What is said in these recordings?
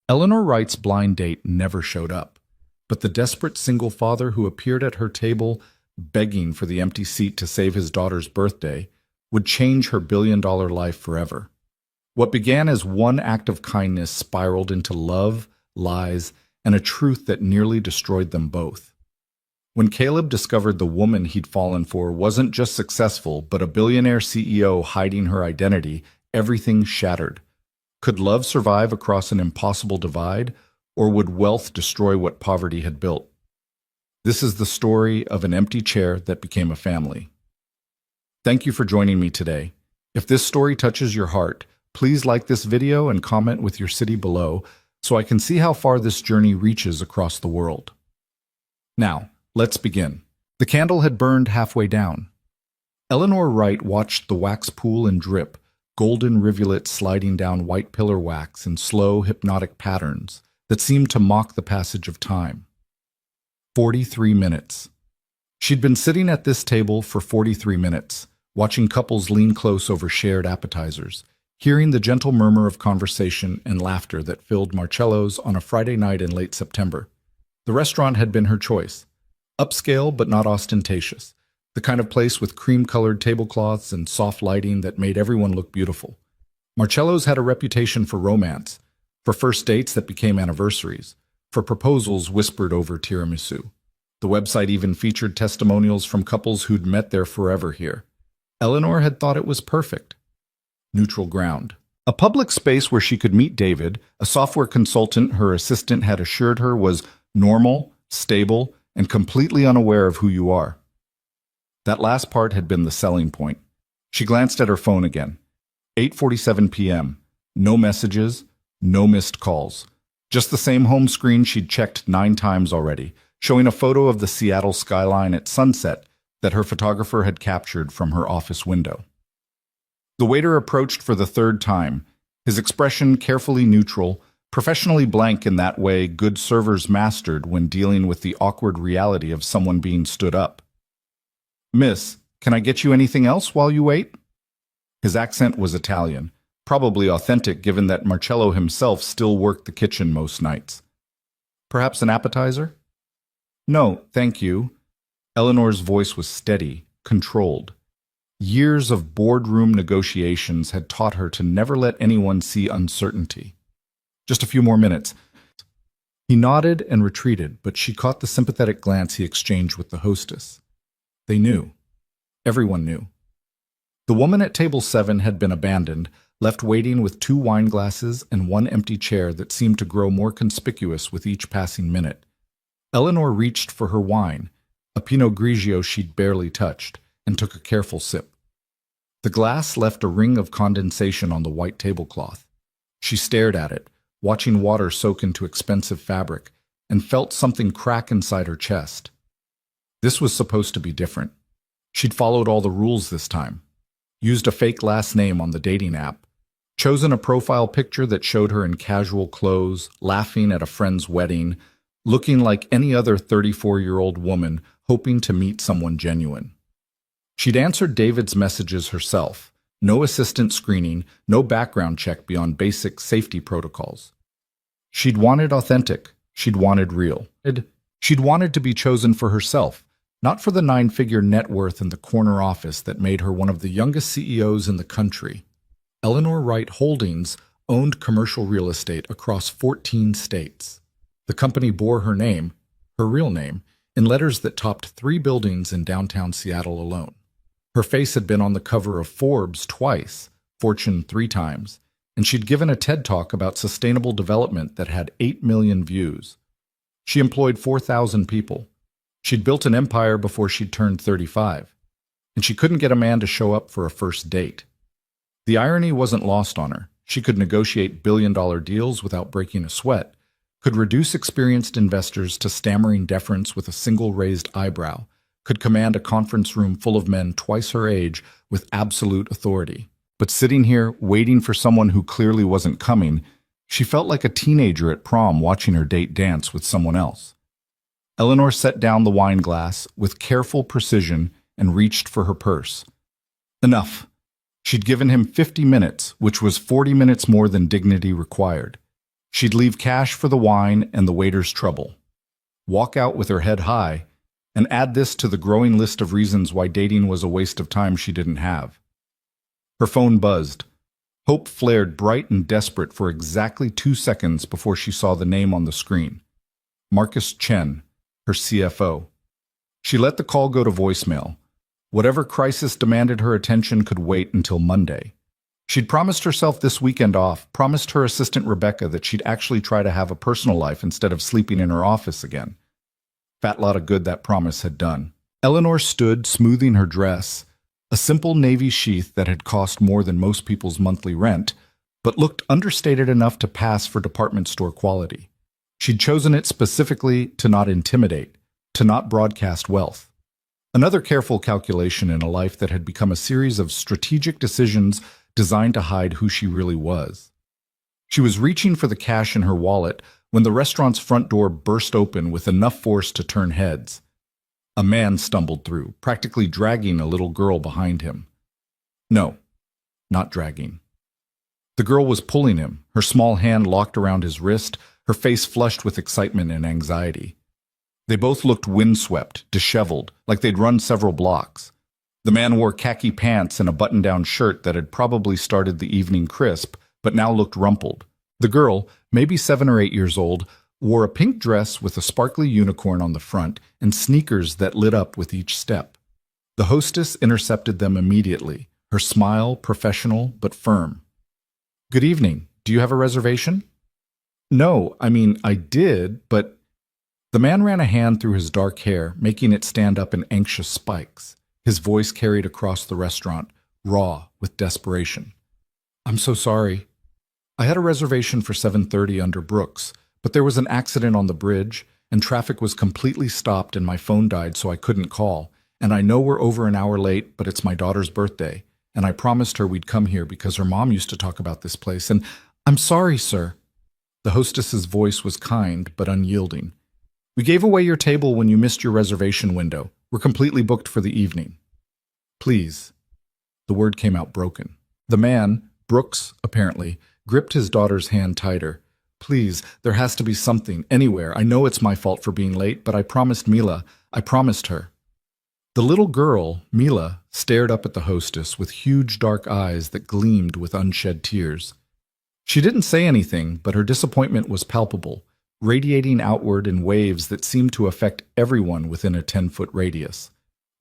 Eleanor Wright's blind date never showed up, but the desperate single father who appeared at her table begging for the empty seat to save his daughter's birthday would change her billion-dollar life forever. What began as one act of kindness spiraled into love, lies, and a truth that nearly destroyed them both. When Caleb discovered the woman he'd fallen for wasn't just successful, but a billionaire CEO hiding her identity, everything shattered. Could love survive across an impossible divide, or would wealth destroy what poverty had built? This is the story of an empty chair that became a family. Thank you for joining me today. If this story touches your heart, please like this video and comment with your city below so I can see how far this journey reaches across the world. Now, let's begin. The candle had burned halfway down. Eleanor Wright watched the wax pool and drip, golden rivulets sliding down white pillar wax in slow, hypnotic patterns that seemed to mock the passage of time. 43 minutes. She'd been sitting at this table for 43 minutes, watching couples lean close over shared appetizers, hearing the gentle murmur of conversation and laughter that filled Marcello's on a Friday night in late September. The restaurant had been her choice. Upscale but not ostentatious, the kind of place with cream-colored tablecloths and soft lighting that made everyone look beautiful. Marcello's had a reputation for romance, for first dates that became anniversaries, for proposals whispered over tiramisu. The website even featured testimonials from couples who'd met there forever here. Eleanor had thought it was perfect. Neutral ground. A public space where she could meet David, a software consultant her assistant had assured her was normal, stable, and completely unaware of who you are. That last part had been the selling point. She glanced at her phone again. 8:47 p.m. No messages, no missed calls. Just the same home screen she'd checked 9 times already, showing a photo of the Seattle skyline at sunset that her photographer had captured from her office window. The waiter approached for the 3rd time, his expression carefully neutral, professionally blank in that way good servers mastered when dealing with the awkward reality of someone being stood up. "Miss, can I get you anything else while you wait?" His accent was Italian, probably authentic given that Marcello himself still worked the kitchen most nights. "Perhaps an appetizer?" "No, thank you." Eleanor's voice was steady, controlled. Years of boardroom negotiations had taught her to never let anyone see uncertainty. "Just a few more minutes." He nodded and retreated, but she caught the sympathetic glance he exchanged with the hostess. They knew. Everyone knew. The woman at table 7 had been abandoned, left waiting with 2 wine glasses and 1 empty chair that seemed to grow more conspicuous with each passing minute. Eleanor reached for her wine, a Pinot Grigio she'd barely touched, and took a careful sip. The glass left a ring of condensation on the white tablecloth. She stared at it, watching water soak into expensive fabric, and felt something crack inside her chest. This was supposed to be different. She'd followed all the rules this time, used a fake last name on the dating app, chosen a profile picture that showed her in casual clothes, laughing at a friend's wedding, looking like any other 34-year-old woman hoping to meet someone genuine. She'd answered David's messages herself, no assistant screening, no background check beyond basic safety protocols. She'd wanted authentic, she'd wanted real. She'd wanted to be chosen for herself, not for the 9-figure net worth in the corner office that made her one of the youngest CEOs in the country. Eleanor Wright Holdings owned commercial real estate across 14 states. The company bore her name, her real name, in letters that topped 3 buildings in downtown Seattle alone. Her face had been on the cover of Forbes twice, Fortune 3 times, and she'd given a TED Talk about sustainable development that had 8 million views. She employed 4,000 people. She'd built an empire before she'd turned 35, and she couldn't get a man to show up for a first date. The irony wasn't lost on her. She could negotiate billion-dollar deals without breaking a sweat, could reduce experienced investors to stammering deference with a single raised eyebrow, could command a conference room full of men twice her age with absolute authority. But sitting here, waiting for someone who clearly wasn't coming, she felt like a teenager at prom watching her date dance with someone else. Eleanor set down the wine glass with careful precision and reached for her purse. Enough. She'd given him 50 minutes, which was 40 minutes more than dignity required. She'd leave cash for the wine and the waiter's trouble, walk out with her head high, and add this to the growing list of reasons why dating was a waste of time she didn't have. Her phone buzzed. Hope flared bright and desperate for exactly 2 seconds before she saw the name on the screen. Marcus Chen, her CFO. She let the call go to voicemail. Whatever crisis demanded her attention could wait until Monday. She'd promised herself this weekend off, promised her assistant Rebecca that she'd actually try to have a personal life instead of sleeping in her office again. Fat lot of good that promise had done. Eleanor stood, smoothing her dress, a simple navy sheath that had cost more than most people's monthly rent, but looked understated enough to pass for department store quality. She'd chosen it specifically to not intimidate, to not broadcast wealth. Another careful calculation in a life that had become a series of strategic decisions designed to hide who she really was. She was reaching for the cash in her wallet when the restaurant's front door burst open with enough force to turn heads. A man stumbled through, practically dragging a little girl behind him. No, not dragging. The girl was pulling him, her small hand locked around his wrist, her face flushed with excitement and anxiety. They both looked windswept, disheveled, like they'd run several blocks. The man wore khaki pants and a button-down shirt that had probably started the evening crisp, but now looked rumpled. The girl, maybe 7 or 8 years old, wore a pink dress with a sparkly unicorn on the front and sneakers that lit up with each step. The hostess intercepted them immediately, her smile professional but firm. "Good evening. Do you have a reservation?" "No, I did, but..." The man ran a hand through his dark hair, making it stand up in anxious spikes. His voice carried across the restaurant, raw with desperation. "I'm so sorry. I had a reservation for 7:30 under Brooks, but there was an accident on the bridge, and traffic was completely stopped and my phone died so I couldn't call. And I know we're over an hour late, but it's my daughter's birthday, and I promised her we'd come here because her mom used to talk about this place, and I'm sorry, sir." The hostess's voice was kind but unyielding. "We gave away your table when you missed your reservation window. We're completely booked for the evening." "Please." The word came out broken. The man, Brooks, apparently, gripped his daughter's hand tighter. "Please, there has to be something, anywhere. I know it's my fault for being late, but I promised Mila. I promised her." The little girl, Mila, stared up at the hostess with huge dark eyes that gleamed with unshed tears. She didn't say anything, but her disappointment was palpable, radiating outward in waves that seemed to affect everyone within a 10-foot radius.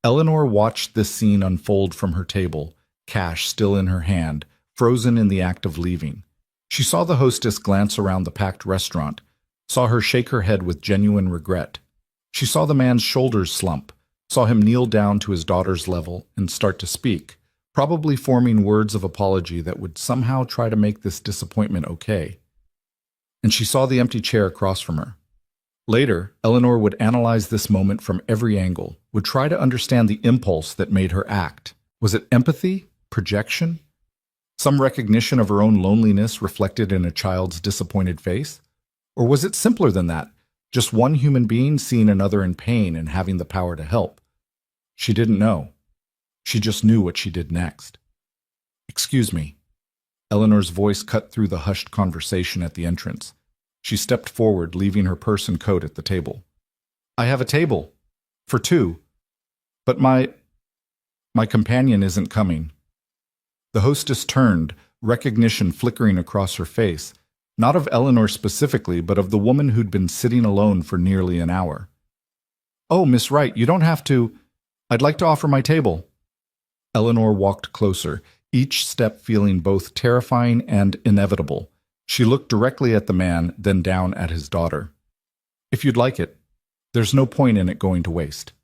Eleanor watched this scene unfold from her table, cash still in her hand, frozen in the act of leaving. She saw the hostess glance around the packed restaurant, saw her shake her head with genuine regret. She saw the man's shoulders slump, saw him kneel down to his daughter's level and start to speak, probably forming words of apology that would somehow try to make this disappointment okay. And she saw the empty chair across from her. Later, Eleanor would analyze this moment from every angle, would try to understand the impulse that made her act. Was it empathy? Projection? Some recognition of her own loneliness reflected in a child's disappointed face? Or was it simpler than that? Just one human being seeing another in pain and having the power to help? She didn't know. She just knew what she did next. "Excuse me." Eleanor's voice cut through the hushed conversation at the entrance. She stepped forward, leaving her purse and coat at the table. "I have a table. For 2. But my companion isn't coming." The hostess turned, recognition flickering across her face, not of Eleanor specifically, but of the woman who'd been sitting alone for nearly an hour. "Oh, Miss Wright, you don't have to. I'd like to offer my table." Eleanor walked closer, each step feeling both terrifying and inevitable. She looked directly at the man, then down at his daughter. "If you'd like it. There's no point in it going to waste."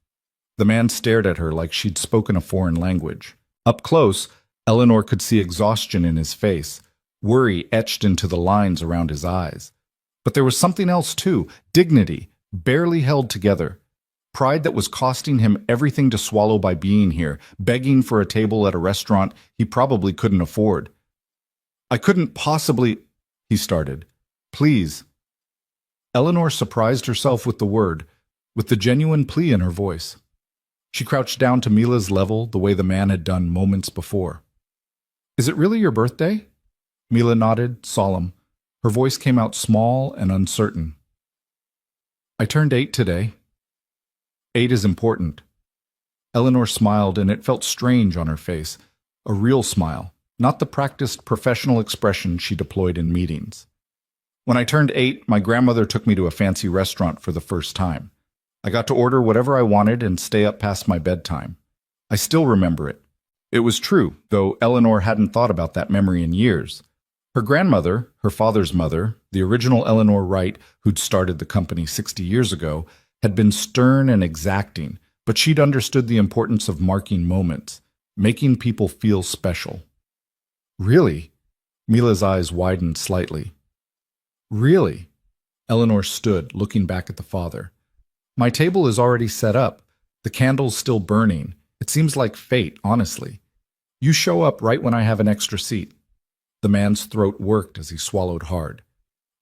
The man stared at her like she'd spoken a foreign language. Up close, Eleanor could see exhaustion in his face, worry etched into the lines around his eyes. But there was something else too, dignity, barely held together. Pride that was costing him everything to swallow by being here, begging for a table at a restaurant he probably couldn't afford. "I couldn't possibly," he started. "Please." Eleanor surprised herself with the word, with the genuine plea in her voice. She crouched down to Mila's level the way the man had done moments before. "Is it really your birthday?" Mila nodded, solemn. Her voice came out small and uncertain. I turned 8 today. 8 is important. Eleanor smiled, and it felt strange on her face. A real smile, not the practiced professional expression she deployed in meetings. When I turned 8, my grandmother took me to a fancy restaurant for the first time. I got to order whatever I wanted and stay up past my bedtime. I still remember it. It was true, though Eleanor hadn't thought about that memory in years. Her grandmother, her father's mother, the original Eleanor Wright, who'd started the company 60 years ago, had been stern and exacting, but she'd understood the importance of marking moments, making people feel special. Really? Mila's eyes widened slightly. Really? Eleanor stood, looking back at the father. My table is already set up. The candle's still burning. It seems like fate, honestly. You show up right when I have an extra seat. The man's throat worked as he swallowed hard.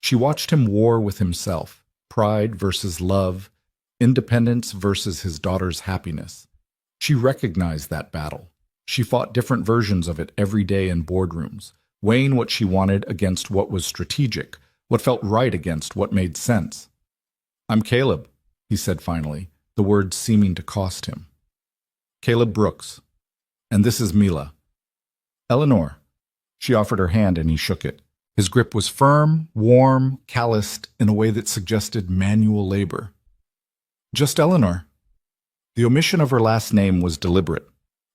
She watched him war with himself, pride versus love, independence versus his daughter's happiness. She recognized that battle. She fought different versions of it every day in boardrooms, weighing what she wanted against what was strategic, what felt right against what made sense. I'm Caleb, he said finally, the words seeming to cost him. Caleb Brooks. And this is Mila. Eleanor. She offered her hand and he shook it. His grip was firm, warm, calloused, in a way that suggested manual labor. Just Eleanor. The omission of her last name was deliberate.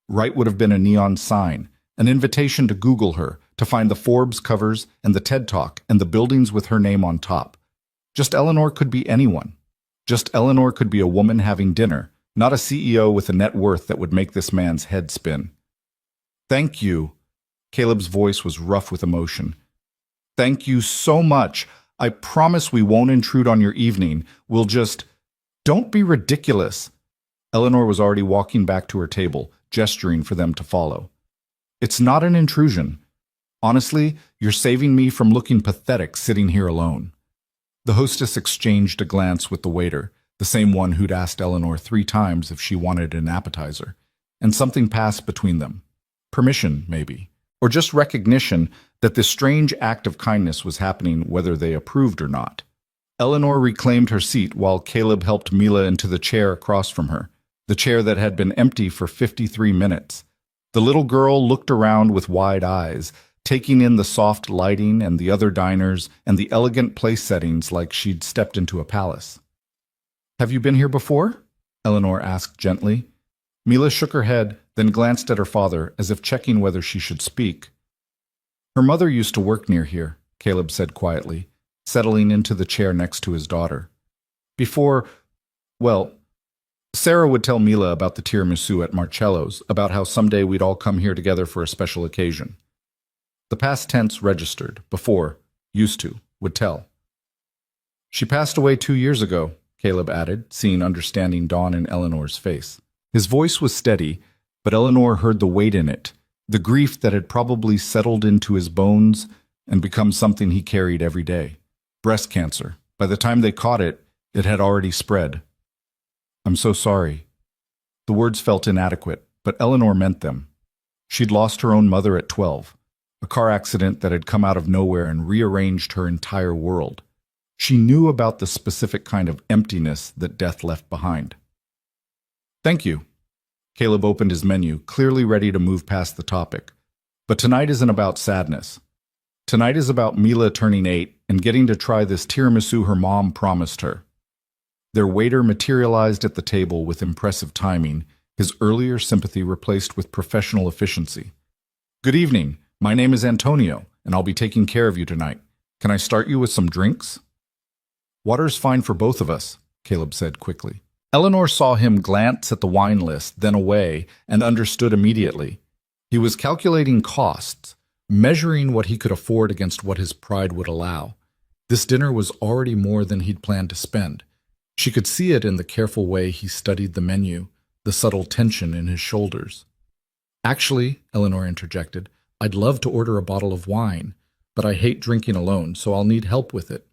Wright would have been a neon sign, an invitation to Google her, to find the Forbes covers and the TED Talk and the buildings with her name on top. Just Eleanor could be anyone. Just Eleanor could be a woman having dinner, not a CEO with a net worth that would make this man's head spin. Thank you. Caleb's voice was rough with emotion. Thank you so much. I promise we won't intrude on your evening. We'll just... Don't be ridiculous. Eleanor was already walking back to her table, gesturing for them to follow. It's not an intrusion. Honestly, you're saving me from looking pathetic sitting here alone. The hostess exchanged a glance with the waiter, the same one who'd asked Eleanor 3 times if she wanted an appetizer, and something passed between them. Permission, maybe, or just recognition that this strange act of kindness was happening whether they approved or not. Eleanor reclaimed her seat while Caleb helped Mila into the chair across from her, the chair that had been empty for 53 minutes. The little girl looked around with wide eyes, taking in the soft lighting and the other diners and the elegant place settings like she'd stepped into a palace. Have you been here before? Eleanor asked gently. Mila shook her head, then glanced at her father as if checking whether she should speak. Her mother used to work near here, Caleb said quietly, settling into the chair next to his daughter. Well, Sarah would tell Mila about the tiramisu at Marcello's, about how someday we'd all come here together for a special occasion. The past tense registered, before, used to, would tell. She passed away 2 years ago, Caleb added, seeing understanding dawn in Eleanor's face. His voice was steady, but Eleanor heard the weight in it, the grief that had probably settled into his bones and become something he carried every day. Breast cancer. By the time they caught it, it had already spread. I'm so sorry. The words felt inadequate, but Eleanor meant them. She'd lost her own mother at 12, a car accident that had come out of nowhere and rearranged her entire world. She knew about the specific kind of emptiness that death left behind. Thank you. Caleb opened his menu, clearly ready to move past the topic. But tonight isn't about sadness. Tonight is about Mila turning 8 and getting to try this tiramisu her mom promised her. Their waiter materialized at the table with impressive timing, his earlier sympathy replaced with professional efficiency. Good evening. My name is Antonio, and I'll be taking care of you tonight. Can I start you with some drinks? Water's fine for both of us, Caleb said quickly. Eleanor saw him glance at the wine list, then away, and understood immediately. He was calculating costs, measuring what he could afford against what his pride would allow. This dinner was already more than he'd planned to spend. She could see it in the careful way he studied the menu, the subtle tension in his shoulders. Actually, Eleanor interjected, I'd love to order a bottle of wine, but I hate drinking alone, so I'll need help with it.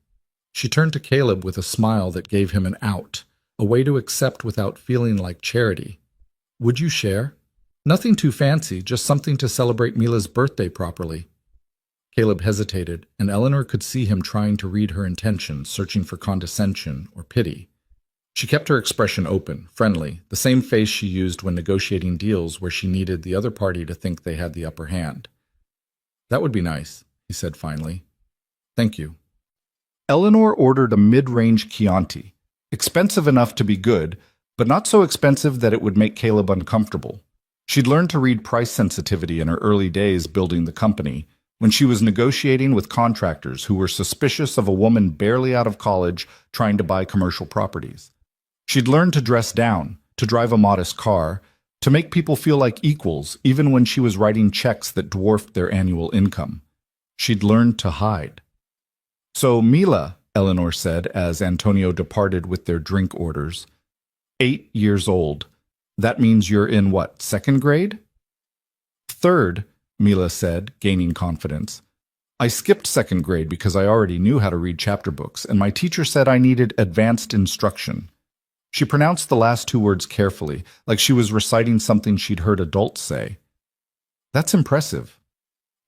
She turned to Caleb with a smile that gave him an out, a way to accept without feeling like charity. Would you share? Nothing too fancy, just something to celebrate Mila's birthday properly. Caleb hesitated, and Eleanor could see him trying to read her intentions, searching for condescension or pity. She kept her expression open, friendly, the same face she used when negotiating deals where she needed the other party to think they had the upper hand. "That would be nice," he said finally. "Thank you." Eleanor ordered a mid-range Chianti, expensive enough to be good, but not so expensive that it would make Caleb uncomfortable. She'd learned to read price sensitivity in her early days building the company, when she was negotiating with contractors who were suspicious of a woman barely out of college trying to buy commercial properties. She'd learned to dress down, to drive a modest car, to make people feel like equals even when she was writing checks that dwarfed their annual income. She'd learned to hide. "So, Mila," Eleanor said as Antonio departed with their drink orders, 8 years old. That means you're in what, second grade?" "Third," Mila said, gaining confidence. "I skipped second grade because I already knew how to read chapter books, and my teacher said I needed advanced instruction." She pronounced the last 2 words carefully, like she was reciting something she'd heard adults say. "That's impressive."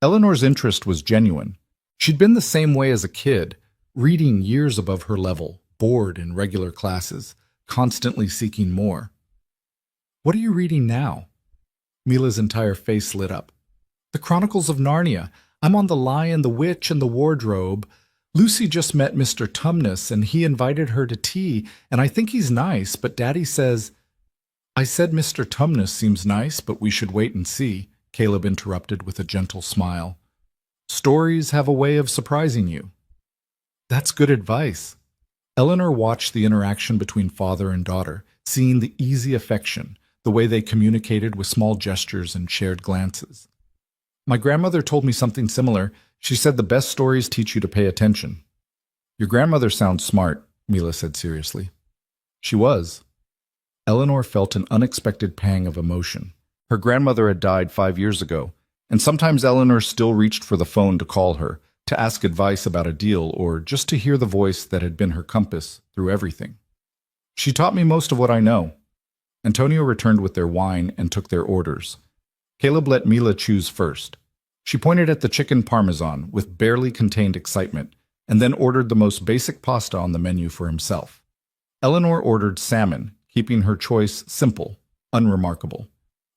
Eleanor's interest was genuine. She'd been the same way as a kid, reading years above her level, bored in regular classes, constantly seeking more. "What are you reading now?" Mila's entire face lit up. "The Chronicles of Narnia. I'm on The Lion, the Witch, and the Wardrobe. Lucy just met Mr. Tumnus, and he invited her to tea, and I think he's nice, but Daddy says—" "I said Mr. Tumnus seems nice, but we should wait and see," Caleb interrupted with a gentle smile. "Stories have a way of surprising you." "That's good advice." Eleanor watched the interaction between father and daughter, seeing the easy affection, the way they communicated with small gestures and shared glances. "My grandmother told me something similar. She said the best stories teach you to pay attention." "Your grandmother sounds smart," Mila said seriously. She was. Eleanor felt an unexpected pang of emotion. Her grandmother had died 5 years ago, and sometimes Eleanor still reached for the phone to call her, to ask advice about a deal, or just to hear the voice that had been her compass through everything. "She taught me most of what I know." Antonio returned with their wine and took their orders. Caleb let Mila choose first. She pointed at the chicken parmesan with barely contained excitement, and then ordered the most basic pasta on the menu for himself. Eleanor ordered salmon, keeping her choice simple, unremarkable.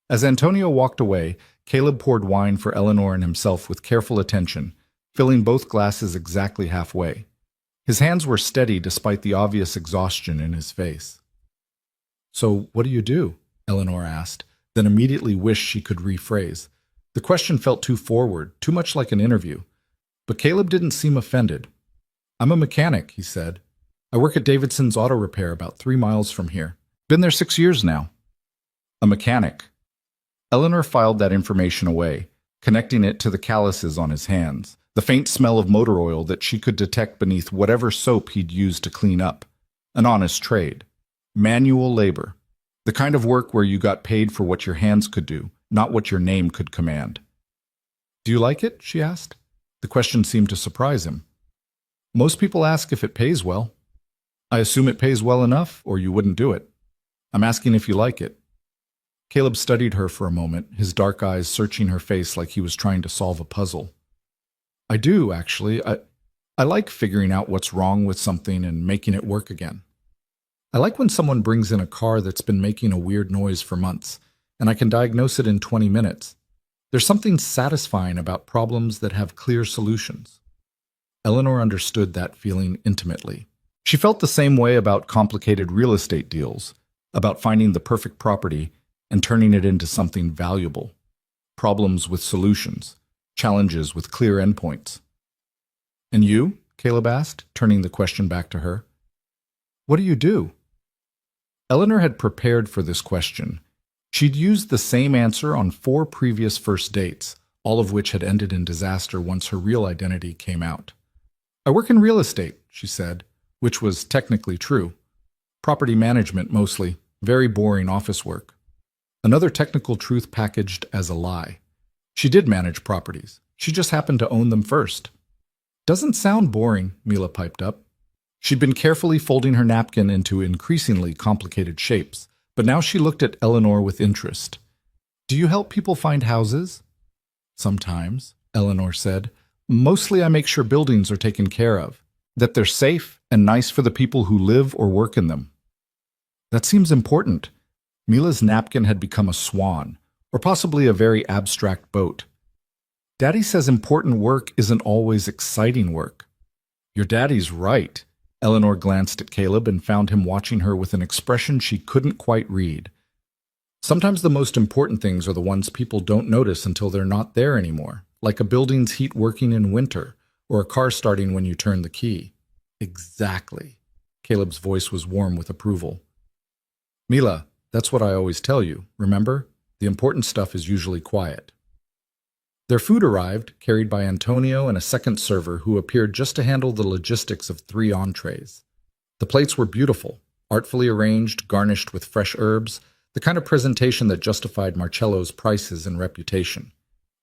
As Antonio walked away, Caleb poured wine for Eleanor and himself with careful attention, filling both glasses exactly halfway. His hands were steady despite the obvious exhaustion in his face. "So what do you do?" Eleanor asked, then immediately wished she could rephrase. The question felt too forward, too much like an interview. But Caleb didn't seem offended. "I'm a mechanic," he said. "I work at Davidson's Auto Repair about 3 miles from here. Been there 6 years now." A mechanic. Eleanor filed that information away, connecting it to the calluses on his hands, the faint smell of motor oil that she could detect beneath whatever soap he'd used to clean up. An honest trade. Manual labor. The kind of work where you got paid for what your hands could do, not what your name could command. "Do you like it?" she asked. The question seemed to surprise him. "Most people ask if it pays well." "I assume it pays well enough, or you wouldn't do it. I'm asking if you like it." Caleb studied her for a moment, his dark eyes searching her face like he was trying to solve a puzzle. "I do, actually. I like figuring out what's wrong with something and making it work again. I like when someone brings in a car that's been making a weird noise for months, and I can diagnose it in 20 minutes. There's something satisfying about problems that have clear solutions." Eleanor understood that feeling intimately. She felt the same way about complicated real estate deals, about finding the perfect property and turning it into something valuable. Problems with solutions, challenges with clear endpoints. "And you?" Caleb asked, turning the question back to her. "What do you do?" Eleanor had prepared for this question. She'd used the same answer on 4 previous first dates, all of which had ended in disaster once her real identity came out. "I work in real estate," she said, which was technically true. Property management mostly, very boring office work. Another technical truth packaged as a lie. She did manage properties. She just happened to own them first. "Doesn't sound boring," Mila piped up. She'd been carefully folding her napkin into increasingly complicated shapes, but now she looked at Eleanor with interest. "Do you help people find houses?" "Sometimes," Eleanor said, Mostly I make sure buildings are taken care of, that they're safe and nice for the people who live or work in them. That seems important. Mila's napkin had become a swan, or possibly a very abstract boat. Daddy says important work isn't always exciting work. Your daddy's right. Eleanor glanced at Caleb and found him watching her with an expression she couldn't quite read. Sometimes the most important things are the ones people don't notice until they're not there anymore, like a building's heat working in winter, or a car starting when you turn the key. Exactly. Caleb's voice was warm with approval. Mila, that's what I always tell you, remember? The important stuff is usually quiet. Their food arrived, carried by Antonio and a second server who appeared just to handle the logistics of 3 entrees. The plates were beautiful, artfully arranged, garnished with fresh herbs, the kind of presentation that justified Marcello's prices and reputation.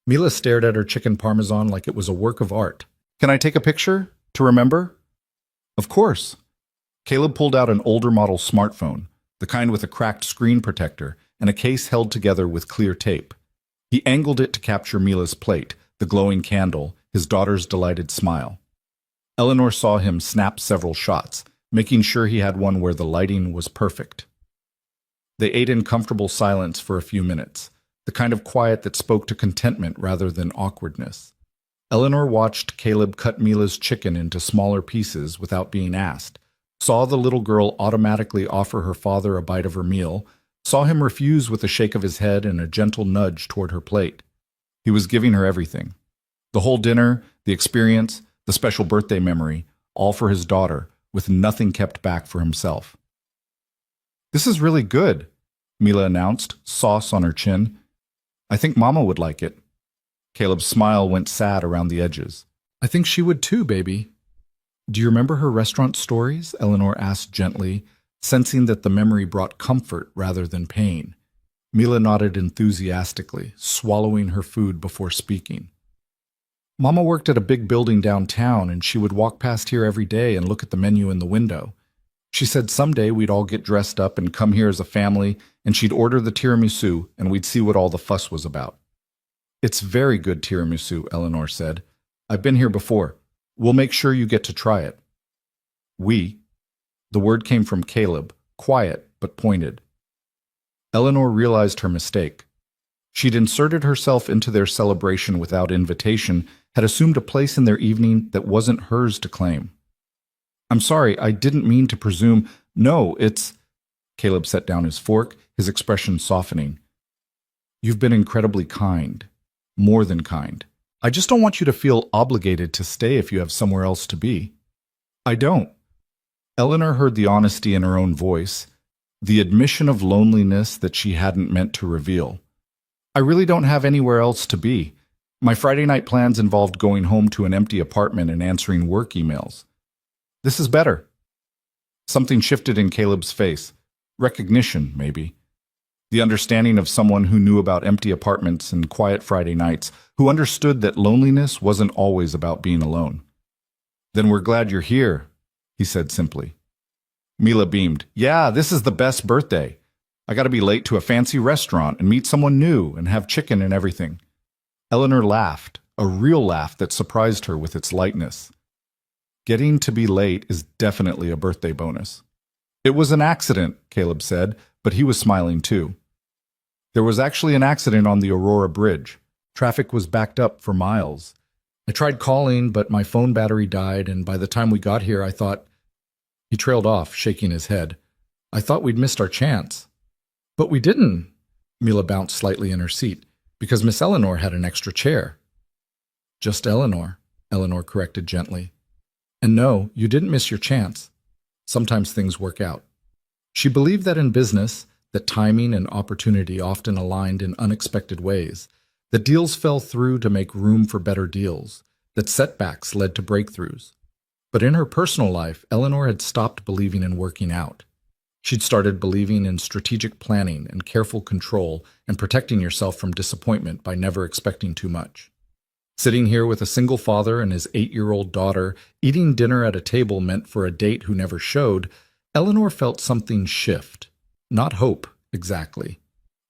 Mila stared at her chicken parmesan like it was a work of art. Can I take a picture? To remember? Of course. Caleb pulled out an older model smartphone, the kind with a cracked screen protector and a case held together with clear tape. He angled it to capture Mila's plate, the glowing candle, his daughter's delighted smile. Eleanor saw him snap several shots, making sure he had one where the lighting was perfect. They ate in comfortable silence for a few minutes, the kind of quiet that spoke to contentment rather than awkwardness. Eleanor watched Caleb cut Mila's chicken into smaller pieces without being asked, saw the little girl automatically offer her father a bite of her meal, saw him refuse with a shake of his head and a gentle nudge toward her plate. He was giving her everything. The whole dinner, the experience, the special birthday memory, all for his daughter, with nothing kept back for himself. This is really good, Mila announced, sauce on her chin. I think Mama would like it. Caleb's smile went sad around the edges. I think she would too, baby. Do you remember her restaurant stories? Eleanor asked gently, sensing that the memory brought comfort rather than pain. Mila nodded enthusiastically, swallowing her food before speaking. Mama worked at a big building downtown, and she would walk past here every day and look at the menu in the window. She said someday we'd all get dressed up and come here as a family, and she'd order the tiramisu, and we'd see what all the fuss was about. It's very good tiramisu, Eleanor said. I've been here before. We'll make sure you get to try it. We. The word came from Caleb, quiet but pointed. Eleanor realized her mistake. She'd inserted herself into their celebration without invitation, had assumed a place in their evening that wasn't hers to claim. I'm sorry, I didn't mean to presume. No, it's... Caleb set down his fork, his expression softening. You've been incredibly kind. More than kind. I just don't want you to feel obligated to stay if you have somewhere else to be. I don't. Eleanor heard the honesty in her own voice, the admission of loneliness that she hadn't meant to reveal. I really don't have anywhere else to be. My Friday night plans involved going home to an empty apartment and answering work emails. This is better. Something shifted in Caleb's face. Recognition, maybe. The understanding of someone who knew about empty apartments and quiet Friday nights, who understood that loneliness wasn't always about being alone. Then we're glad you're here, he said simply. Mila beamed. Yeah, this is the best birthday. I gotta be late to a fancy restaurant and meet someone new and have chicken and everything. Eleanor laughed, a real laugh that surprised her with its lightness. Getting to be late is definitely a birthday bonus. It was an accident, Caleb said, but he was smiling too. There was actually an accident on the Aurora Bridge. Traffic was backed up for miles. I tried calling, but my phone battery died, and by the time we got here, I thought... He trailed off, shaking his head. I thought we'd missed our chance. But we didn't. Mila bounced slightly in her seat, because Miss Eleanor had an extra chair. Just Eleanor, Eleanor corrected gently. And no, you didn't miss your chance. Sometimes things work out. She believed that in business, that timing and opportunity often aligned in unexpected ways, that deals fell through to make room for better deals, that setbacks led to breakthroughs. But in her personal life, Eleanor had stopped believing in working out. She'd started believing in strategic planning and careful control and protecting yourself from disappointment by never expecting too much. Sitting here with a single father and his 8-year-old daughter, eating dinner at a table meant for a date who never showed, Eleanor felt something shift. Not hope, exactly.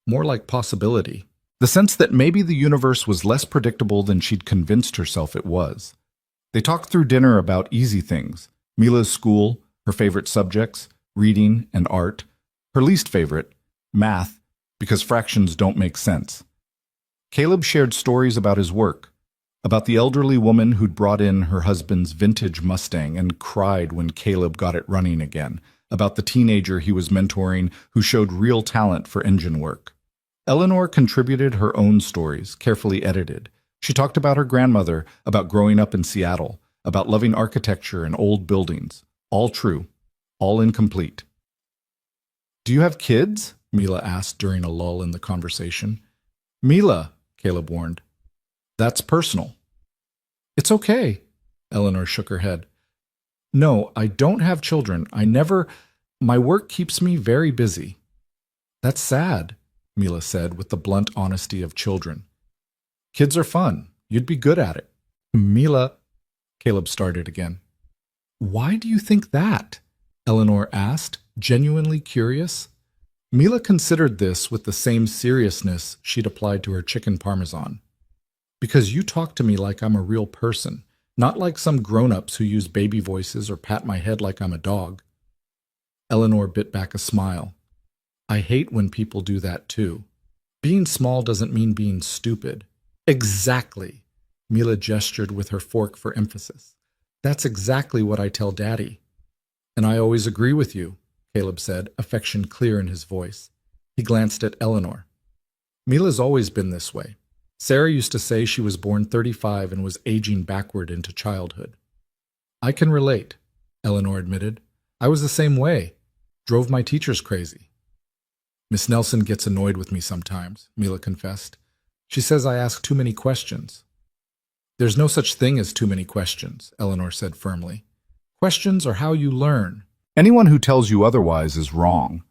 More like possibility. The sense that maybe the universe was less predictable than she'd convinced herself it was. They talked through dinner about easy things: Mila's school, her favorite subjects, reading and art, her least favorite, math, because fractions don't make sense. Caleb shared stories about his work, about the elderly woman who'd brought in her husband's vintage Mustang and cried when Caleb got it running again, about the teenager he was mentoring who showed real talent for engine work. Eleanor contributed her own stories, carefully edited. She talked about her grandmother, about growing up in Seattle, about loving architecture and old buildings. All true, all incomplete. "Do you have kids?" Mila asked during a lull in the conversation. "Mila," Caleb warned. "That's personal." "It's okay," Eleanor shook her head. "No, I don't have children. My work keeps me very busy." "That's sad," Mila said with the blunt honesty of children. "Kids are fun. You'd be good at it." "Mila," Caleb started again. "Why do you think that?" Eleanor asked, genuinely curious. Mila considered this with the same seriousness she'd applied to her chicken parmesan. "Because you talk to me like I'm a real person, not like some grown-ups who use baby voices or pat my head like I'm a dog." Eleanor bit back a smile. "I hate when people do that too. Being small doesn't mean being stupid." "Exactly," Mila gestured with her fork for emphasis. "That's exactly what I tell Daddy." "And I always agree with you," Caleb said, affection clear in his voice. He glanced at Eleanor. "Mila's always been this way. Sarah used to say she was born 35 and was aging backward into childhood." "I can relate," Eleanor admitted. "I was the same way. Drove my teachers crazy." "Miss Nelson gets annoyed with me sometimes," Mila confessed. "She says I ask too many questions." "There's no such thing as too many questions," Eleanor said firmly. "Questions are how you learn. Anyone who tells you otherwise is wrong."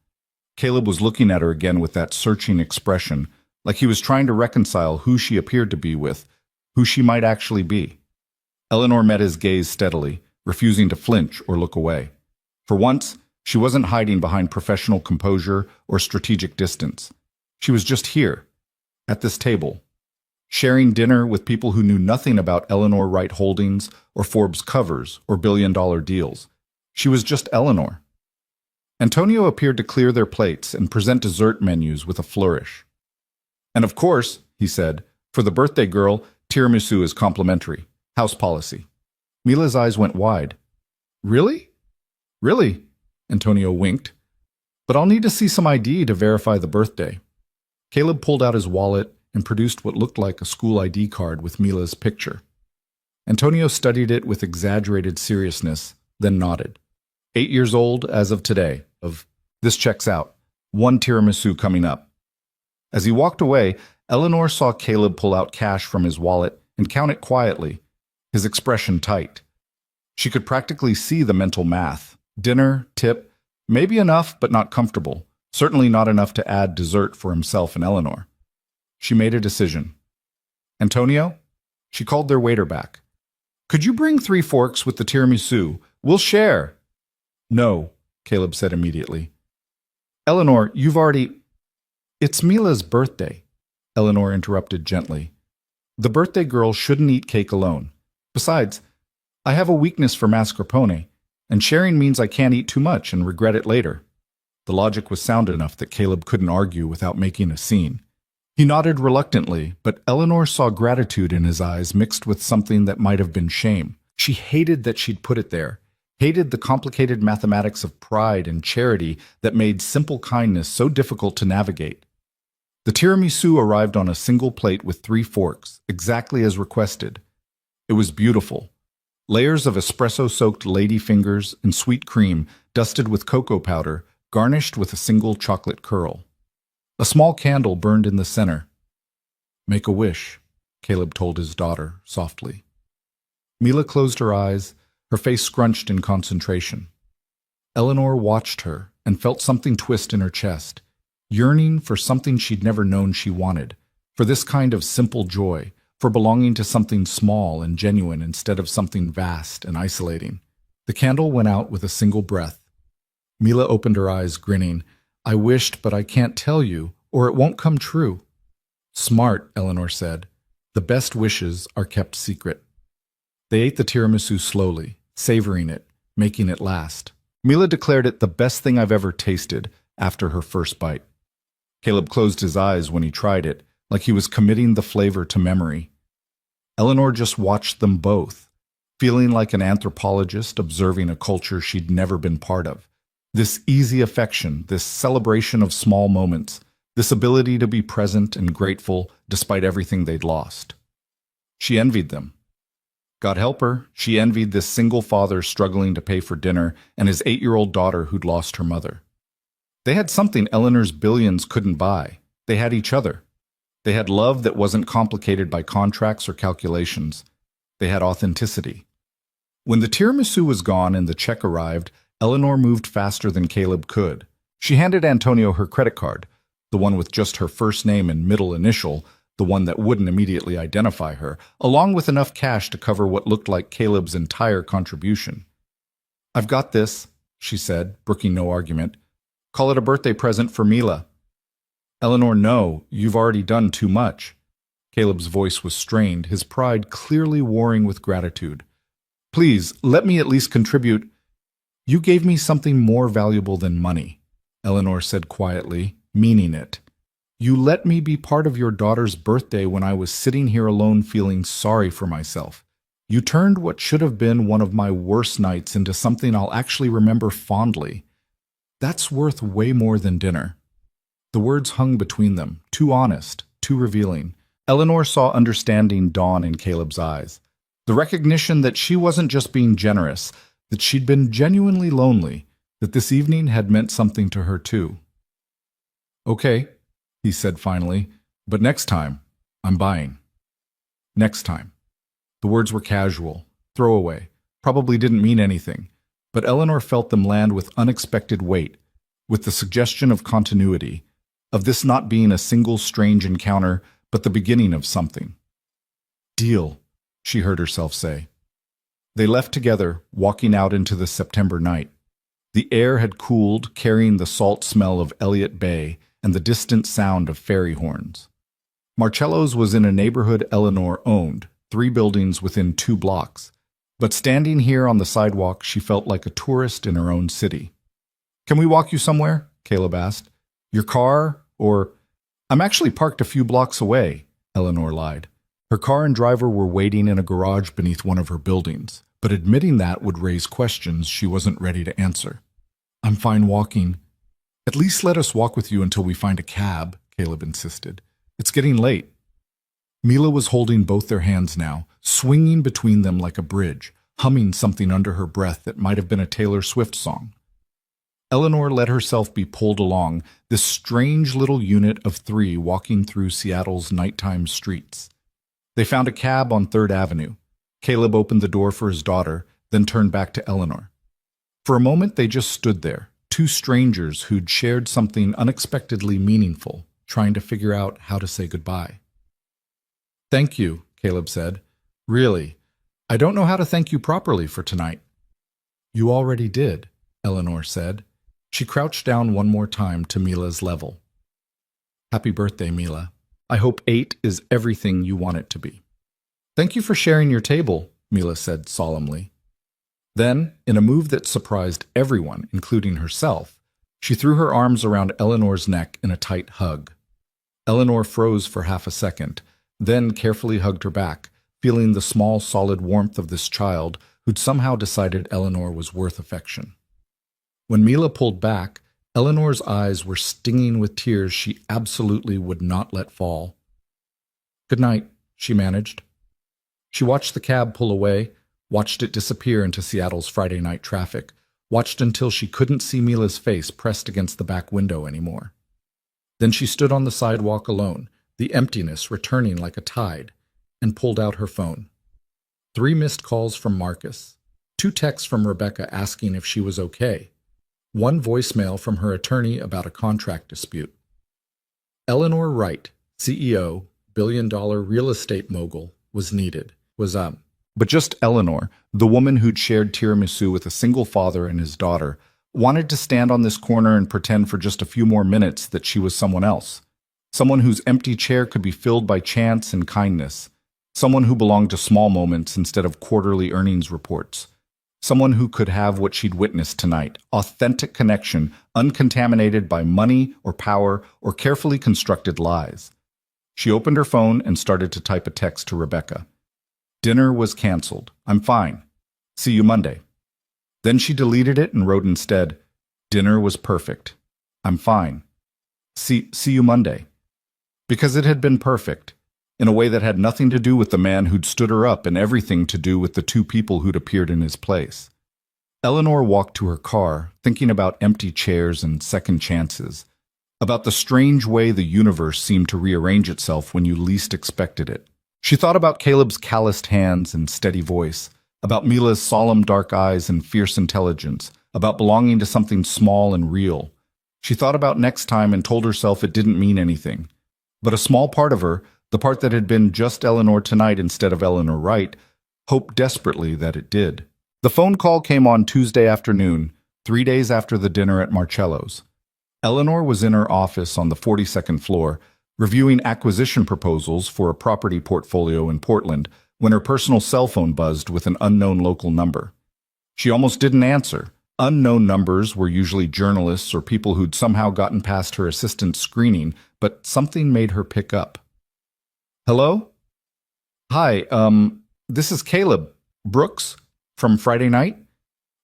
Caleb was looking at her again with that searching expression, like he was trying to reconcile who she appeared to be with who she might actually be. Eleanor met his gaze steadily, refusing to flinch or look away. For once, she wasn't hiding behind professional composure or strategic distance. She was just here, at this table, sharing dinner with people who knew nothing about Eleanor Wright Holdings or Forbes covers or billion-dollar deals. She was just Eleanor. Antonio appeared to clear their plates and present dessert menus with a flourish. "And of course," he said, "for the birthday girl, tiramisu is complimentary. House policy." Mila's eyes went wide. "Really? Really?" Antonio winked. "But I'll need to see some ID to verify the birthday." Caleb pulled out his wallet and produced what looked like a school ID card with Mila's picture. Antonio studied it with exaggerated seriousness, then nodded. 8 years old as of today. This checks out. 1 tiramisu coming up. As he walked away, Eleanor saw Caleb pull out cash from his wallet and count it quietly, his expression tight. She could practically see the mental math. Dinner, tip, maybe enough but not comfortable, certainly not enough to add dessert for himself and Eleanor. She made a decision. "Antonio?" She called their waiter back. "Could you bring 3 forks with the tiramisu? We'll share." "No," Caleb said immediately. "Eleanor, you've already—" "It's Mila's birthday," Eleanor interrupted gently. "The birthday girl shouldn't eat cake alone. Besides, I have a weakness for mascarpone, and sharing means I can't eat too much and regret it later." The logic was sound enough that Caleb couldn't argue without making a scene. He nodded reluctantly, but Eleanor saw gratitude in his eyes mixed with something that might have been shame. She hated that she'd put it there, hated the complicated mathematics of pride and charity that made simple kindness so difficult to navigate. The tiramisu arrived on a single plate with 3 forks, exactly as requested. It was beautiful. Layers of espresso-soaked lady fingers and sweet cream dusted with cocoa powder, garnished with a single chocolate curl. A small candle burned in the center. "Make a wish," Caleb told his daughter softly. Mila closed her eyes, her face scrunched in concentration. Eleanor watched her and felt something twist in her chest, yearning for something she'd never known she wanted, for this kind of simple joy, for belonging to something small and genuine instead of something vast and isolating. The candle went out with a single breath. Mila opened her eyes, grinning. "I wished, but I can't tell you, or it won't come true." Smart, Eleanor said. The best wishes are kept secret. They ate the tiramisu slowly, savoring it, making it last. Mila declared it the best thing I've ever tasted after her first bite. Caleb closed his eyes when he tried it, like he was committing the flavor to memory. Eleanor just watched them both, feeling like an anthropologist observing a culture she'd never been part of. This easy affection, this celebration of small moments, this ability to be present and grateful despite everything they'd lost. She envied them. God help her, she envied this single father struggling to pay for dinner and his 8-year-old daughter who'd lost her mother. They had something Eleanor's billions couldn't buy. They had each other. They had love that wasn't complicated by contracts or calculations. They had authenticity. When the tiramisu was gone and the check arrived, Eleanor moved faster than Caleb could. She handed Antonio her credit card, the one with just her first name and middle initial, the one that wouldn't immediately identify her, along with enough cash to cover what looked like Caleb's entire contribution. "I've got this," she said, brooking no argument. "Call it a birthday present for Mila." "Eleanor, no, you've already done too much." Caleb's voice was strained, his pride clearly warring with gratitude. "Please, let me at least contribute." "You gave me something more valuable than money," Eleanor said quietly, meaning it. "You let me be part of your daughter's birthday when I was sitting here alone feeling sorry for myself. You turned what should have been one of my worst nights into something I'll actually remember fondly. That's worth way more than dinner." The words hung between them, too honest, too revealing. Eleanor saw understanding dawn in Caleb's eyes. The recognition that she wasn't just being generous, that she'd been genuinely lonely, that this evening had meant something to her too. "Okay," he said finally, "but next time, I'm buying." Next time. The words were casual, throwaway, probably didn't mean anything, but Eleanor felt them land with unexpected weight, with the suggestion of continuity, of this not being a single strange encounter, but the beginning of something. "Deal," she heard herself say. They left together, walking out into the September night. The air had cooled, carrying the salt smell of Elliott Bay and the distant sound of ferry horns. Marcello's was in a neighborhood Eleanor owned, 3 buildings within 2 blocks. But standing here on the sidewalk, she felt like a tourist in her own city. "Can we walk you somewhere?" Caleb asked. "Your car, or—" "I'm actually parked a few blocks away," Eleanor lied. Her car and driver were waiting in a garage beneath one of her buildings, but admitting that would raise questions she wasn't ready to answer. "I'm fine walking." "At least let us walk with you until we find a cab," Caleb insisted. "It's getting late." Mila was holding both their hands now, swinging between them like a bridge, humming something under her breath that might have been a Taylor Swift song. Eleanor let herself be pulled along, this strange little unit of 3 walking through Seattle's nighttime streets. They found a cab on 3rd Avenue. Caleb opened the door for his daughter, then turned back to Eleanor. For a moment they just stood there, 2 strangers who'd shared something unexpectedly meaningful, trying to figure out how to say goodbye. "Thank you," Caleb said. "Really, I don't know how to thank you properly for tonight." "You already did," Eleanor said. She crouched down one more time to Mila's level. "Happy birthday, Mila. I hope 8 is everything you want it to be." "Thank you for sharing your table," Mila said solemnly. Then, in a move that surprised everyone, including herself, she threw her arms around Eleanor's neck in a tight hug. Eleanor froze for half a second, then carefully hugged her back, feeling the small, solid warmth of this child who'd somehow decided Eleanor was worth affection. When Mila pulled back, Eleanor's eyes were stinging with tears she absolutely would not let fall. "Good night," she managed. She watched the cab pull away, watched it disappear into Seattle's Friday night traffic, watched until she couldn't see Mila's face pressed against the back window anymore. Then she stood on the sidewalk alone, the emptiness returning like a tide, and pulled out her phone. 3 missed calls from Marcus, 2 texts from Rebecca asking if she was okay, 1 voicemail from her attorney about a contract dispute. Eleanor Wright, CEO, billion-dollar real estate mogul, was needed, But just Eleanor, the woman who'd shared tiramisu with a single father and his daughter, wanted to stand on this corner and pretend for just a few more minutes that she was someone else. Someone whose empty chair could be filled by chance and kindness. Someone who belonged to small moments instead of quarterly earnings reports. Someone who could have what she'd witnessed tonight, authentic connection, uncontaminated by money or power or carefully constructed lies. She opened her phone and started to type a text to Rebecca. Dinner was canceled. I'm fine. See you Monday. Then she deleted it and wrote instead, dinner was perfect. I'm fine. See you Monday. Because it had been perfect, in a way that had nothing to do with the man who'd stood her up and everything to do with the two people who'd appeared in his place. Eleanor walked to her car, thinking about empty chairs and second chances, about the strange way the universe seemed to rearrange itself when you least expected it. She thought about Caleb's calloused hands and steady voice, about Mila's solemn dark eyes and fierce intelligence, about belonging to something small and real. She thought about next time and told herself it didn't mean anything. But a small part of her, the part that had been just Eleanor tonight instead of Eleanor Wright, hoped desperately that it did. The phone call came on Tuesday afternoon, 3 days after the dinner at Marcello's. Eleanor was in her office on the 42nd floor, reviewing acquisition proposals for a property portfolio in Portland, when her personal cell phone buzzed with an unknown local number. She almost didn't answer. Unknown numbers were usually journalists or people who'd somehow gotten past her assistant's screening, but something made her pick up. Hello? Hi, this is Caleb Brooks from Friday night?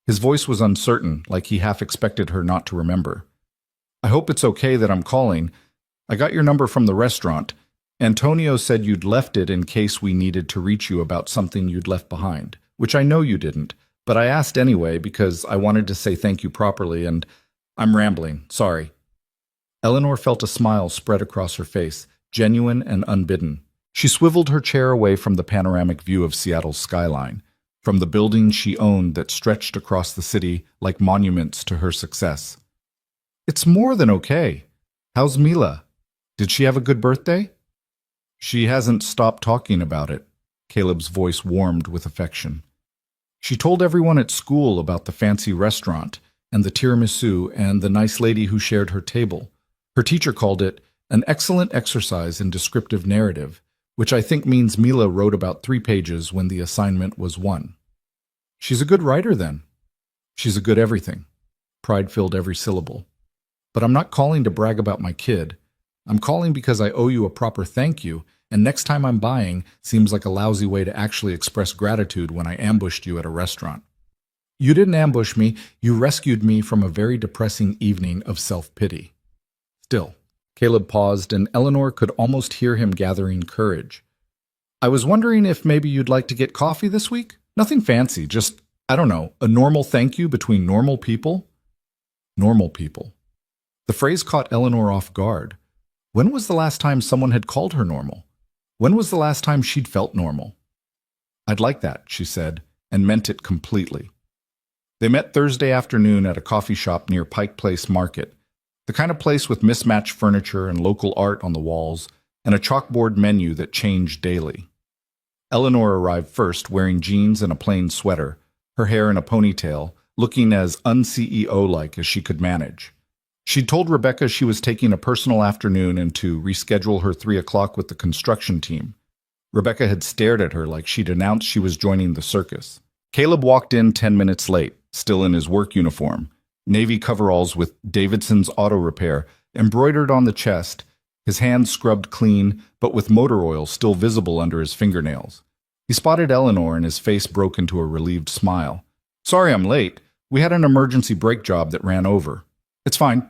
His voice was uncertain, like he half expected her not to remember. I hope it's okay that I'm calling. I got your number from the restaurant. Antonio said you'd left it in case we needed to reach you about something you'd left behind, which I know you didn't, but I asked anyway because I wanted to say thank you properly, and I'm rambling, sorry. Eleanor felt a smile spread across her face, genuine and unbidden. She swiveled her chair away from the panoramic view of Seattle's skyline, from the buildings she owned that stretched across the city like monuments to her success. It's more than okay. How's Mila? Did she have a good birthday? She hasn't stopped talking about it. Caleb's voice warmed with affection. She told everyone at school about the fancy restaurant and the tiramisu and the nice lady who shared her table. Her teacher called it an excellent exercise in descriptive narrative, which I think means Mila wrote about 3 pages when the assignment was 1. She's a good writer then. She's a good everything. Pride filled every syllable. But I'm not calling to brag about my kid. I'm calling because I owe you a proper thank you, and next time I'm buying seems like a lousy way to actually express gratitude when I ambushed you at a restaurant. You didn't ambush me, you rescued me from a very depressing evening of self-pity. Still, Caleb paused, and Eleanor could almost hear him gathering courage. I was wondering if maybe you'd like to get coffee this week? Nothing fancy, just, I don't know, a normal thank you between normal people? Normal people. The phrase caught Eleanor off guard. When was the last time someone had called her normal? When was the last time she'd felt normal? I'd like that, she said, and meant it completely. They met Thursday afternoon at a coffee shop near Pike Place Market, the kind of place with mismatched furniture and local art on the walls, and a chalkboard menu that changed daily. Eleanor arrived first, wearing jeans and a plain sweater, her hair in a ponytail, looking as un-CEO-like as she could manage. She'd told Rebecca she was taking a personal afternoon and to reschedule her 3 o'clock with the construction team. Rebecca had stared at her like she'd announced she was joining the circus. Caleb walked in 10 minutes late, still in his work uniform, navy coveralls with Davidson's Auto Repair embroidered on the chest, his hands scrubbed clean, but with motor oil still visible under his fingernails. He spotted Eleanor and his face broke into a relieved smile. Sorry I'm late. We had an emergency brake job that ran over. It's fine.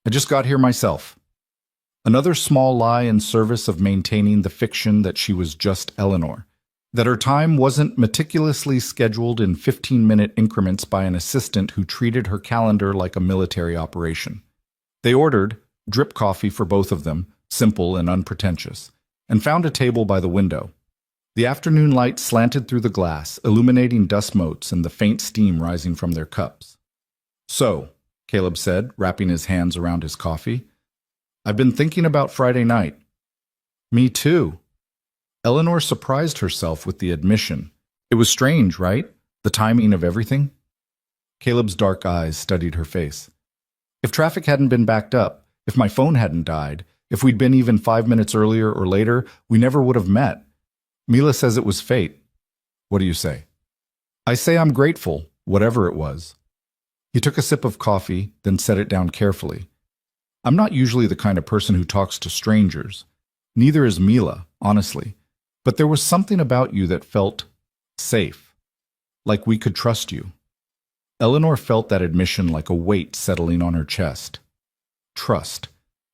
I just got here myself. Another small lie in service of maintaining the fiction that she was just Eleanor, that her time wasn't meticulously scheduled in 15-minute increments by an assistant who treated her calendar like a military operation. They ordered drip coffee for both of them, simple and unpretentious, and found a table by the window. The afternoon light slanted through the glass, illuminating dust motes and the faint steam rising from their cups. So, Caleb said, wrapping his hands around his coffee, I've been thinking about Friday night. Me too. Eleanor surprised herself with the admission. It was strange, right? The timing of everything? Caleb's dark eyes studied her face. If traffic hadn't been backed up, if my phone hadn't died, If we'd been even 5 minutes earlier or later, we never would have met. Mila says it was fate. What do you say? I say I'm grateful, whatever it was. He took a sip of coffee, then set it down carefully. I'm not usually the kind of person who talks to strangers. Neither is Mila, honestly. But there was something about you that felt safe, like we could trust you. Eleanor felt that admission like a weight settling on her chest. Trust.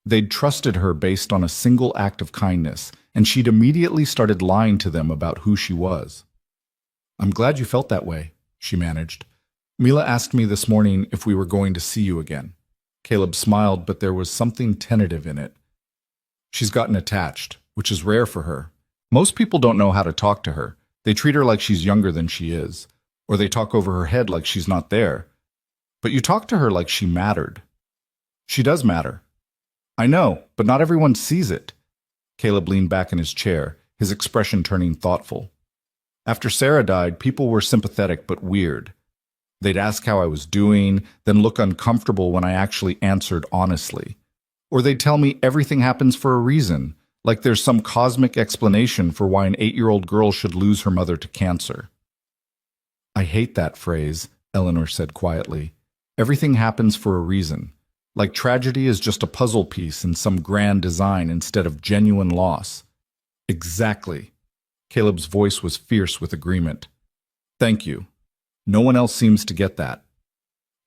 They'd trusted her based on a single act of kindness, and she'd immediately started lying to them about who she was. I'm glad you felt that way, she managed. Mila asked me this morning if we were going to see you again. Caleb smiled, but there was something tentative in it. She's gotten attached, which is rare for her. Most people don't know how to talk to her. They treat her like she's younger than she is, or they talk over her head like she's not there. But you talk to her like she mattered. She does matter. I know, but not everyone sees it. Caleb leaned back in his chair, his expression turning thoughtful. After Sarah died, people were sympathetic but weird. They'd ask how I was doing, then look uncomfortable when I actually answered honestly. Or they'd tell me everything happens for a reason, like there's some cosmic explanation for why an 8-year-old girl should lose her mother to cancer. I hate that phrase, Eleanor said quietly. Everything happens for a reason. Like tragedy is just a puzzle piece in some grand design instead of genuine loss. Exactly. Caleb's voice was fierce with agreement. Thank you. No one else seems to get that.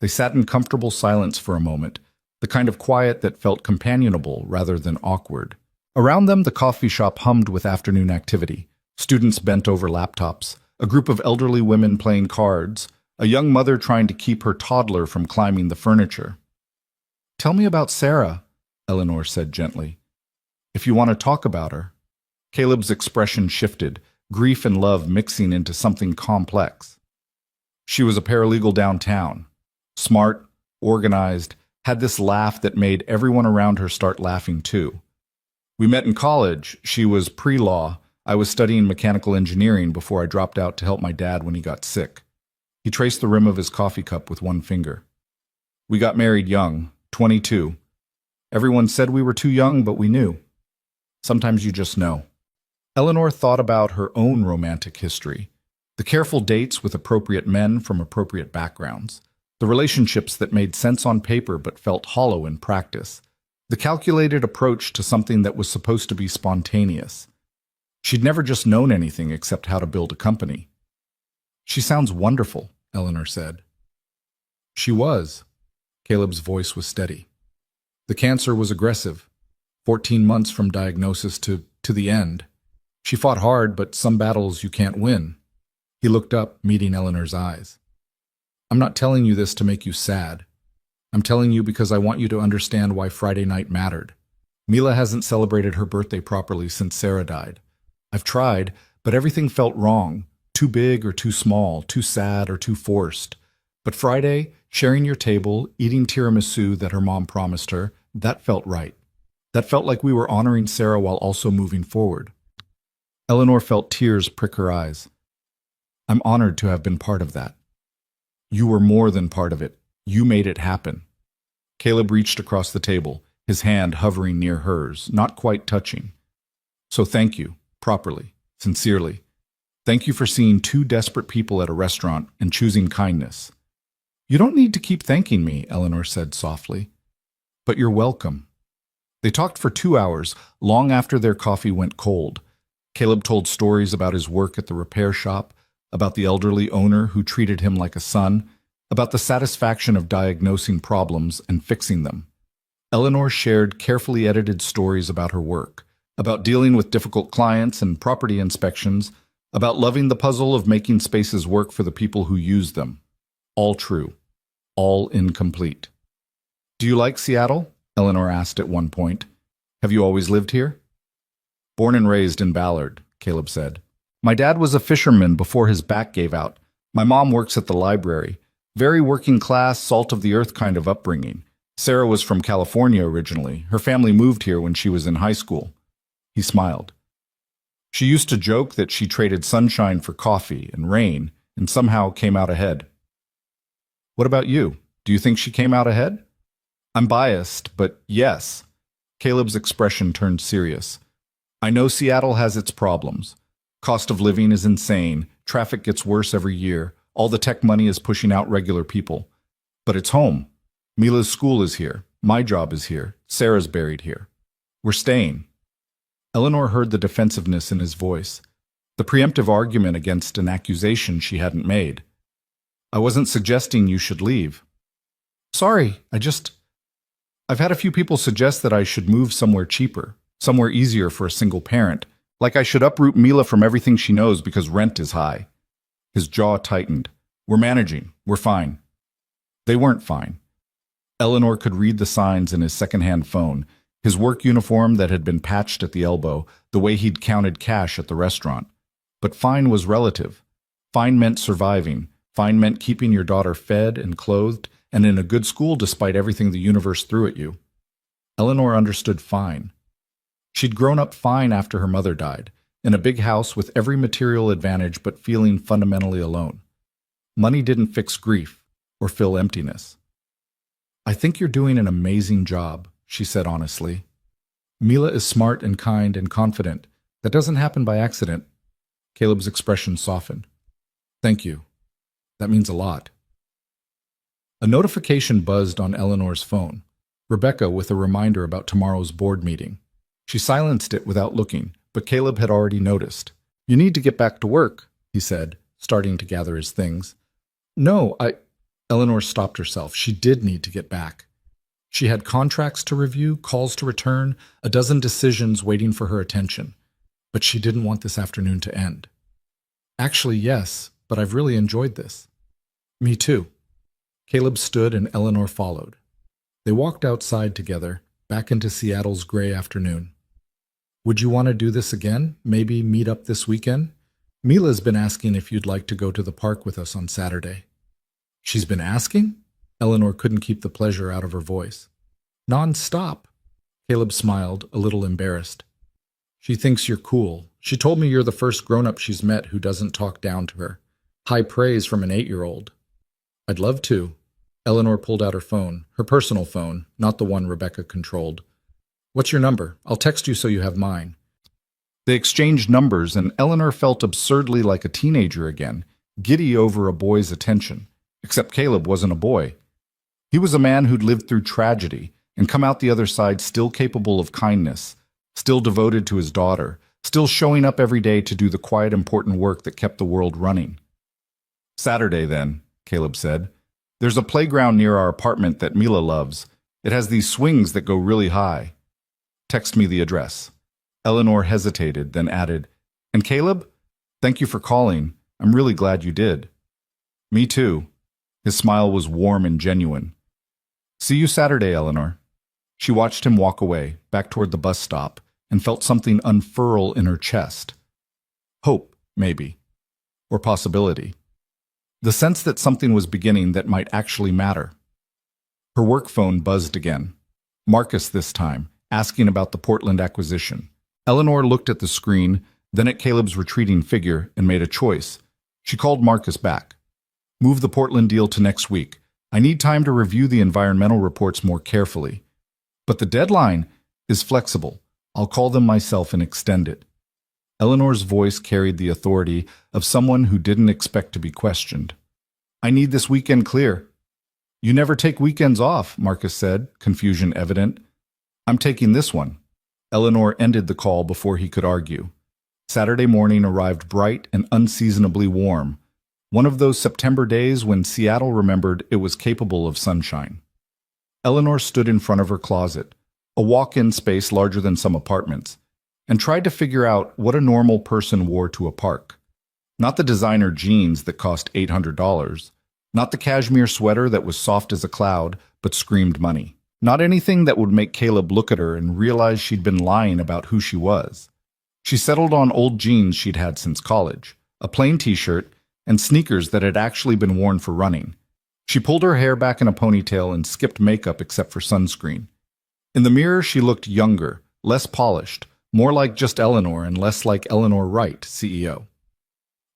They sat in comfortable silence for a moment, the kind of quiet that felt companionable rather than awkward. Around them, the coffee shop hummed with afternoon activity. Students bent over laptops, a group of elderly women playing cards, a young mother trying to keep her toddler from climbing the furniture. Tell me about Sarah, Eleanor said gently. If you want to talk about her. Caleb's expression shifted, grief and love mixing into something complex. She was a paralegal downtown. Smart, organized, had this laugh that made everyone around her start laughing too. We met in college. She was pre-law. I was studying mechanical engineering before I dropped out to help my dad when he got sick. He traced the rim of his coffee cup with one finger. We got married young, 22. Everyone said we were too young, but we knew. Sometimes you just know. Eleanor thought about her own romantic history, the careful dates with appropriate men from appropriate backgrounds, the relationships that made sense on paper but felt hollow in practice, the calculated approach to something that was supposed to be spontaneous. She'd never just known anything except how to build a company. She sounds wonderful, Eleanor said. She was. Caleb's voice was steady. The cancer was aggressive, 14 months from diagnosis to the end. She fought hard, but some battles you can't win. He looked up, meeting Eleanor's eyes. I'm not telling you this to make you sad. I'm telling you because I want you to understand why Friday night mattered. Mila hasn't celebrated her birthday properly since Sarah died. I've tried, but everything felt wrong. Too big or too small, too sad or too forced. But Friday, sharing your table, eating tiramisu that her mom promised her, that felt right. That felt like we were honoring Sarah while also moving forward. Eleanor felt tears prick her eyes. I'm honored to have been part of that. You were more than part of it. You made it happen. Caleb reached across the table, his hand hovering near hers, not quite touching. So thank you, properly, sincerely. Thank you for seeing two desperate people at a restaurant and choosing kindness. You don't need to keep thanking me, Eleanor said softly. But you're welcome. They talked for 2 hours, long after their coffee went cold. Caleb told stories about his work at the repair shop, about the elderly owner who treated him like a son, about the satisfaction of diagnosing problems and fixing them. Eleanor shared carefully edited stories about her work, about dealing with difficult clients and property inspections, about loving the puzzle of making spaces work for the people who use them. All true. All incomplete. Do you like Seattle? Eleanor asked at one point. Have you always lived here? Born and raised in Ballard, Caleb said. My dad was a fisherman before his back gave out. My mom works at the library. Very working class, salt of the earth kind of upbringing. Sarah was from California originally. Her family moved here when she was in high school. He smiled. She used to joke that she traded sunshine for coffee and rain and somehow came out ahead. What about you? Do you think she came out ahead? I'm biased, but yes. Caleb's expression turned serious. I know Seattle has its problems. Cost of living is insane, traffic gets worse every year, all the tech money is pushing out regular people. But it's home. Mila's school is here, my job is here, Sarah's buried here. We're staying. Eleanor heard the defensiveness in his voice, the preemptive argument against an accusation she hadn't made. I wasn't suggesting you should leave. Sorry, I've had a few people suggest that I should move somewhere cheaper, somewhere easier for a single parent, like I should uproot Mila from everything she knows because rent is high. His jaw tightened. We're managing. We're fine. They weren't fine. Eleanor could read the signs in his second-hand phone, his work uniform that had been patched at the elbow, the way he'd counted cash at the restaurant. But fine was relative. Fine meant surviving. Fine meant keeping your daughter fed and clothed and in a good school despite everything the universe threw at you. Eleanor understood fine. She'd grown up fine after her mother died, in a big house with every material advantage but feeling fundamentally alone. Money didn't fix grief or fill emptiness. I think you're doing an amazing job, she said honestly. Mila is smart and kind and confident. That doesn't happen by accident. Caleb's expression softened. Thank you. That means a lot. A notification buzzed on Eleanor's phone. Rebecca with a reminder about tomorrow's board meeting. She silenced it without looking, but Caleb had already noticed. You need to get back to work, he said, starting to gather his things. No, Eleanor stopped herself. She did need to get back. She had contracts to review, calls to return, a dozen decisions waiting for her attention. But she didn't want this afternoon to end. Actually, yes, but I've really enjoyed this. Me too. Caleb stood and Eleanor followed. They walked outside together, back into Seattle's gray afternoon. Would you want to do this again? Maybe meet up this weekend? Mila's been asking if you'd like to go to the park with us on Saturday. She's been asking? Eleanor couldn't keep the pleasure out of her voice. Non-stop. Caleb smiled, a little embarrassed. She thinks you're cool. She told me you're the first grown-up she's met who doesn't talk down to her. High praise from an 8-year-old. I'd love to. Eleanor pulled out her phone, her personal phone, not the one Rebecca controlled. What's your number? I'll text you so you have mine. They exchanged numbers, and Eleanor felt absurdly like a teenager again, giddy over a boy's attention. Except Caleb wasn't a boy. He was a man who'd lived through tragedy and come out the other side still capable of kindness, still devoted to his daughter, still showing up every day to do the quiet, important work that kept the world running. Saturday, then, Caleb said. There's a playground near our apartment that Mila loves. It has these swings that go really high. Text me the address. Eleanor hesitated, then added, And Caleb? Thank you for calling. I'm really glad you did. Me too. His smile was warm and genuine. See you Saturday, Eleanor. She watched him walk away, back toward the bus stop, and felt something unfurl in her chest. Hope, maybe. Or possibility. The sense that something was beginning that might actually matter. Her work phone buzzed again. Marcus this time, asking about the Portland acquisition. Eleanor looked at the screen, then at Caleb's retreating figure, and made a choice. She called Marcus back. Move the Portland deal to next week. I need time to review the environmental reports more carefully. But the deadline is flexible. I'll call them myself and extend it. Eleanor's voice carried the authority of someone who didn't expect to be questioned. I need this weekend clear. You never take weekends off, Marcus said, confusion evident. I'm taking this one. Eleanor ended the call before he could argue. Saturday morning arrived bright and unseasonably warm, one of those September days when Seattle remembered it was capable of sunshine. Eleanor stood in front of her closet, a walk-in space larger than some apartments, and tried to figure out what a normal person wore to a park. Not the designer jeans that cost $800, not the cashmere sweater that was soft as a cloud but screamed money. Not anything that would make Caleb look at her and realize she'd been lying about who she was. She settled on old jeans she'd had since college, a plain t-shirt, and sneakers that had actually been worn for running. She pulled her hair back in a ponytail and skipped makeup except for sunscreen. In the mirror, she looked younger, less polished, more like just Eleanor and less like Eleanor Wright, CEO.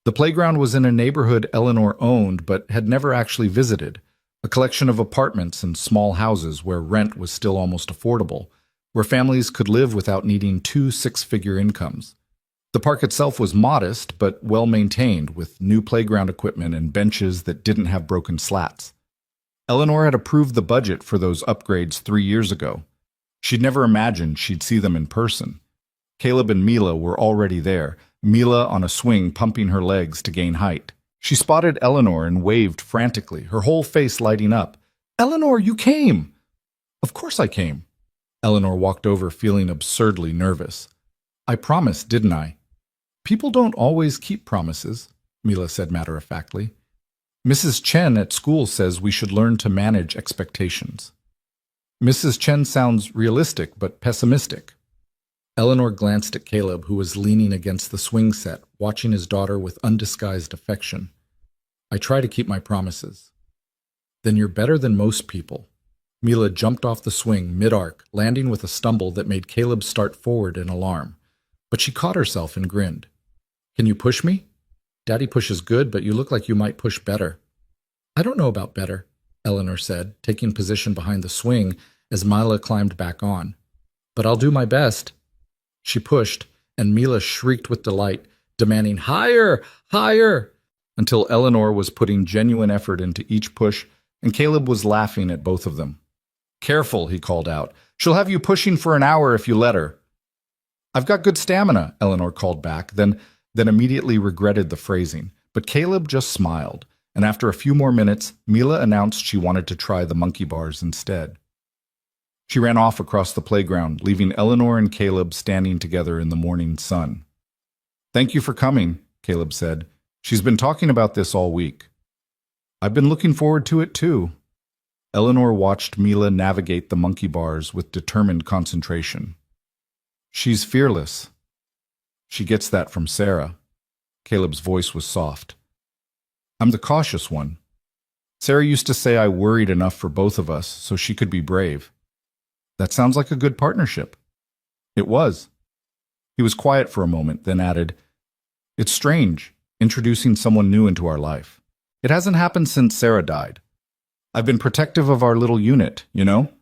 The playground was in a neighborhood Eleanor owned but had never actually visited, a collection of apartments and small houses where rent was still almost affordable, where families could live without needing two six-figure incomes. The park itself was modest but well-maintained, with new playground equipment and benches that didn't have broken slats. Eleanor had approved the budget for those upgrades 3 years ago. She'd never imagined she'd see them in person. Caleb and Mila were already there, Mila on a swing pumping her legs to gain height. She spotted Eleanor and waved frantically, her whole face lighting up. "Eleanor, you came!" "Of course I came." Eleanor walked over feeling absurdly nervous. "I promised, didn't I?" "People don't always keep promises," Mila said matter-of-factly. "Mrs. Chen at school says we should learn to manage expectations." "Mrs. Chen sounds realistic but pessimistic." Eleanor glanced at Caleb, who was leaning against the swing set, watching his daughter with undisguised affection. "I try to keep my promises." "Then you're better than most people." Mila jumped off the swing mid-arc, landing with a stumble that made Caleb start forward in alarm. But she caught herself and grinned. "Can you push me?" "Daddy pushes good, but you look like you might push better." "I don't know about better," Eleanor said, taking position behind the swing as Mila climbed back on. "But I'll do my best." She pushed, and Mila shrieked with delight, demanding higher, higher, until Eleanor was putting genuine effort into each push, and Caleb was laughing at both of them. "Careful," he called out. "She'll have you pushing for an hour if you let her." "I've got good stamina," Eleanor called back, then immediately regretted the phrasing. But Caleb just smiled, and after a few more minutes, Mila announced she wanted to try the monkey bars instead. She ran off across the playground, leaving Eleanor and Caleb standing together in the morning sun. "Thank you for coming," Caleb said. "She's been talking about this all week." "I've been looking forward to it too." Eleanor watched Mila navigate the monkey bars with determined concentration. "She's fearless." "She gets that from Sarah." Caleb's voice was soft. "I'm the cautious one. Sarah used to say I worried enough for both of us so she could be brave." "That sounds like a good partnership." It was. He was quiet for a moment, then added, "It's strange, introducing someone new into our life. It hasn't happened since Sarah died. I've been protective of our little unit, you know?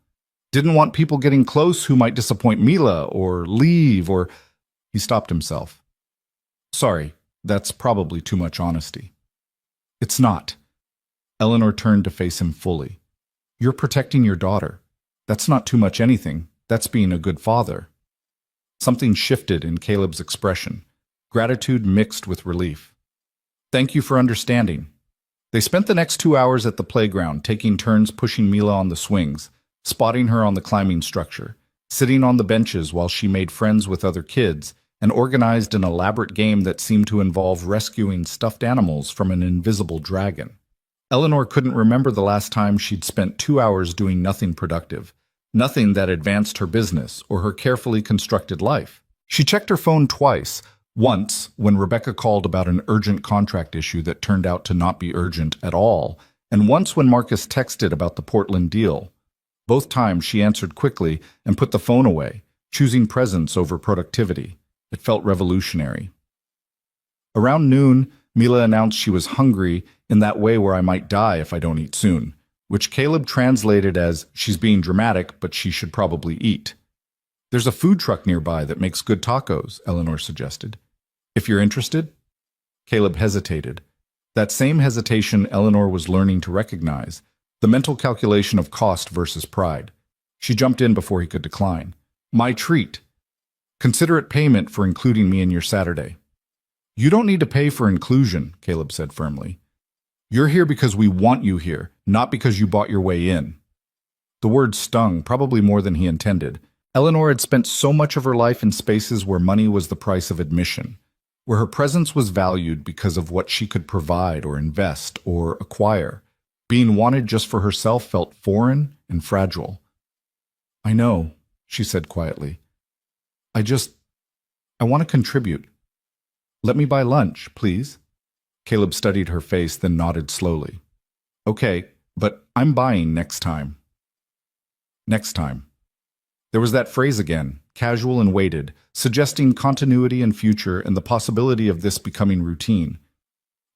Didn't want people getting close who might disappoint Mila or leave or—" He stopped himself. "Sorry, that's probably too much honesty." "It's not." Eleanor turned to face him fully. "You're protecting your daughter. That's not too much anything. That's being a good father." Something shifted in Caleb's expression, gratitude mixed with relief. "Thank you for understanding." They spent the next 2 hours at the playground, taking turns pushing Mila on the swings, spotting her on the climbing structure, sitting on the benches while she made friends with other kids, and organized an elaborate game that seemed to involve rescuing stuffed animals from an invisible dragon. Eleanor couldn't remember the last time she'd spent 2 hours doing nothing productive, nothing that advanced her business or her carefully constructed life. She checked her phone twice, once when Rebecca called about an urgent contract issue that turned out to not be urgent at all, and once when Marcus texted about the Portland deal. Both times she answered quickly and put the phone away, choosing presence over productivity. It felt revolutionary. Around noon, Mila announced she was hungry in that way where I might die if I don't eat soon, which Caleb translated as, "She's being dramatic, but she should probably eat." "There's a food truck nearby that makes good tacos," Eleanor suggested. "If you're interested?" Caleb hesitated. That same hesitation Eleanor was learning to recognize, the mental calculation of cost versus pride. She jumped in before he could decline. "My treat. Consider it payment for including me in your Saturday." "You don't need to pay for inclusion," Caleb said firmly. "You're here because we want you here, not because you bought your way in." The word stung, probably more than he intended. Eleanor had spent so much of her life in spaces where money was the price of admission, where her presence was valued because of what she could provide or invest or acquire. Being wanted just for herself felt foreign and fragile. "I know," she said quietly. I want to contribute. Let me buy lunch, please." Caleb studied her face, then nodded slowly. "Okay, but I'm buying next time." Next time. There was that phrase again, casual and weighted, suggesting continuity and future and the possibility of this becoming routine.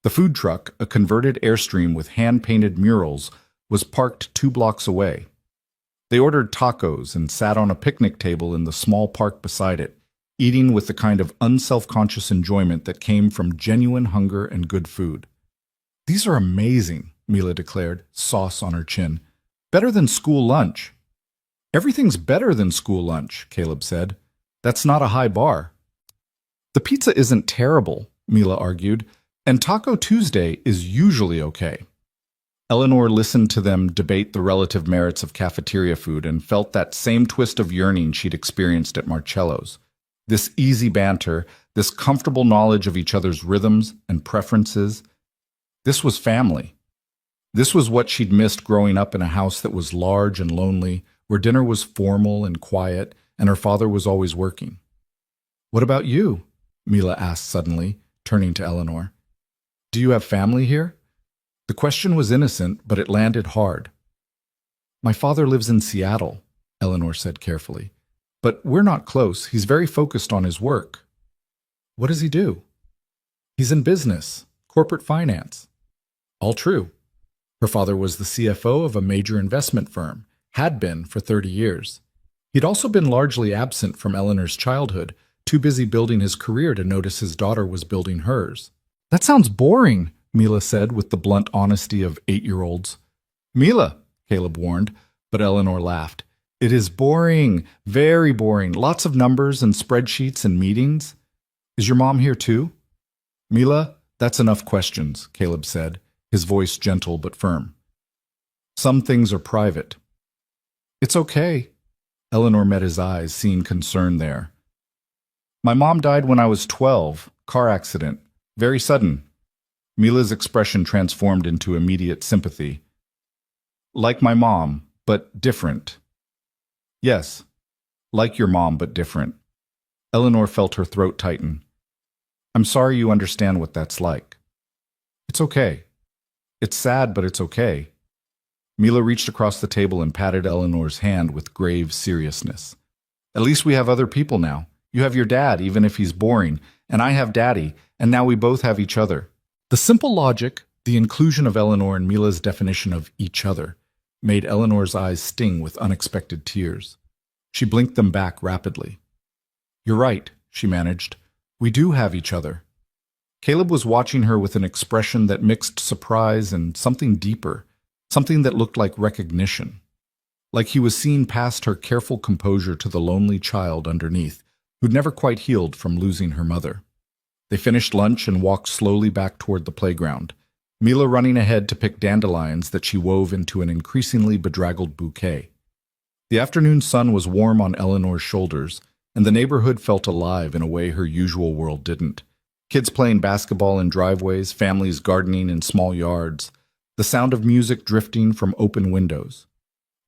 The food truck, a converted Airstream with hand-painted murals, was parked 2 blocks away. They ordered tacos and sat on a picnic table in the small park beside it, eating with the kind of unselfconscious enjoyment that came from genuine hunger and good food. "These are amazing," Mila declared, sauce on her chin. "Better than school lunch." "Everything's better than school lunch," Caleb said. "That's not a high bar." "The pizza isn't terrible," Mila argued, "and Taco Tuesday is usually okay." Eleanor listened to them debate the relative merits of cafeteria food and felt that same twist of yearning she'd experienced at Marcello's. This easy banter, this comfortable knowledge of each other's rhythms and preferences. This was family. This was what she'd missed growing up in a house that was large and lonely, where dinner was formal and quiet, and her father was always working. "What about you?" Mila asked suddenly, turning to Eleanor. "Do you have family here?" The question was innocent, but it landed hard. "My father lives in Seattle," Eleanor said carefully. "But we're not close. He's very focused on his work." "What does he do?" "He's in business, corporate finance." All true. Her father was the CFO of a major investment firm, had been for 30 years. He'd also been largely absent from Eleanor's childhood, too busy building his career to notice his daughter was building hers. "That sounds boring," Mila said with the blunt honesty of 8-year-olds. "Mila," Caleb warned, but Eleanor laughed. "It is boring, very boring. Lots of numbers and spreadsheets and meetings." "Is your mom here too?" "Mila, that's enough questions," Caleb said, his voice gentle but firm. "Some things are private." "It's okay." Eleanor met his eyes, seeing concern there. "My mom died when I was 12, car accident, very sudden." Mila's expression transformed into immediate sympathy. "Like my mom, but different." "Yes, like your mom, but different." Eleanor felt her throat tighten. "I'm sorry you understand what that's like." "It's okay. It's sad, but it's okay." Mila reached across the table and patted Eleanor's hand with grave seriousness. "At least we have other people now. You have your dad, even if he's boring, and I have Daddy, and now we both have each other." The simple logic, the inclusion of Eleanor in Mila's definition of each other, made Eleanor's eyes sting with unexpected tears. She blinked them back rapidly. "You're right," she managed. "We do have each other." Caleb was watching her with an expression that mixed surprise and something deeper, something that looked like recognition. Like he was seeing past her careful composure to the lonely child underneath, who'd never quite healed from losing her mother. They finished lunch and walked slowly back toward the playground, Mila running ahead to pick dandelions that she wove into an increasingly bedraggled bouquet. The afternoon sun was warm on Eleanor's shoulders, and the neighborhood felt alive in a way her usual world didn't. Kids playing basketball in driveways, families gardening in small yards, the sound of music drifting from open windows.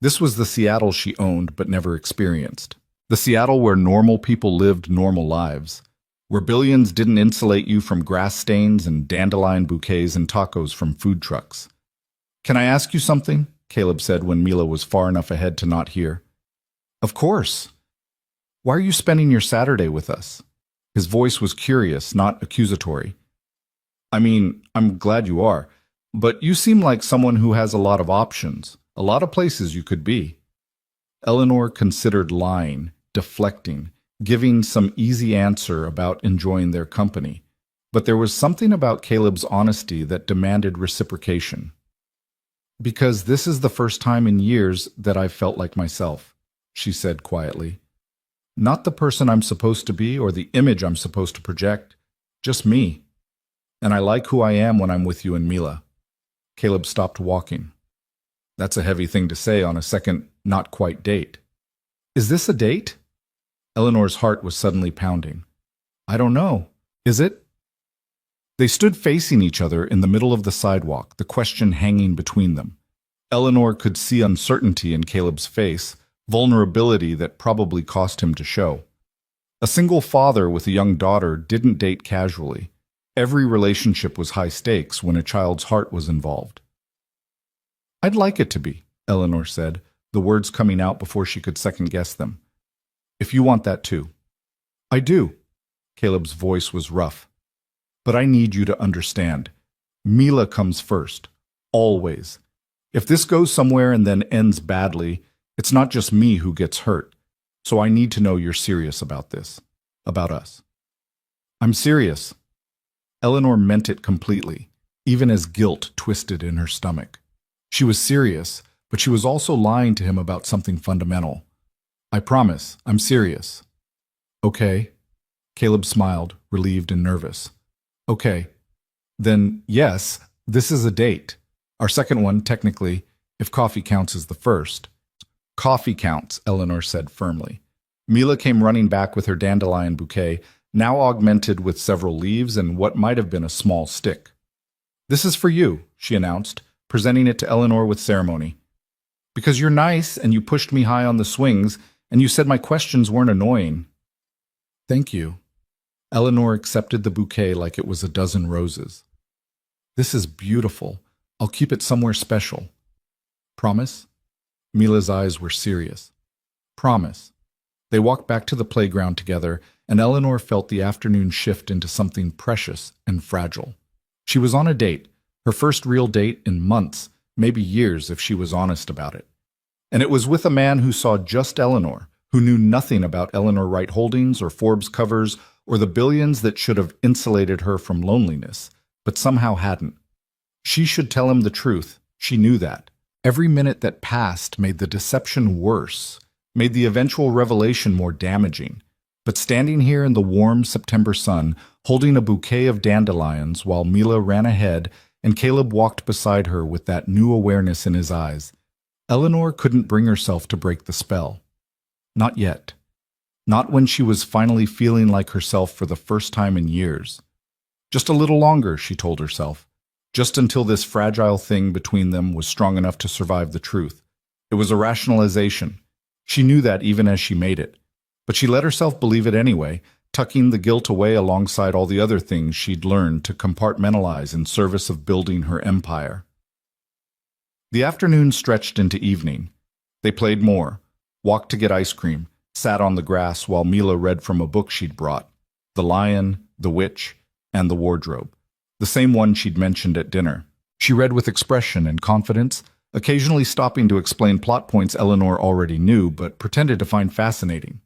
This was the Seattle she owned but never experienced. The Seattle where normal people lived normal lives, where billions didn't insulate you from grass stains and dandelion bouquets and tacos from food trucks. "Can I ask you something?" Caleb said when Mila was far enough ahead to not hear. "Of course." "Why are you spending your Saturday with us?" His voice was curious, not accusatory. "I mean, I'm glad you are, but you seem like someone who has a lot of options, a lot of places you could be." Eleanor considered lying, deflecting, giving some easy answer about enjoying their company, but there was something about Caleb's honesty that demanded reciprocation. "Because this is the first time in years that I've felt like myself," she said quietly. "Not the person I'm supposed to be or the image I'm supposed to project, just me. And I like who I am when I'm with you and Mila." Caleb stopped walking. "That's a heavy thing to say on a second not-quite date." "Is this a date?" Eleanor's heart was suddenly pounding. "I don't know. Is it?" They stood facing each other in the middle of the sidewalk, the question hanging between them. Eleanor could see uncertainty in Caleb's face, vulnerability that probably cost him to show. A single father with a young daughter didn't date casually. Every relationship was high stakes when a child's heart was involved. "I'd like it to be," Eleanor said, the words coming out before she could second-guess them. "If you want that too." "I do." Caleb's voice was rough. "But I need you to understand. Mila comes first. Always. If this goes somewhere and then ends badly, It's not just me who gets hurt, so I need to know you're serious about this, about us. I'm serious. Eleanor meant it completely, even as guilt twisted in her stomach. She was serious, but she was also lying to him about something fundamental. I promise, I'm serious. Okay. Caleb smiled, relieved and nervous. Okay. Then, yes, this is a date. Our second one, technically, if coffee counts as the first. Coffee counts, Eleanor said firmly. Mila came running back with her dandelion bouquet, now augmented with several leaves and what might have been a small stick. This is for you, she announced, presenting it to Eleanor with ceremony. Because you're nice and you pushed me high on the swings, and you said my questions weren't annoying. Thank you. Eleanor accepted the bouquet like it was a dozen roses. This is beautiful. I'll keep it somewhere special. Promise? Mila's eyes were serious. Promise. They walked back to the playground together, and Eleanor felt the afternoon shift into something precious and fragile. She was on a date, her first real date in months, maybe years if she was honest about it. And it was with a man who saw just Eleanor, who knew nothing about Eleanor Wright Holdings or Forbes covers or the billions that should have insulated her from loneliness, but somehow hadn't. She should tell him the truth. She knew that. Every minute that passed made the deception worse, made the eventual revelation more damaging. But standing here in the warm September sun, holding a bouquet of dandelions while Mila ran ahead and Caleb walked beside her with that new awareness in his eyes, Eleanor couldn't bring herself to break the spell. Not yet. Not when she was finally feeling like herself for the first time in years. Just a little longer, she told herself. Just until this fragile thing between them was strong enough to survive the truth. It was a rationalization. She knew that even as she made it. But she let herself believe it anyway, tucking the guilt away alongside all the other things she'd learned to compartmentalize in service of building her empire. The afternoon stretched into evening. They played more, walked to get ice cream, sat on the grass while Mila read from a book she'd brought, The Lion, the Witch, and the Wardrobe, the same one she'd mentioned at dinner. She read with expression and confidence, occasionally stopping to explain plot points Eleanor already knew but pretended to find fascinating.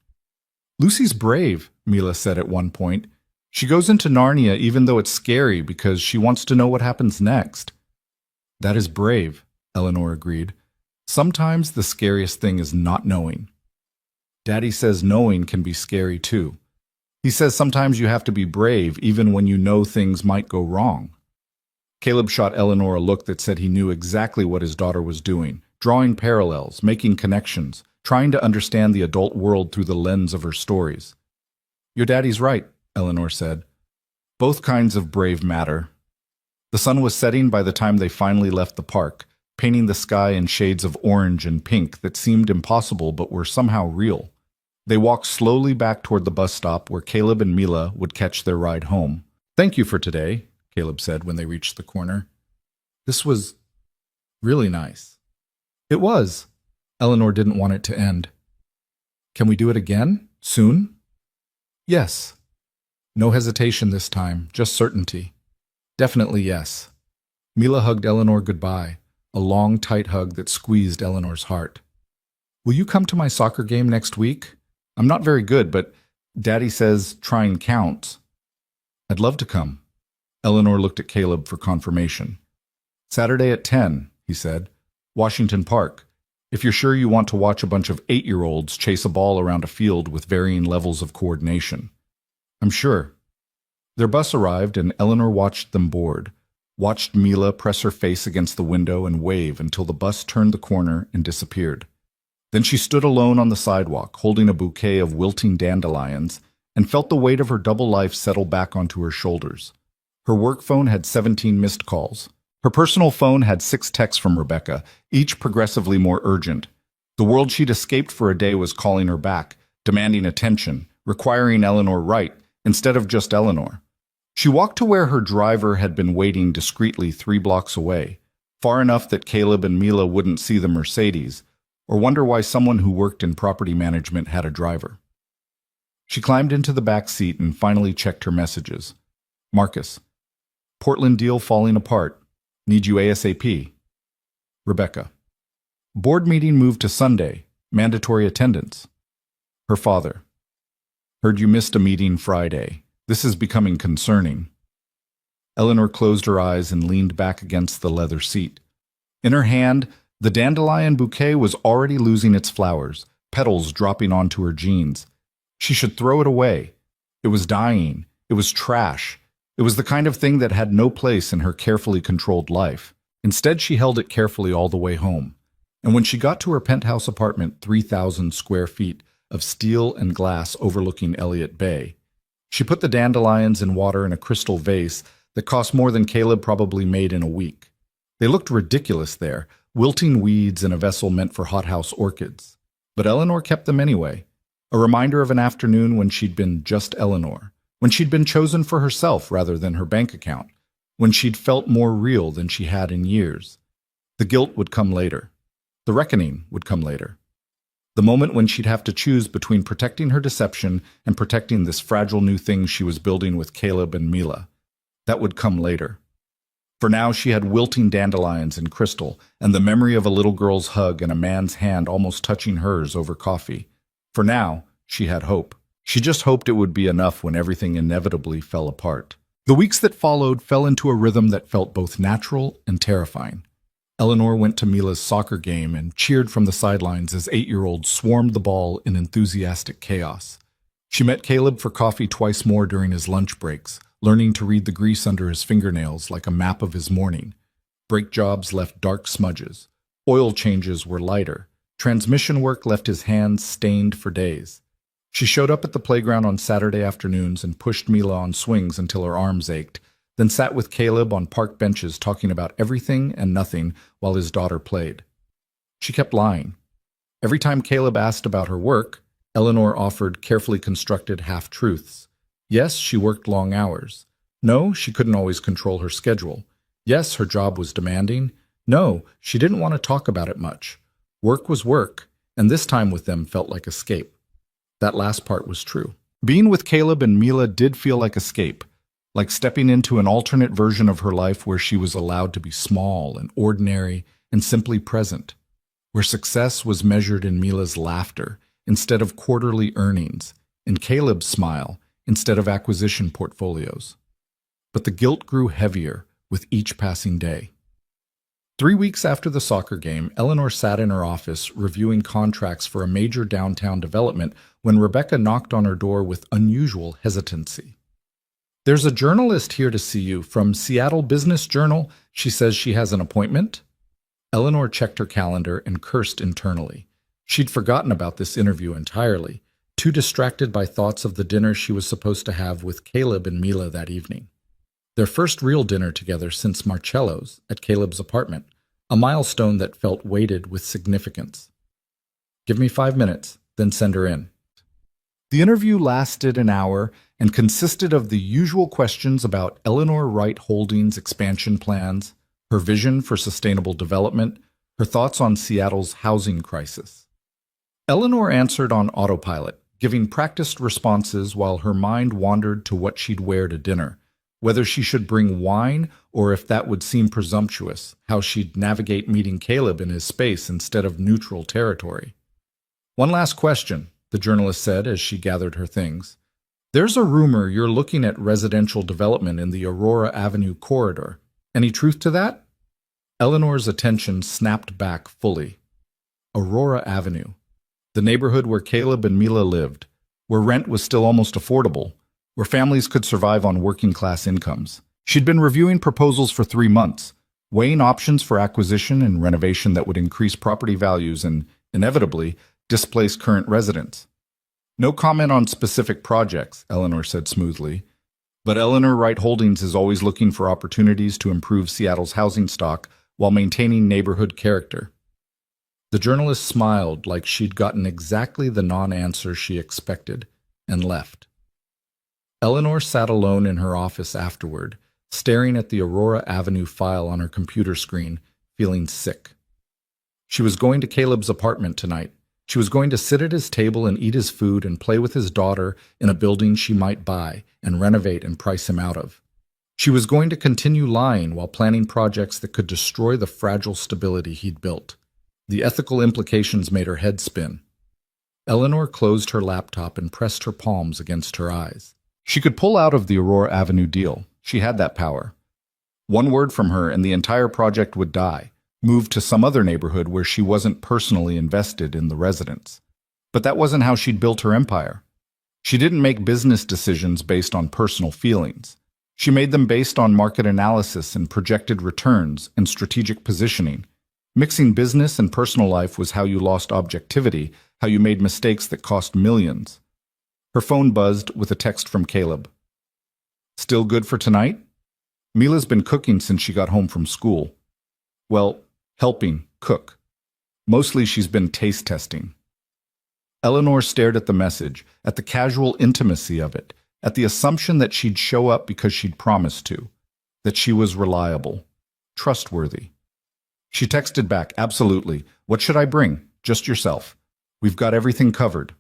Lucy's brave, Mila said at one point. She goes into Narnia even though it's scary because she wants to know what happens next. That is brave, Eleanor agreed. Sometimes the scariest thing is not knowing. Daddy says knowing can be scary too. He says sometimes you have to be brave even when you know things might go wrong. Caleb shot Eleanor a look that said he knew exactly what his daughter was doing, drawing parallels, making connections, trying to understand the adult world through the lens of her stories. Your daddy's right, Eleanor said. Both kinds of brave matter. The sun was setting by the time they finally left the park, painting the sky in shades of orange and pink that seemed impossible but were somehow real. They walked slowly back toward the bus stop where Caleb and Mila would catch their ride home. Thank you for today, Caleb said when they reached the corner. This was really nice. It was. Eleanor didn't want it to end. Can we do it again? Soon? Yes. No hesitation this time, just certainty. Definitely yes. Mila hugged Eleanor goodbye, a long, tight hug that squeezed Eleanor's heart. Will you come to my soccer game next week? I'm not very good, but Daddy says trying counts. I'd love to come. Eleanor looked at Caleb for confirmation. Saturday at 10, he said. Washington Park. If you're sure you want to watch a bunch of 8-year-olds chase a ball around a field with varying levels of coordination. I'm sure. Their bus arrived and Eleanor watched them board, watched Mila press her face against the window and wave until the bus turned the corner and disappeared. Then she stood alone on the sidewalk, holding a bouquet of wilting dandelions, and felt the weight of her double life settle back onto her shoulders. Her work phone had 17 missed calls. Her personal phone had 6 texts from Rebecca, each progressively more urgent. The world she'd escaped for a day was calling her back, demanding attention, requiring Eleanor Wright instead of just Eleanor. She walked to where her driver had been waiting discreetly 3 blocks away, far enough that Caleb and Mila wouldn't see the Mercedes, or wonder why someone who worked in property management had a driver. She climbed into the back seat and finally checked her messages. Marcus. Portland deal falling apart. Need you ASAP. Rebecca. Board meeting moved to Sunday. Mandatory attendance. Her father. Heard you missed a meeting Friday. This is becoming concerning. Eleanor closed her eyes and leaned back against the leather seat. In her hand, the dandelion bouquet was already losing its flowers, petals dropping onto her jeans. She should throw it away. It was dying. It was trash. It was the kind of thing that had no place in her carefully controlled life. Instead, she held it carefully all the way home. And when she got to her penthouse apartment, 3,000 square feet of steel and glass overlooking Elliott Bay, she put the dandelions in water in a crystal vase that cost more than Caleb probably made in a week. They looked ridiculous there, wilting weeds in a vessel meant for hothouse orchids. But Eleanor kept them anyway, a reminder of an afternoon when she'd been just Eleanor, when she'd been chosen for herself rather than her bank account, when she'd felt more real than she had in years. The guilt would come later. The reckoning would come later. The moment when she'd have to choose between protecting her deception and protecting this fragile new thing she was building with Caleb and Mila. That would come later. For now, she had wilting dandelions and crystal, and the memory of a little girl's hug and a man's hand almost touching hers over coffee. For now, she had hope. She just hoped it would be enough when everything inevitably fell apart. The weeks that followed fell into a rhythm that felt both natural and terrifying. Eleanor went to Mila's soccer game and cheered from the sidelines as 8-year-olds swarmed the ball in enthusiastic chaos. She met Caleb for coffee twice more during his lunch breaks, learning to read the grease under his fingernails like a map of his morning. Brake jobs left dark smudges. Oil changes were lighter. Transmission work left his hands stained for days. She showed up at the playground on Saturday afternoons and pushed Mila on swings until her arms ached, then sat with Caleb on park benches talking about everything and nothing while his daughter played. She kept lying. Every time Caleb asked about her work, Eleanor offered carefully constructed half-truths. Yes, she worked long hours. No, she couldn't always control her schedule. Yes, her job was demanding. No, she didn't want to talk about it much. Work was work, and this time with them felt like escape. That last part was true. Being with Caleb and Mila did feel like escape, like stepping into an alternate version of her life where she was allowed to be small and ordinary and simply present, where success was measured in Mila's laughter instead of quarterly earnings, in Caleb's smile instead of acquisition portfolios. But the guilt grew heavier with each passing day. 3 weeks after the soccer game, Eleanor sat in her office reviewing contracts for a major downtown development when Rebecca knocked on her door with unusual hesitancy. "There's a journalist here to see you from Seattle Business Journal. She says she has an appointment." Eleanor checked her calendar and cursed internally. She'd forgotten about this interview entirely, too distracted by thoughts of the dinner she was supposed to have with Caleb and Mila that evening. Their first real dinner together since Marcello's at Caleb's apartment, a milestone that felt weighted with significance. "Give me 5 minutes, then send her in." The interview lasted an hour and consisted of the usual questions about Eleanor Wright Holdings' expansion plans, her vision for sustainable development, her thoughts on Seattle's housing crisis. Eleanor answered on autopilot, giving practiced responses while her mind wandered to what she'd wear to dinner, whether she should bring wine or if that would seem presumptuous, how she'd navigate meeting Caleb in his space instead of neutral territory. "One last question," the journalist said as she gathered her things. "There's a rumor you're looking at residential development in the Aurora Avenue corridor. Any truth to that?" Eleanor's attention snapped back fully. Aurora Avenue, the neighborhood where Caleb and Mila lived, where rent was still almost affordable, where families could survive on working-class incomes. She'd been reviewing proposals for 3 months, weighing options for acquisition and renovation that would increase property values and, inevitably, displace current residents. "No comment on specific projects," Eleanor said smoothly. "But Eleanor Wright Holdings is always looking for opportunities to improve Seattle's housing stock while maintaining neighborhood character." The journalist smiled like she'd gotten exactly the non-answer she expected, and left. Eleanor sat alone in her office afterward, staring at the Aurora Avenue file on her computer screen, feeling sick. She was going to Caleb's apartment tonight. She was going to sit at his table and eat his food and play with his daughter in a building she might buy and renovate and price him out of. She was going to continue lying while planning projects that could destroy the fragile stability he'd built. The ethical implications made her head spin. Eleanor closed her laptop and pressed her palms against her eyes. She could pull out of the Aurora Avenue deal. She had that power. One word from her and the entire project would die, move to some other neighborhood where she wasn't personally invested in the residents. But that wasn't how she'd built her empire. She didn't make business decisions based on personal feelings. She made them based on market analysis and projected returns and strategic positioning. Mixing business and personal life was how you lost objectivity, how you made mistakes that cost millions. Her phone buzzed with a text from Caleb. "Still good for tonight?" Mila's been cooking since she got home from school. Well, helping cook. Mostly she's been taste testing. Eleanor stared at the message, at the casual intimacy of it, at the assumption that she'd show up because she'd promised to, that she was reliable, trustworthy. She texted back, "Absolutely. What should I bring? Just yourself. We've got everything covered."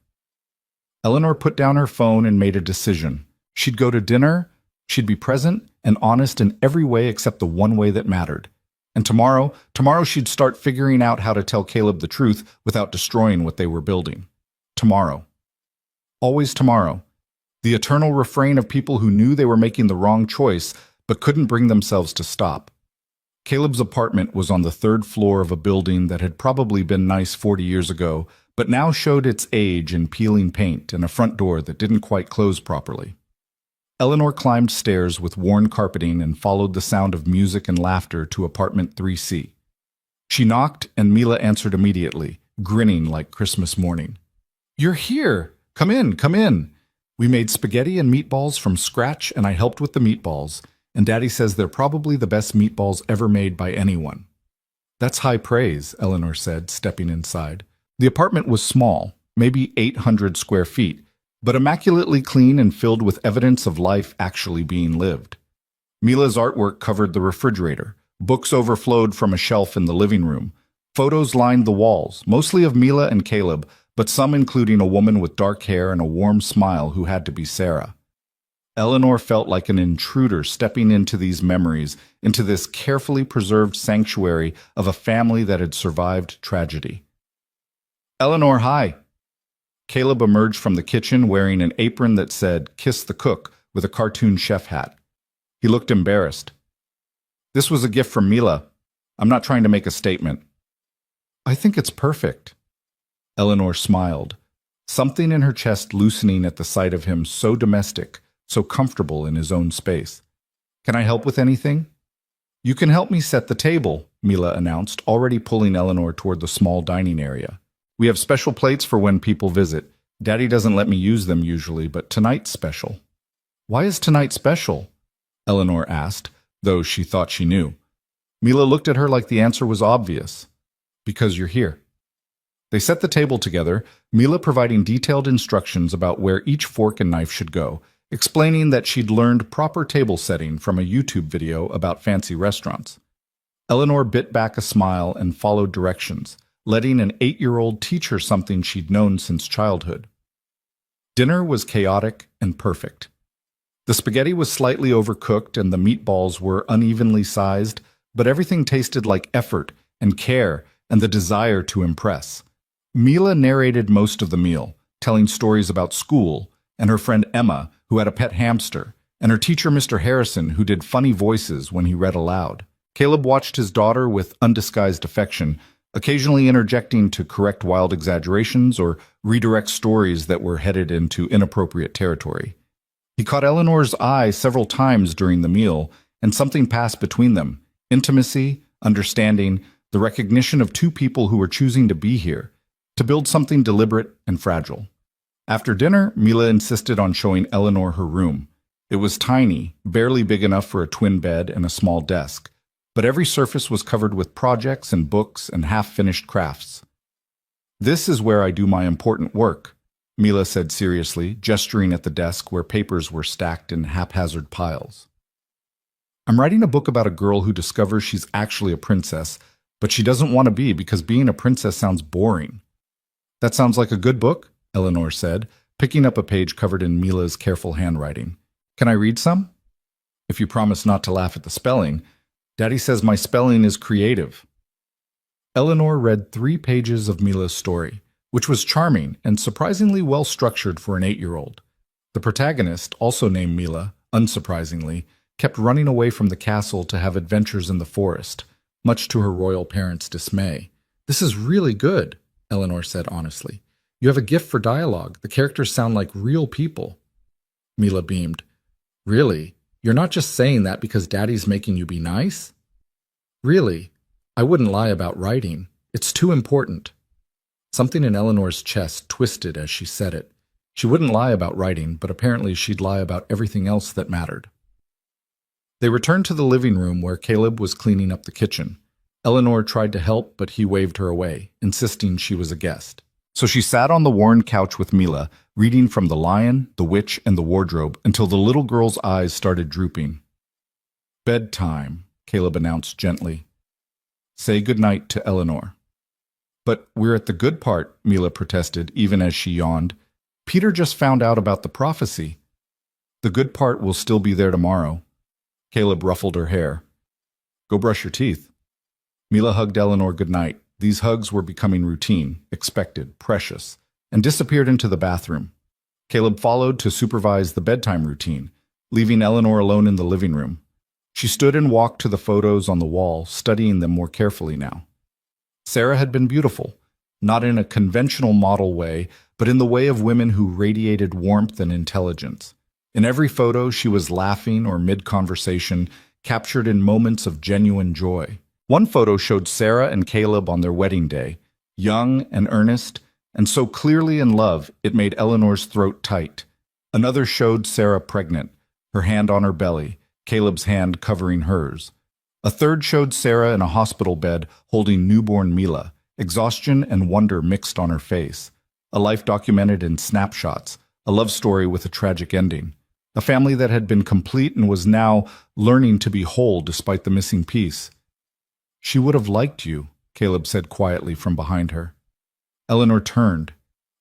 Eleanor put down her phone and made a decision. She'd go to dinner, she'd be present and honest in every way except the one way that mattered. And tomorrow she'd start figuring out how to tell Caleb the truth without destroying what they were building. Tomorrow. Always tomorrow. The eternal refrain of people who knew they were making the wrong choice but couldn't bring themselves to stop. Caleb's apartment was on the third floor of a building that had probably been nice 40 years ago, but now showed its age in peeling paint and a front door that didn't quite close properly. Eleanor climbed stairs with worn carpeting and followed the sound of music and laughter to apartment 3C. She knocked and Mila answered immediately, grinning like Christmas morning. "You're here! Come in, come in! We made spaghetti and meatballs from scratch and I helped with the meatballs, and Daddy says they're probably the best meatballs ever made by anyone." "That's high praise," Eleanor said, stepping inside. The apartment was small, maybe 800 square feet, but immaculately clean and filled with evidence of life actually being lived. Mila's artwork covered the refrigerator. Books overflowed from a shelf in the living room. Photos lined the walls, mostly of Mila and Caleb, but some including a woman with dark hair and a warm smile who had to be Sarah. Eleanor felt like an intruder stepping into these memories, into this carefully preserved sanctuary of a family that had survived tragedy. "Eleanor, hi." Caleb emerged from the kitchen wearing an apron that said, "Kiss the Cook," with a cartoon chef hat. He looked embarrassed. "This was a gift from Mila. I'm not trying to make a statement." "I think it's perfect." Eleanor smiled, something in her chest loosening at the sight of him so domestic, so comfortable in his own space. "Can I help with anything?" "You can help me set the table," Mila announced, already pulling Eleanor toward the small dining area. "We have special plates for when people visit. Daddy doesn't let me use them usually, but tonight's special." "Why is tonight special?" Eleanor asked, though she thought she knew. Mila looked at her like the answer was obvious. "Because you're here." They set the table together, Mila providing detailed instructions about where each fork and knife should go, explaining that she'd learned proper table setting from a YouTube video about fancy restaurants. Eleanor bit back a smile and followed directions, letting an 8-year-old teach her something she'd known since childhood. Dinner was chaotic and perfect. The spaghetti was slightly overcooked and the meatballs were unevenly sized, but everything tasted like effort and care and the desire to impress. Mila narrated most of the meal, telling stories about school, and her friend Emma, who had a pet hamster, and her teacher Mr. Harrison, who did funny voices when he read aloud. Caleb watched his daughter with undisguised affection, occasionally interjecting to correct wild exaggerations or redirect stories that were headed into inappropriate territory. He caught Eleanor's eye several times during the meal, and something passed between them: intimacy, understanding, the recognition of two people who were choosing to be here, to build something deliberate and fragile. After dinner, Mila insisted on showing Eleanor her room. It was tiny, barely big enough for a twin bed and a small desk, but every surface was covered with projects and books and half-finished crafts. "This is where I do my important work," Mila said seriously, gesturing at the desk where papers were stacked in haphazard piles. "I'm writing a book about a girl who discovers she's actually a princess, but she doesn't want to be because being a princess sounds boring." "That sounds like a good book," Eleanor said, picking up a page covered in Mila's careful handwriting. "Can I read some?" "If you promise not to laugh at the spelling. Daddy says my spelling is creative." Eleanor read 3 pages of Mila's story, which was charming and surprisingly well structured for an 8-year-old. The protagonist, also named Mila, unsurprisingly, kept running away from the castle to have adventures in the forest, much to her royal parents' dismay. "This is really good," Eleanor said honestly. "You have a gift for dialogue. The characters sound like real people." Mila beamed. "Really? You're not just saying that because Daddy's making you be nice?" "Really? I wouldn't lie about writing. It's too important." Something in Eleanor's chest twisted as she said it. She wouldn't lie about writing, but apparently she'd lie about everything else that mattered. They returned to the living room where Caleb was cleaning up the kitchen. Eleanor tried to help, but he waved her away, insisting she was a guest. So she sat on the worn couch with Mila, reading from The Lion, the Witch, and the Wardrobe until the little girl's eyes started drooping. "Bedtime," Caleb announced gently. "Say goodnight to Eleanor." "But we're at the good part," Mila protested, even as she yawned. "Peter just found out about the prophecy." "The good part will still be there tomorrow." Caleb ruffled her hair. "Go brush your teeth." Mila hugged Eleanor goodnight. These hugs were becoming routine, expected, precious, and disappeared into the bathroom. Caleb followed to supervise the bedtime routine, leaving Eleanor alone in the living room. She stood and walked to the photos on the wall, studying them more carefully now. Sarah had been beautiful, not in a conventional model way, but in the way of women who radiated warmth and intelligence. In every photo, she was laughing or mid-conversation, captured in moments of genuine joy. One photo showed Sarah and Caleb on their wedding day, young and earnest, and so clearly in love it made Eleanor's throat tight. Another showed Sarah pregnant, her hand on her belly, Caleb's hand covering hers. A third showed Sarah in a hospital bed holding newborn Mila, exhaustion and wonder mixed on her face. A life documented in snapshots, a love story with a tragic ending. A family that had been complete and was now learning to be whole despite the missing piece. "She would have liked you," Caleb said quietly from behind her. Eleanor turned.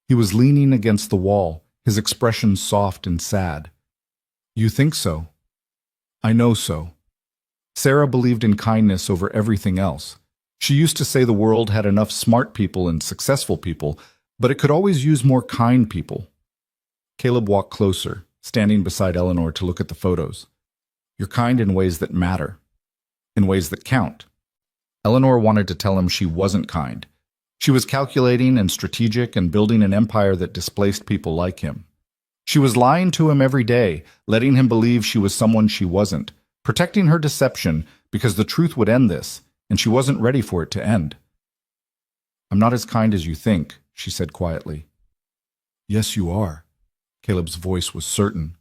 He was leaning against the wall, his expression soft and sad. "You think so?" "I know so." Sarah believed in kindness over everything else. She used to say the world had enough smart people and successful people, but it could always use more kind people. Caleb walked closer, standing beside Eleanor to look at the photos. "You're kind in ways that matter, in ways that count." Eleanor wanted to tell him she wasn't kind. She was calculating and strategic and building an empire that displaced people like him. She was lying to him every day, letting him believe she was someone she wasn't, protecting her deception because the truth would end this, and she wasn't ready for it to end. "I'm not as kind as you think," she said quietly. "Yes, you are." Caleb's voice was certain.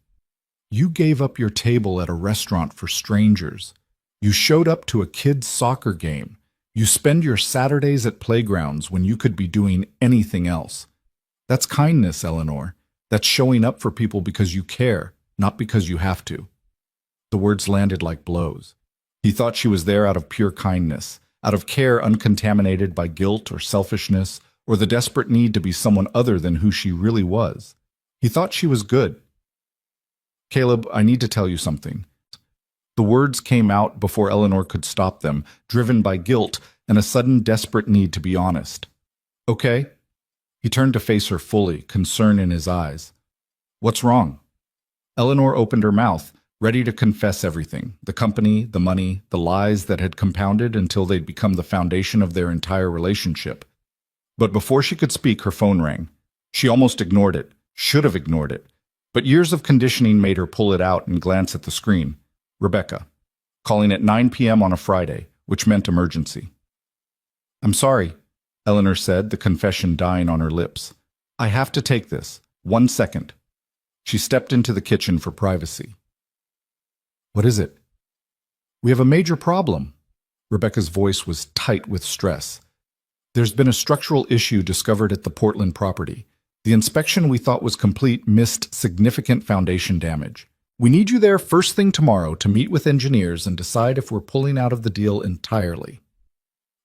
"You gave up your table at a restaurant for strangers. You showed up to a kid's soccer game. You spend your Saturdays at playgrounds when you could be doing anything else. That's kindness, Eleanor. That's showing up for people because you care, not because you have to." The words landed like blows. He thought she was there out of pure kindness, out of care uncontaminated by guilt or selfishness, or the desperate need to be someone other than who she really was. He thought she was good. "Caleb, I need to tell you something." The words came out before Eleanor could stop them, driven by guilt and a sudden desperate need to be honest. "Okay?" He turned to face her fully, concern in his eyes. "What's wrong?" Eleanor opened her mouth, ready to confess everything, the company, the money, the lies that had compounded until they'd become the foundation of their entire relationship. But before she could speak, her phone rang. She almost ignored it, should have ignored it, but years of conditioning made her pull it out and glance at the screen. Rebecca, calling at 9 p.m. on a Friday, which meant emergency. "I'm sorry," Eleanor said, the confession dying on her lips. "I have to take this. 1 second." She stepped into the kitchen for privacy. "What is it?" "We have a major problem." Rebecca's voice was tight with stress. "There's been a structural issue discovered at the Portland property. The inspection we thought was complete missed significant foundation damage. We need you there first thing tomorrow to meet with engineers and decide if we're pulling out of the deal entirely."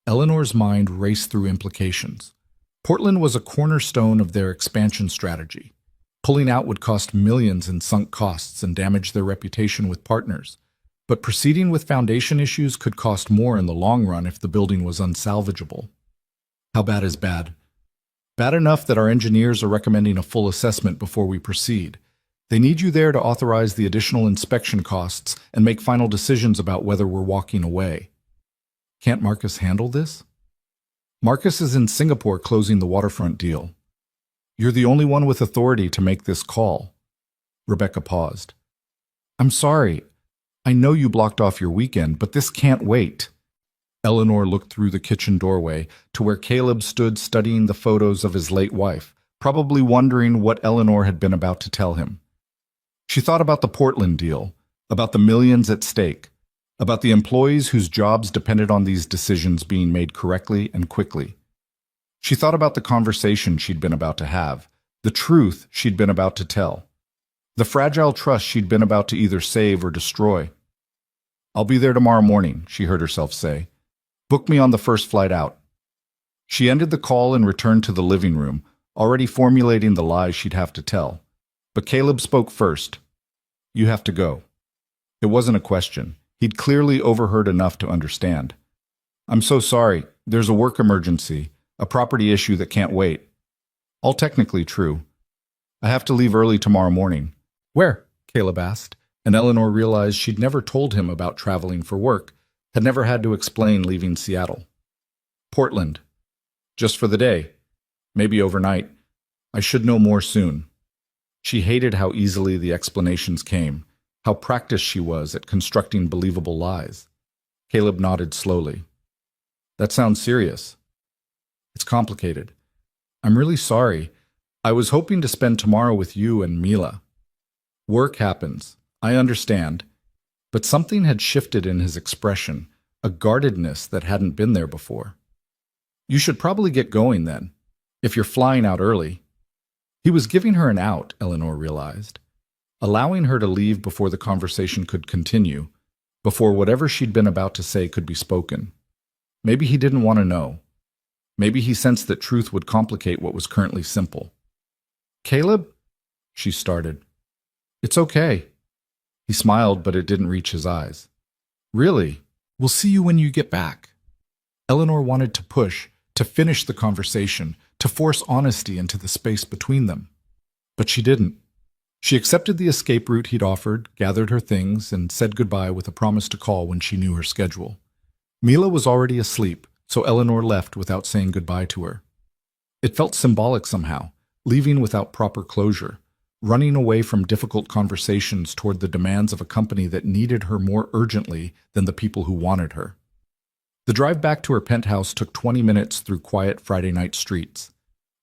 Eleanor's mind raced through implications. Portland was a cornerstone of their expansion strategy. Pulling out would cost millions in sunk costs and damage their reputation with partners. But proceeding with foundation issues could cost more in the long run if the building was unsalvageable. How bad is bad? Bad enough that our engineers are recommending a full assessment before we proceed. They need you there to authorize the additional inspection costs and make final decisions about whether we're walking away. Can't Marcus handle this? Marcus is in Singapore closing the waterfront deal. You're the only one with authority to make this call. Rebecca paused. I'm sorry. I know you blocked off your weekend, but this can't wait. Eleanor looked through the kitchen doorway to where Caleb stood studying the photos of his late wife, probably wondering what Eleanor had been about to tell him. She thought about the Portland deal, about the millions at stake, about the employees whose jobs depended on these decisions being made correctly and quickly. She thought about the conversation she'd been about to have, the truth she'd been about to tell, the fragile trust she'd been about to either save or destroy. I'll be there tomorrow morning, she heard herself say. Book me on the first flight out. She ended the call and returned to the living room, already formulating the lies she'd have to tell. But Caleb spoke first. You have to go. It wasn't a question. He'd clearly overheard enough to understand. I'm so sorry. There's a work emergency, a property issue that can't wait. All technically true. I have to leave early tomorrow morning. Where? Caleb asked, and Eleanor realized she'd never told him about traveling for work, had never had to explain leaving Seattle. Portland. Just for the day. Maybe overnight. I should know more soon. She hated how easily the explanations came, how practiced she was at constructing believable lies. Caleb nodded slowly. That sounds serious. It's complicated. I'm really sorry. I was hoping to spend tomorrow with you and Mila. Work happens. I understand. But something had shifted in his expression, a guardedness that hadn't been there before. You should probably get going then, if you're flying out early. He was giving her an out, Eleanor realized, allowing her to leave before the conversation could continue, before whatever she'd been about to say could be spoken. Maybe he didn't want to know. Maybe he sensed that truth would complicate what was currently simple. Caleb? She started. It's okay. He smiled, but it didn't reach his eyes. Really? We'll see you when you get back. Eleanor wanted to push, to finish the conversation, to force honesty into the space between them. But she didn't. She accepted the escape route he'd offered, gathered her things, and said goodbye with a promise to call when she knew her schedule. Mila was already asleep, so Eleanor left without saying goodbye to her. It felt symbolic somehow, leaving without proper closure, running away from difficult conversations toward the demands of a company that needed her more urgently than the people who wanted her. The drive back to her penthouse took 20 minutes through quiet Friday night streets.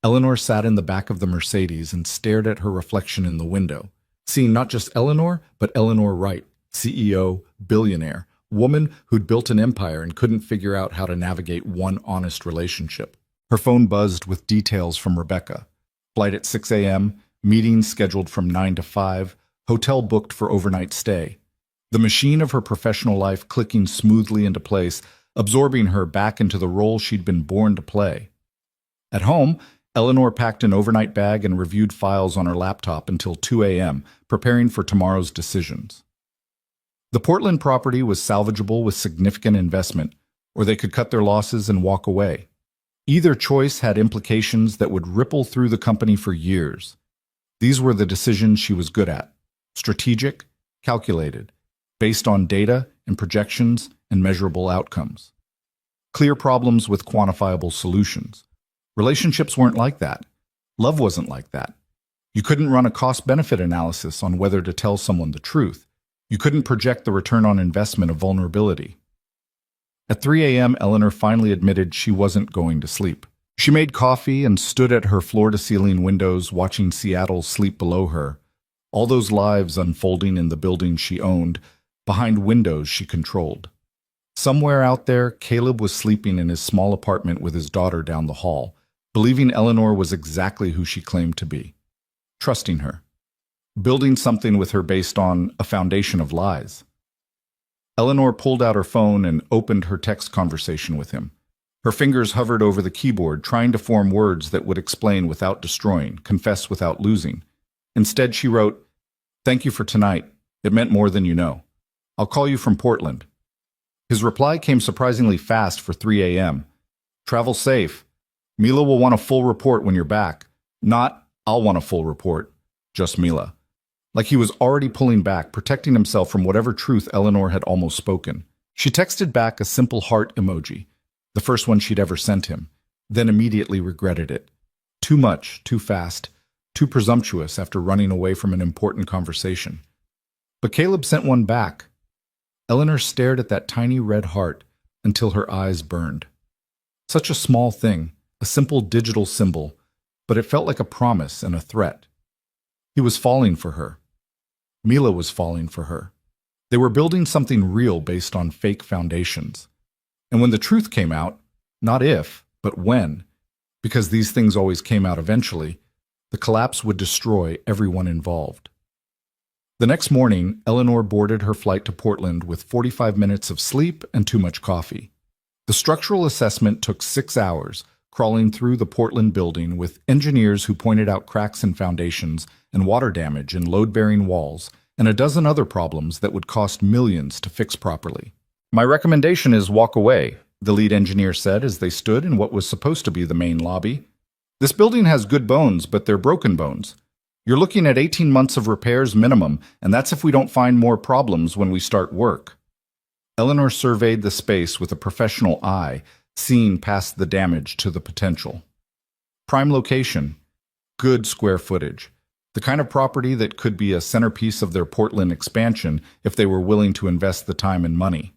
Eleanor sat in the back of the Mercedes and stared at her reflection in the window, seeing not just Eleanor, but Eleanor Wright, CEO, billionaire, woman who'd built an empire and couldn't figure out how to navigate one honest relationship. Her phone buzzed with details from Rebecca. Flight at 6 a.m., meetings scheduled from 9 to 5, hotel booked for overnight stay. The machine of her professional life clicking smoothly into place, absorbing her back into the role she'd been born to play. At home, Eleanor packed an overnight bag and reviewed files on her laptop until 2 a.m., preparing for tomorrow's decisions. The Portland property was salvageable with significant investment, or they could cut their losses and walk away. Either choice had implications that would ripple through the company for years. These were the decisions she was good at: strategic, calculated, based on data and projections and measurable outcomes. Clear problems with quantifiable solutions. Relationships weren't like that. Love wasn't like that. You couldn't run a cost-benefit analysis on whether to tell someone the truth. You couldn't project the return on investment of vulnerability. At 3 a.m., Eleanor finally admitted she wasn't going to sleep. She made coffee and stood at her floor-to-ceiling windows watching Seattle sleep below her, all those lives unfolding in the buildings she owned, behind windows she controlled. Somewhere out there, Caleb was sleeping in his small apartment with his daughter down the hall, believing Eleanor was exactly who she claimed to be, trusting her, building something with her based on a foundation of lies. Eleanor pulled out her phone and opened her text conversation with him. Her fingers hovered over the keyboard, trying to form words that would explain without destroying, confess without losing. Instead, she wrote, "Thank you for tonight. It meant more than you know. I'll call you from Portland. His reply came surprisingly fast for 3 a.m. Travel safe. Mila will want a full report when you're back. Not, I'll want a full report. Just Mila. Like he was already pulling back, protecting himself from whatever truth Eleanor had almost spoken. She texted back a simple heart emoji, the first one she'd ever sent him, then immediately regretted it. Too much, too fast, too presumptuous after running away from an important conversation. But Caleb sent one back. Eleanor stared at that tiny red heart until her eyes burned. Such a small thing, a simple digital symbol, but it felt like a promise and a threat. He was falling for her. Mila was falling for her. They were building something real based on fake foundations. And when the truth came out, not if, but when, because these things always came out eventually, the collapse would destroy everyone involved. The next morning, Eleanor boarded her flight to Portland with 45 minutes of sleep and too much coffee. The structural assessment took 6 hours, crawling through the Portland building with engineers who pointed out cracks in foundations and water damage in load-bearing walls, and a dozen other problems that would cost millions to fix properly. My recommendation is walk away, the lead engineer said as they stood in what was supposed to be the main lobby. This building has good bones, but they're broken bones. You're looking at 18 months of repairs minimum, and that's if we don't find more problems when we start work. Eleanor surveyed the space with a professional eye, seeing past the damage to the potential. Prime location, good square footage, the kind of property that could be a centerpiece of their Portland expansion if they were willing to invest the time and money.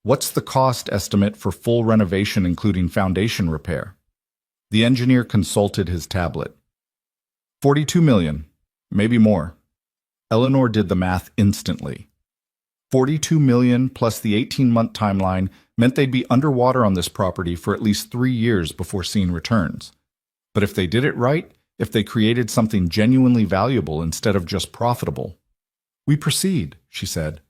What's the cost estimate for full renovation including foundation repair? The engineer consulted his tablet. 42 million, maybe more. Eleanor did the math instantly. 42 million plus the 18-month timeline meant they'd be underwater on this property for at least 3 years before seeing returns. But if they did it right, if they created something genuinely valuable instead of just profitable. We proceed, she said.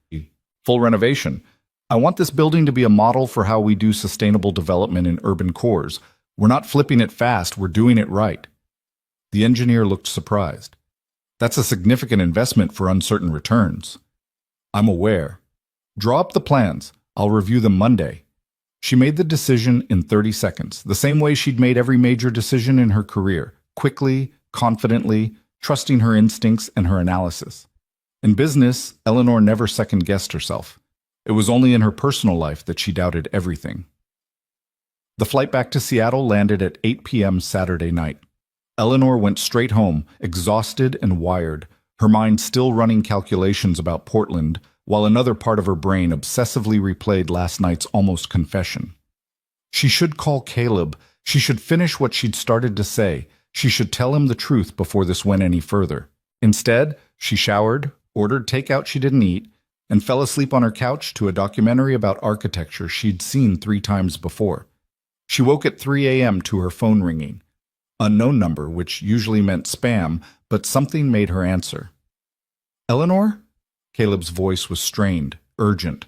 Full renovation. I want this building to be a model for how we do sustainable development in urban cores. We're not flipping it fast, we're doing it right. The engineer looked surprised. That's a significant investment for uncertain returns. I'm aware. Draw up the plans. I'll review them Monday. She made the decision in 30 seconds, the same way she'd made every major decision in her career, quickly, confidently, trusting her instincts and her analysis. In business, Eleanor never second-guessed herself. It was only in her personal life that she doubted everything. The flight back to Seattle landed at 8 p.m. Saturday night. Eleanor went straight home, exhausted and wired, her mind still running calculations about Portland, while another part of her brain obsessively replayed last night's almost confession. She should call Caleb. She should finish what she'd started to say. She should tell him the truth before this went any further. Instead, she showered, ordered takeout she didn't eat, and fell asleep on her couch to a documentary about architecture she'd seen 3 times before. She woke at 3 a.m. to her phone ringing. Unknown number, which usually meant spam, but something made her answer. Eleanor? Caleb's voice was strained, urgent.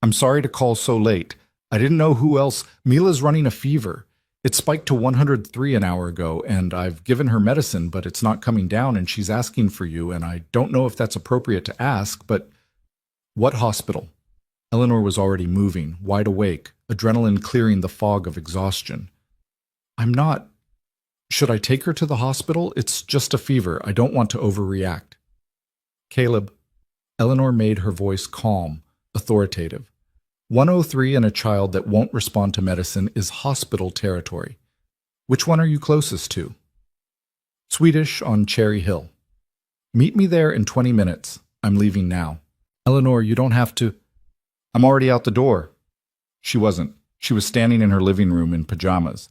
I'm sorry to call so late. I didn't know who else. Mila's running a fever. It spiked to 103 an hour ago, and I've given her medicine, but it's not coming down, and she's asking for you, and I don't know if that's appropriate to ask, but... What hospital? Eleanor was already moving, wide awake, adrenaline clearing the fog of exhaustion. I'm not... Should I take her to the hospital? It's just a fever. I don't want to overreact. Caleb. Eleanor made her voice calm, authoritative. 103 and a child that won't respond to medicine is hospital territory. Which one are you closest to? Swedish on Cherry Hill. Meet me there in 20 minutes. I'm leaving now. Eleanor, you don't have to... I'm already out the door. She wasn't. She was standing in her living room in pajamas.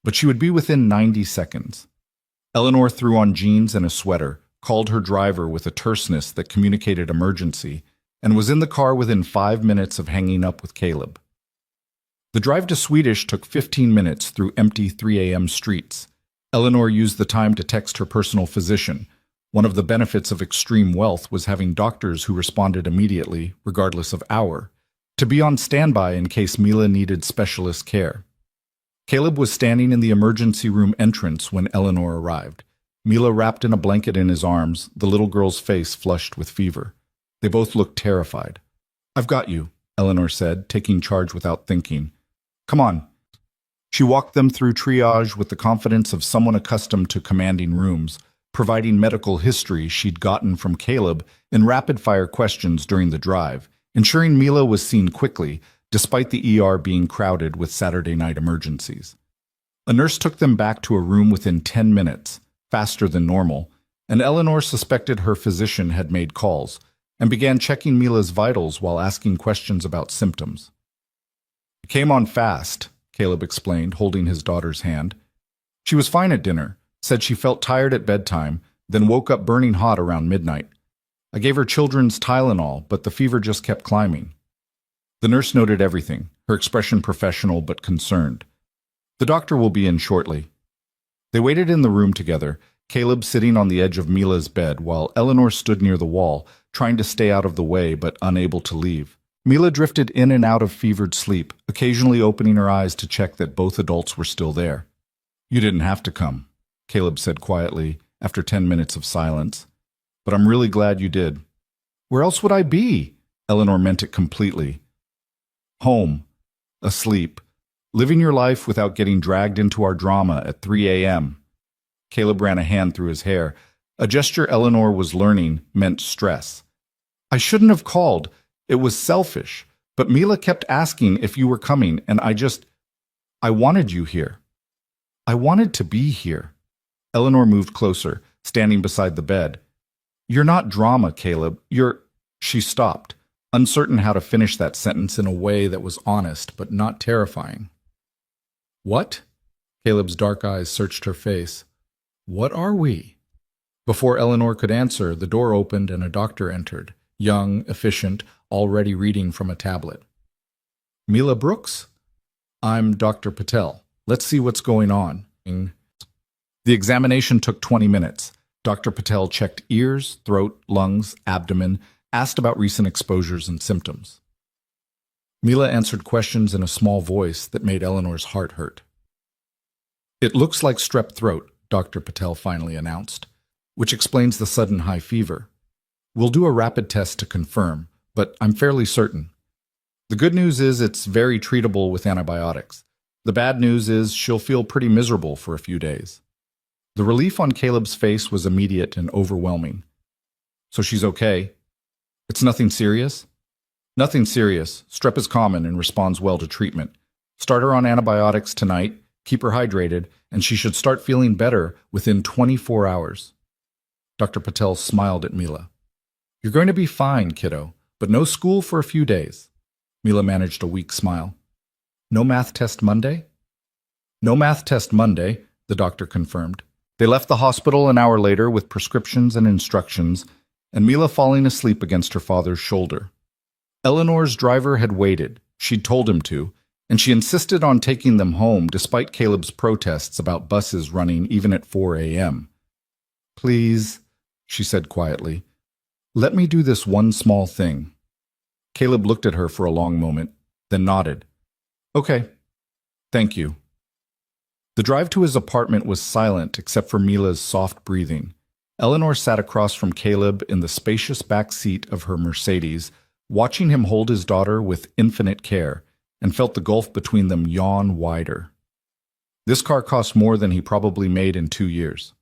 But she would be within 90 seconds. Eleanor threw on jeans and a sweater, called her driver with a terseness that communicated emergency, and was in the car within 5 minutes of hanging up with Caleb. The drive to Swedish took 15 minutes through empty 3 a.m. streets. Eleanor used the time to text her personal physician. One of the benefits of extreme wealth was having doctors who responded immediately, regardless of hour, to be on standby in case Mila needed specialist care. Caleb was standing in the emergency room entrance when Eleanor arrived. Mila wrapped in a blanket in his arms, the little girl's face flushed with fever. They both looked terrified. I've got you, Eleanor said, taking charge without thinking. Come on. She walked them through triage with the confidence of someone accustomed to commanding rooms, providing medical history she'd gotten from Caleb in rapid-fire questions during the drive, ensuring Mila was seen quickly, despite the ER being crowded with Saturday night emergencies. A nurse took them back to a room within 10 minutes, faster than normal, and Eleanor suspected her physician had made calls, and began checking Mila's vitals while asking questions about symptoms. It came on fast, Caleb explained, holding his daughter's hand. She was fine at dinner, said she felt tired at bedtime, then woke up burning hot around midnight. I gave her children's Tylenol, but the fever just kept climbing. The nurse noted everything, her expression professional but concerned. The doctor will be in shortly. They waited in the room together, Caleb sitting on the edge of Mila's bed while Eleanor stood near the wall, trying to stay out of the way but unable to leave. Mila drifted in and out of fevered sleep, occasionally opening her eyes to check that both adults were still there. You didn't have to come, Caleb said quietly after 10 minutes of silence. But I'm really glad you did. Where else would I be? Eleanor meant it completely. Home. Asleep. Living your life without getting dragged into our drama at 3 a.m. Caleb ran a hand through his hair. A gesture Eleanor was learning meant stress. I shouldn't have called. It was selfish. But Mila kept asking if you were coming, and I wanted you here. I wanted to be here. Eleanor moved closer, standing beside the bed. You're not drama, Caleb. She stopped, uncertain how to finish that sentence in a way that was honest but not terrifying. What? Caleb's dark eyes searched her face. What are we? Before Eleanor could answer, the door opened and a doctor entered, young, efficient, already reading from a tablet. Mila Brooks? I'm Dr. Patel. Let's see what's going on. The examination took 20 minutes. Dr. Patel checked ears, throat, lungs, abdomen, asked about recent exposures and symptoms. Mila answered questions in a small voice that made Eleanor's heart hurt. It looks like strep throat, Dr. Patel finally announced, which explains the sudden high fever. We'll do a rapid test to confirm, but I'm fairly certain. The good news is it's very treatable with antibiotics. The bad news is she'll feel pretty miserable for a few days. The relief on Caleb's face was immediate and overwhelming. So she's okay. It's nothing serious? Nothing serious. Strep is common and responds well to treatment. Start her on antibiotics tonight, keep her hydrated, and she should start feeling better within 24 hours. Dr. Patel smiled at Mila. You're going to be fine, kiddo, but no school for a few days. Mila managed a weak smile. No math test Monday? No math test Monday, the doctor confirmed. They left the hospital an hour later with prescriptions and instructions, and Mila falling asleep against her father's shoulder. Eleanor's driver had waited. She'd told him to, and she insisted on taking them home despite Caleb's protests about buses running even at 4 a.m. Please, she said quietly, let me do this one small thing. Caleb looked at her for a long moment, then nodded. Okay. Thank you. The drive to his apartment was silent except for Mila's soft breathing. Eleanor sat across from Caleb in the spacious back seat of her Mercedes, watching him hold his daughter with infinite care, and felt the gulf between them yawn wider. This car cost more than he probably made in 2 years.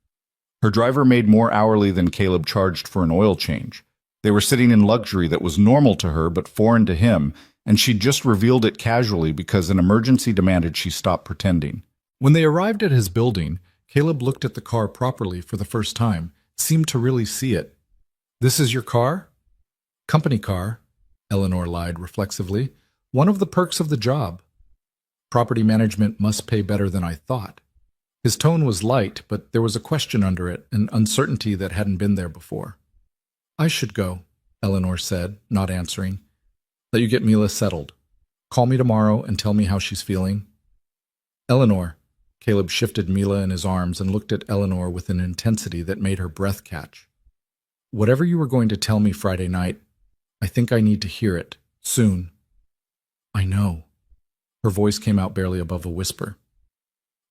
Her driver made more hourly than Caleb charged for an oil change. They were sitting in luxury that was normal to her but foreign to him, and she'd just revealed it casually because an emergency demanded she stop pretending. When they arrived at his building, Caleb looked at the car properly for the first time, seemed to really see it. This is your car? Company car, Eleanor lied reflexively. One of the perks of the job. Property management must pay better than I thought. His tone was light, but there was a question under it, an uncertainty that hadn't been there before. I should go, Eleanor said, not answering. Let you get Mila settled. Call me tomorrow and tell me how she's feeling. Eleanor. Caleb shifted Mila in his arms and looked at Eleanor with an intensity that made her breath catch. Whatever you were going to tell me Friday night, I think I need to hear it, soon. I know. Her voice came out barely above a whisper.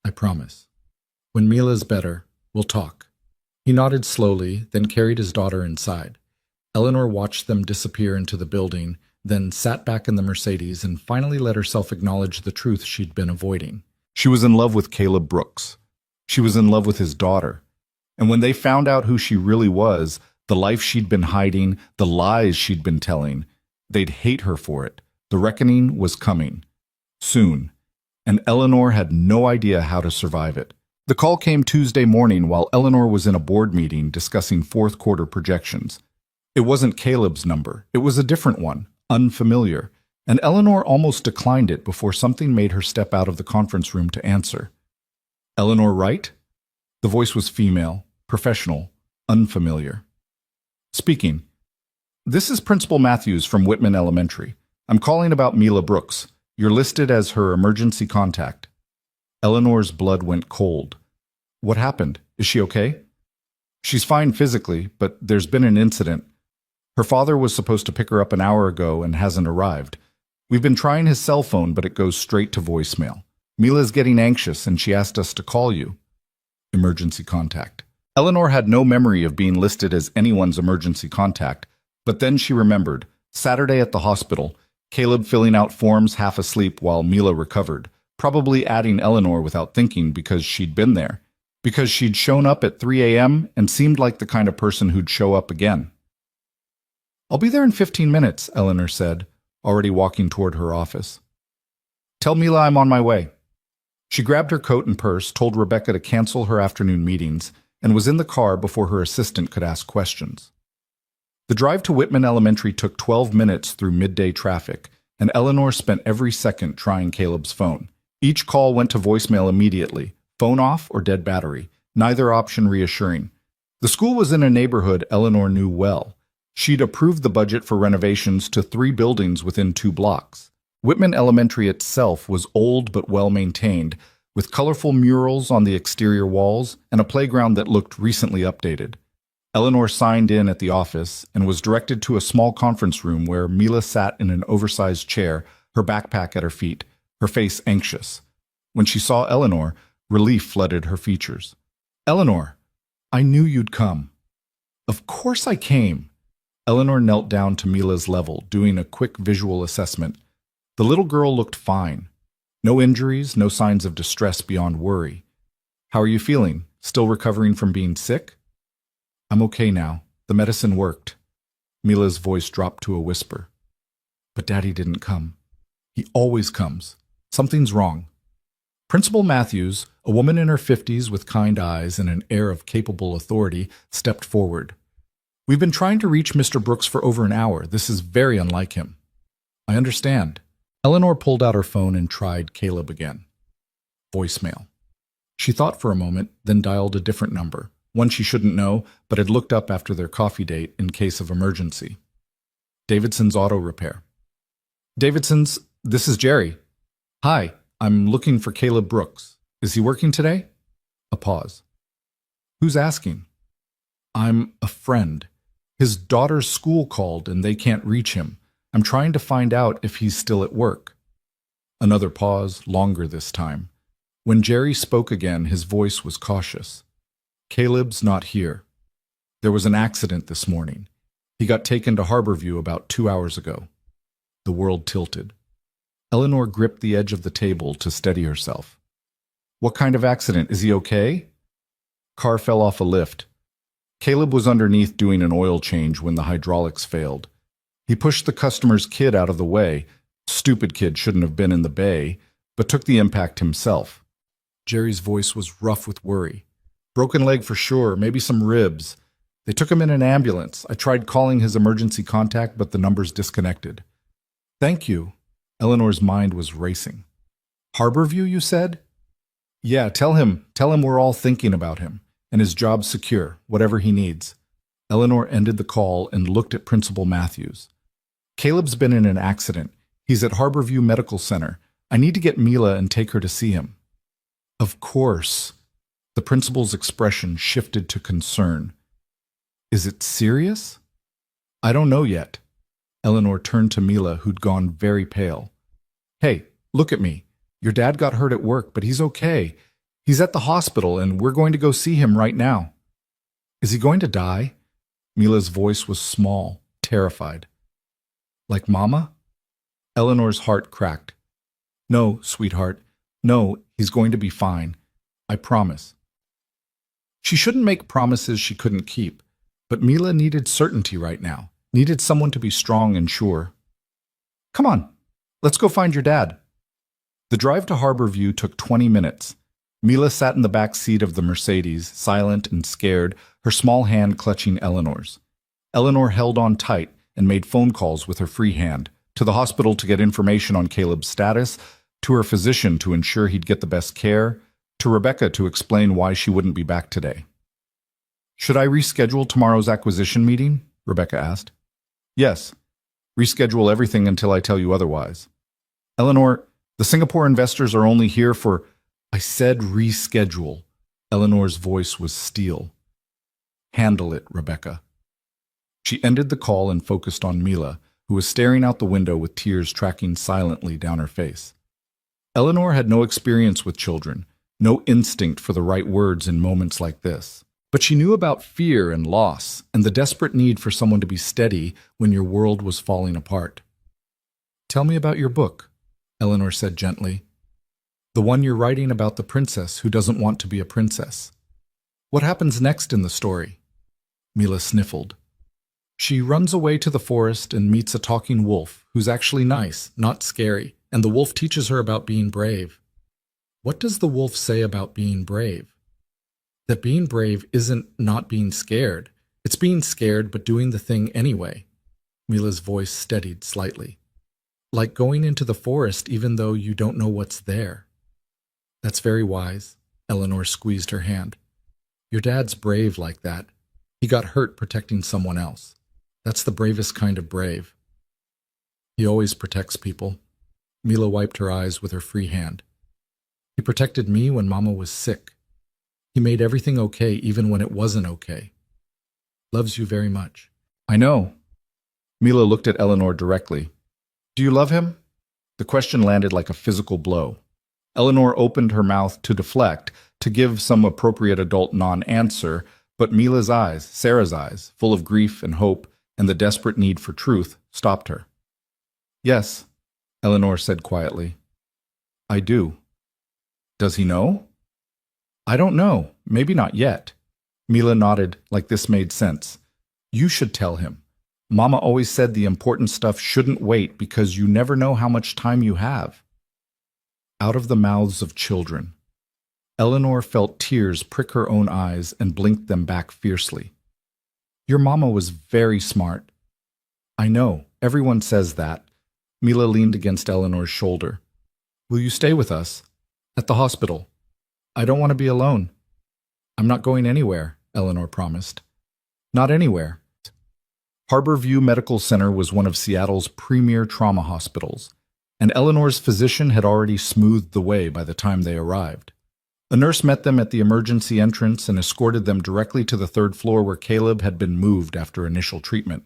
I promise. When Mila's better, we'll talk. He nodded slowly, then carried his daughter inside. Eleanor watched them disappear into the building, then sat back in the Mercedes and finally let herself acknowledge the truth she'd been avoiding. She was in love with Caleb Brooks. She was in love with his daughter. And when they found out who she really was, the life she'd been hiding, the lies she'd been telling, they'd hate her for it. The reckoning was coming. Soon. And Eleanor had no idea how to survive it. The call came Tuesday morning while Eleanor was in a board meeting discussing fourth quarter projections. It wasn't Caleb's number. It was a different one, unfamiliar, and Eleanor almost declined it before something made her step out of the conference room to answer. Eleanor Wright? The voice was female, professional, unfamiliar. Speaking. This is Principal Matthews from Whitman Elementary. I'm calling about Mila Brooks. You're listed as her emergency contact. Eleanor's blood went cold. What happened? Is she okay? She's fine physically, but there's been an incident. Her father was supposed to pick her up an hour ago and hasn't arrived. We've been trying his cell phone, but it goes straight to voicemail. Mila's getting anxious, and she asked us to call you. Emergency contact. Eleanor had no memory of being listed as anyone's emergency contact, but then she remembered. Saturday at the hospital, Caleb filling out forms half asleep while Mila recovered, probably adding Eleanor without thinking because she'd been there, because she'd shown up at 3 a.m. and seemed like the kind of person who'd show up again. I'll be there in 15 minutes, Eleanor said, already walking toward her office. Tell Mila I'm on my way. She grabbed her coat and purse, told Rebecca to cancel her afternoon meetings, and was in the car before her assistant could ask questions. The drive to Whitman Elementary took 12 minutes through midday traffic, and Eleanor spent every second trying Caleb's phone. Each call went to voicemail immediately, phone off or dead battery, neither option reassuring. The school was in a neighborhood Eleanor knew well. She'd approved the budget for renovations to 3 buildings within 2 blocks. Whitman Elementary itself was old but well-maintained, with colorful murals on the exterior walls and a playground that looked recently updated. Eleanor signed in at the office and was directed to a small conference room where Mila sat in an oversized chair, her backpack at her feet, her face anxious. When she saw Eleanor, relief flooded her features. Eleanor, I knew you'd come. Of course I came. Eleanor knelt down to Mila's level, doing a quick visual assessment. The little girl looked fine. No injuries, no signs of distress beyond worry. How are you feeling? Still recovering from being sick? I'm okay now. The medicine worked. Mila's voice dropped to a whisper. But Daddy didn't come. He always comes. Something's wrong. Principal Matthews, a woman in her 50s with kind eyes and an air of capable authority, stepped forward. We've been trying to reach Mr. Brooks for over an hour. This is very unlike him. I understand. Eleanor pulled out her phone and tried Caleb again. Voicemail. She thought for a moment, then dialed a different number, one she shouldn't know, but had looked up after their coffee date in case of emergency. Davidson's Auto Repair. Davidson's, this is Jerry. Hi, I'm looking for Caleb Brooks. Is he working today? A pause. Who's asking? I'm a friend. His daughter's school called and they can't reach him. I'm trying to find out if he's still at work. Another pause, longer this time. When Jerry spoke again, his voice was cautious. Caleb's not here. There was an accident this morning. He got taken to Harborview about 2 hours ago. The world tilted. Eleanor gripped the edge of the table to steady herself. What kind of accident? Is he okay? Car fell off a lift. Caleb was underneath doing an oil change when the hydraulics failed. He pushed the customer's kid out of the way. Stupid kid shouldn't have been in the bay, but took the impact himself. Jerry's voice was rough with worry. Broken leg for sure, maybe some ribs. They took him in an ambulance. I tried calling his emergency contact, but the number's disconnected. Thank you. Eleanor's mind was racing. Harborview, you said? Yeah, tell him we're all thinking about him, and his job's secure, whatever he needs. Eleanor ended the call and looked at Principal Matthews. Caleb's been in an accident. He's at Harborview Medical Center. I need to get Mila and take her to see him. Of course. The principal's expression shifted to concern. Is it serious? I don't know yet. Eleanor turned to Mila, who'd gone very pale. Hey, look at me. Your dad got hurt at work, but he's okay. He's at the hospital, and we're going to go see him right now. Is he going to die? Mila's voice was small, terrified. Like Mama? Eleanor's heart cracked. No, sweetheart. No, he's going to be fine. I promise. She shouldn't make promises she couldn't keep, but Mila needed certainty right now, needed someone to be strong and sure. Come on, let's go find your dad. The drive to Harborview took 20 minutes. Mila sat in the back seat of the Mercedes, silent and scared, her small hand clutching Eleanor's. Eleanor held on tight and made phone calls with her free hand, to the hospital to get information on Caleb's status, to her physician to ensure he'd get the best care, to Rebecca to explain why she wouldn't be back today. Should I reschedule tomorrow's acquisition meeting? Rebecca asked. Yes. Reschedule everything until I tell you otherwise. Eleanor, the Singapore investors are only here for... I said reschedule. Eleanor's voice was steel. Handle it, Rebecca. She ended the call and focused on Mila, who was staring out the window with tears tracking silently down her face. Eleanor had no experience with children, no instinct for the right words in moments like this. But she knew about fear and loss and the desperate need for someone to be steady when your world was falling apart. Tell me about your book, Eleanor said gently. The one you're writing about the princess who doesn't want to be a princess. What happens next in the story? Mila sniffled. She runs away to the forest and meets a talking wolf who's actually nice, not scary, and the wolf teaches her about being brave. What does the wolf say about being brave? That being brave isn't not being scared. It's being scared but doing the thing anyway. Mila's voice steadied slightly. Like going into the forest even though you don't know what's there. That's very wise. Eleanor squeezed her hand. Your dad's brave like that. He got hurt protecting someone else. That's the bravest kind of brave. He always protects people. Mila wiped her eyes with her free hand. He protected me when Mama was sick. He made everything okay even when it wasn't okay. Loves you very much. I know. Mila looked at Eleanor directly. Do you love him? The question landed like a physical blow. Eleanor opened her mouth to deflect, to give some appropriate adult non-answer, but Mila's eyes, Sarah's eyes, full of grief and hope and the desperate need for truth, stopped her. Yes, Eleanor said quietly. I do. Does he know? I don't know. Maybe not yet. Mila nodded like this made sense. You should tell him. Mama always said the important stuff shouldn't wait because you never know how much time you have. Out of the mouths of children. Eleanor felt tears prick her own eyes and blinked them back fiercely. Your mama was very smart. I know. Everyone says that. Mila leaned against Eleanor's shoulder. Will you stay with us? At the hospital. I don't want to be alone. I'm not going anywhere, Eleanor promised. Not anywhere. Harborview Medical Center was one of Seattle's premier trauma hospitals, and Eleanor's physician had already smoothed the way by the time they arrived. A nurse met them at the emergency entrance and escorted them directly to the third floor where Caleb had been moved after initial treatment.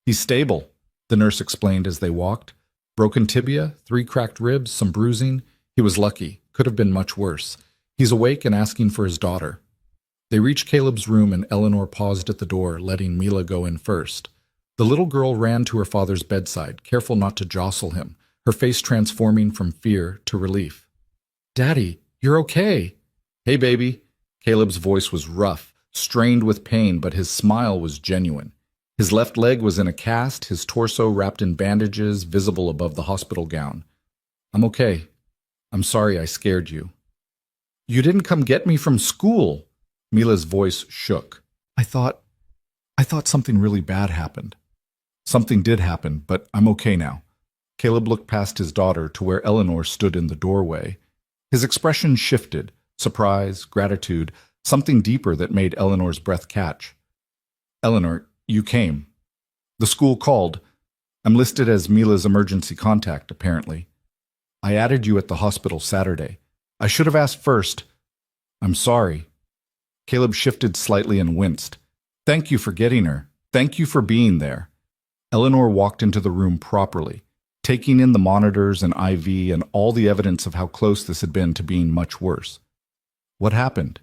He's stable, the nurse explained as they walked. Broken tibia, 3 cracked ribs, some bruising. He was lucky. Could have been much worse. He's awake and asking for his daughter. They reached Caleb's room and Eleanor paused at the door, letting Mila go in first. The little girl ran to her father's bedside, careful not to jostle him, her face transforming from fear to relief. Daddy, you're okay. Hey, baby. Caleb's voice was rough, strained with pain, but his smile was genuine. His left leg was in a cast, his torso wrapped in bandages visible above the hospital gown. I'm okay. I'm sorry I scared you. You didn't come get me from school. Mila's voice shook. I thought something really bad happened. Something did happen, but I'm okay now. Caleb looked past his daughter to where Eleanor stood in the doorway. His expression shifted, surprise, gratitude, something deeper that made Eleanor's breath catch. Eleanor, you came. The school called. I'm listed as Mila's emergency contact, apparently. I added you at the hospital Saturday. I should have asked first. I'm sorry. Caleb shifted slightly and winced. Thank you for getting her. Thank you for being there. Eleanor walked into the room properly, taking in the monitors and IV and all the evidence of how close this had been to being much worse. What happened?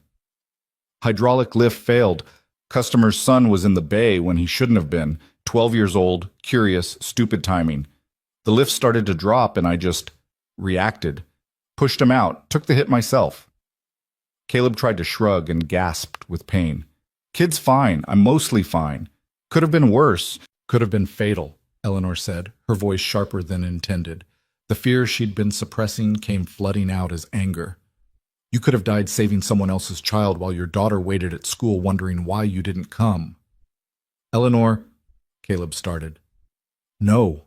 Hydraulic lift failed. Customer's son was in the bay when he shouldn't have been. 12 years old, curious, stupid timing. The lift started to drop and I just reacted. Pushed him out, took the hit myself. Caleb tried to shrug and gasped with pain. Kid's fine, I'm mostly fine. Could have been worse, could have been fatal, Eleanor said, her voice sharper than intended. The fear she'd been suppressing came flooding out as anger. You could have died saving someone else's child while your daughter waited at school wondering why you didn't come. Eleanor, Caleb started. No.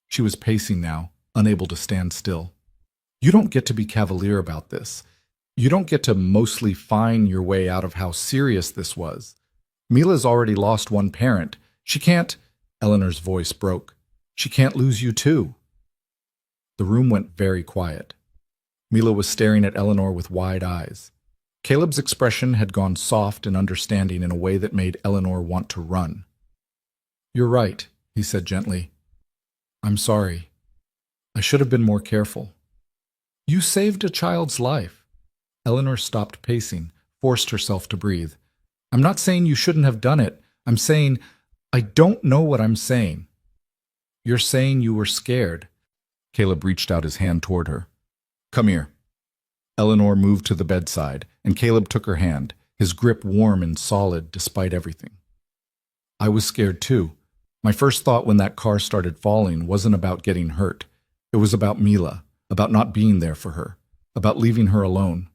She was pacing now, unable to stand still. You don't get to be cavalier about this. You don't get to mostly fine your way out of how serious this was. Mila's already lost one parent. She can't— Eleanor's voice broke. She can't lose you too. The room went very quiet. Mila was staring at Eleanor with wide eyes. Caleb's expression had gone soft and understanding in a way that made Eleanor want to run. You're right, he said gently. I'm sorry. I should have been more careful. You saved a child's life. Eleanor stopped pacing, forced herself to breathe. I'm not saying you shouldn't have done it. I'm saying I don't know what I'm saying. You're saying you were scared. Caleb reached out his hand toward her. Come here. Eleanor moved to the bedside, and Caleb took her hand, his grip warm and solid despite everything. I was scared too. My first thought when that car started falling wasn't about getting hurt. It was about Mila, about not being there for her, about leaving her alone.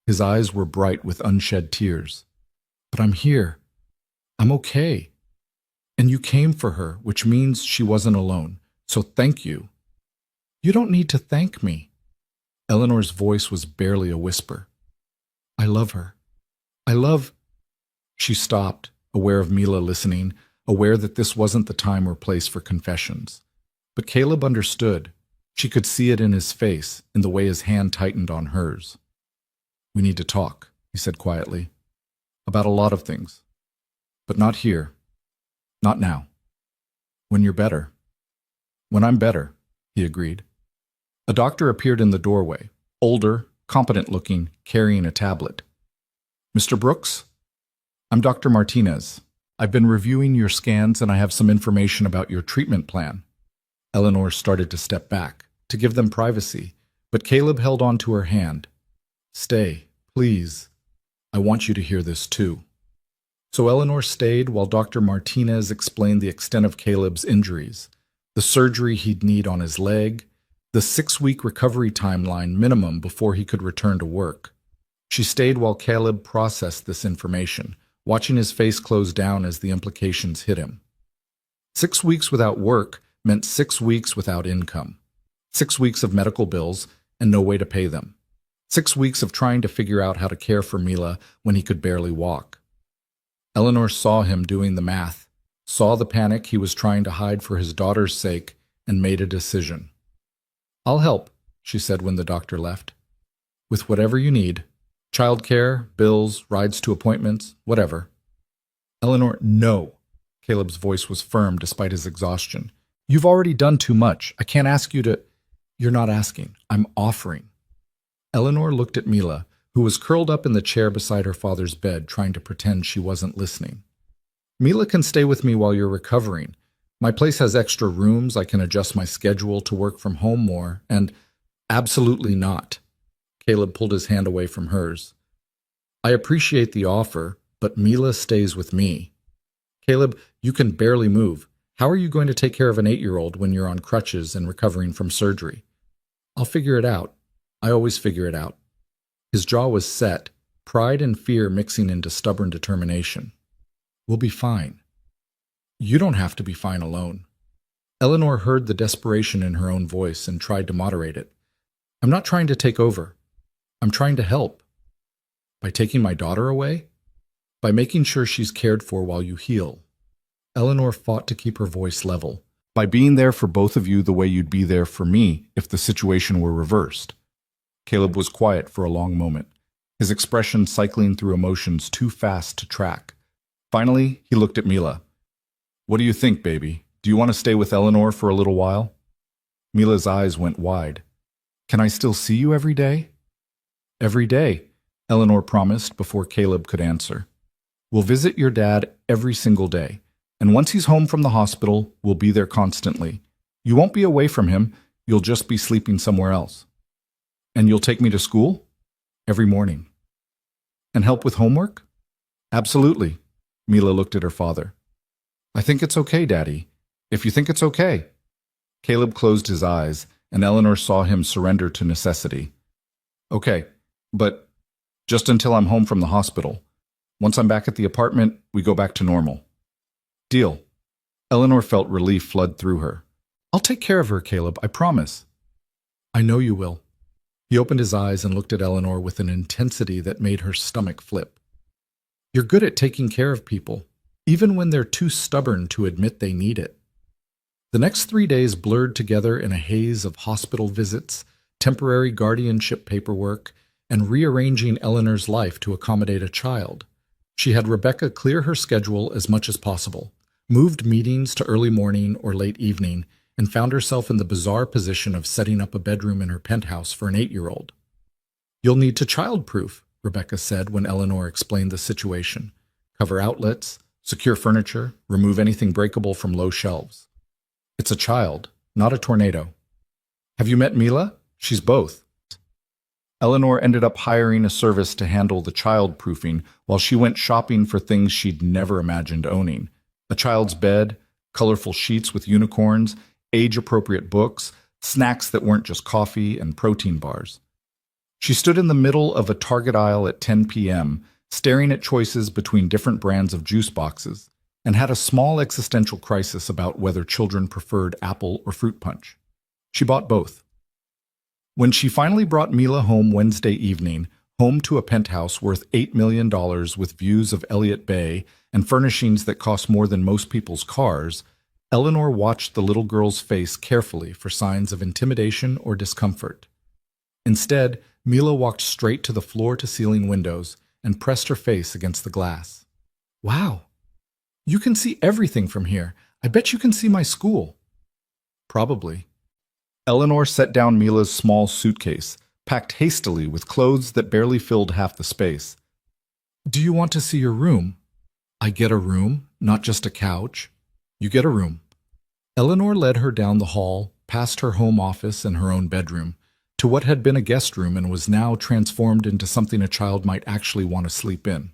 His eyes were bright with unshed tears. But I'm here. I'm okay. And you came for her, which means she wasn't alone. So thank you. You don't need to thank me. Eleanor's voice was barely a whisper. I love her. I love— She stopped, aware of Mila listening, aware that this wasn't the time or place for confessions. But Caleb understood. She could see it in his face, in the way his hand tightened on hers. We need to talk, he said quietly. About a lot of things. But not here. Not now. When you're better. When I'm better, he agreed. A doctor appeared in the doorway, older, competent-looking, carrying a tablet. Mr. Brooks? I'm Dr. Martinez. I've been reviewing your scans and I have some information about your treatment plan. Eleanor started to step back, to give them privacy, but Caleb held on to her hand. Stay, please. I want you to hear this too. So Eleanor stayed while Dr. Martinez explained the extent of Caleb's injuries, the surgery he'd need on his leg, the 6-week recovery timeline minimum before he could return to work. She stayed while Caleb processed this information, watching his face close down as the implications hit him. 6 weeks without work meant 6 weeks without income. 6 weeks of medical bills and no way to pay them. 6 weeks of trying to figure out how to care for Mila when he could barely walk. Eleanor saw him doing the math, saw the panic he was trying to hide for his daughter's sake, and made a decision. I'll help, she said when the doctor left. With whatever you need. Childcare, bills, rides to appointments, whatever. Eleanor, no. Caleb's voice was firm despite his exhaustion. You've already done too much. I can't ask you to— You're not asking. I'm offering. Eleanor looked at Mila, who was curled up in the chair beside her father's bed, trying to pretend she wasn't listening. Mila can stay with me while you're recovering. My place has extra rooms. I can adjust my schedule to work from home more, and— Absolutely not. Caleb pulled his hand away from hers. I appreciate the offer, but Mila stays with me. Caleb, you can barely move. How are you going to take care of an 8-year-old when you're on crutches and recovering from surgery? I'll figure it out. I always figure it out. His jaw was set, pride and fear mixing into stubborn determination. We'll be fine. You don't have to be fine alone. Eleanor heard the desperation in her own voice and tried to moderate it. I'm not trying to take over. I'm trying to help. By taking my daughter away? By making sure she's cared for while you heal. Eleanor fought to keep her voice level. By being there for both of you the way you'd be there for me if the situation were reversed. Caleb was quiet for a long moment, his expression cycling through emotions too fast to track. Finally, he looked at Mila. What do you think, baby? Do you want to stay with Eleanor for a little while? Mila's eyes went wide. Can I still see you every day? Every day, Eleanor promised before Caleb could answer. We'll visit your dad every single day, And once he's home from the hospital, we'll be there constantly. You won't be away from him, you'll just be sleeping somewhere else. And you'll take me to school? Every morning. And help with homework? Absolutely. Mila looked at her father. I think it's okay, Daddy. If you think it's okay. Caleb closed his eyes, and Eleanor saw him surrender to necessity. Okay, but just until I'm home from the hospital. Once I'm back at the apartment, we go back to normal. Deal. Eleanor felt relief flood through her. I'll take care of her, Caleb, I promise. I know you will. He opened his eyes and looked at Eleanor with an intensity that made her stomach flip. You're good at taking care of people, even when they're too stubborn to admit they need it. The next 3 days blurred together in a haze of hospital visits, temporary guardianship paperwork, and rearranging Eleanor's life to accommodate a child. She had Rebecca clear her schedule as much as possible, moved meetings to early morning or late evening, and found herself in the bizarre position of setting up a bedroom in her penthouse for an 8-year-old. You'll need to child-proof, Rebecca said when Eleanor explained the situation. Cover outlets, secure furniture, remove anything breakable from low shelves. It's a child, not a tornado. Have you met Mila? She's both. Eleanor ended up hiring a service to handle the child-proofing while she went shopping for things she'd never imagined owning. A child's bed, colorful sheets with unicorns, age-appropriate books, snacks that weren't just coffee, and protein bars. She stood in the middle of a Target aisle at 10 p.m., staring at choices between different brands of juice boxes, and had a small existential crisis about whether children preferred apple or fruit punch. She bought both. When she finally brought Mila home Wednesday evening, home to a penthouse worth $8 million with views of Elliott Bay and furnishings that cost more than most people's cars, Eleanor watched the little girl's face carefully for signs of intimidation or discomfort. Instead, Mila walked straight to the floor-to-ceiling windows and pressed her face against the glass. Wow! You can see everything from here. I bet you can see my school. Probably. Eleanor set down Mila's small suitcase, packed hastily with clothes that barely filled half the space. Do you want to see your room? I get a room, not just a couch. You get a room. Eleanor led her down the hall, past her home office and her own bedroom, to what had been a guest room and was now transformed into something a child might actually want to sleep in.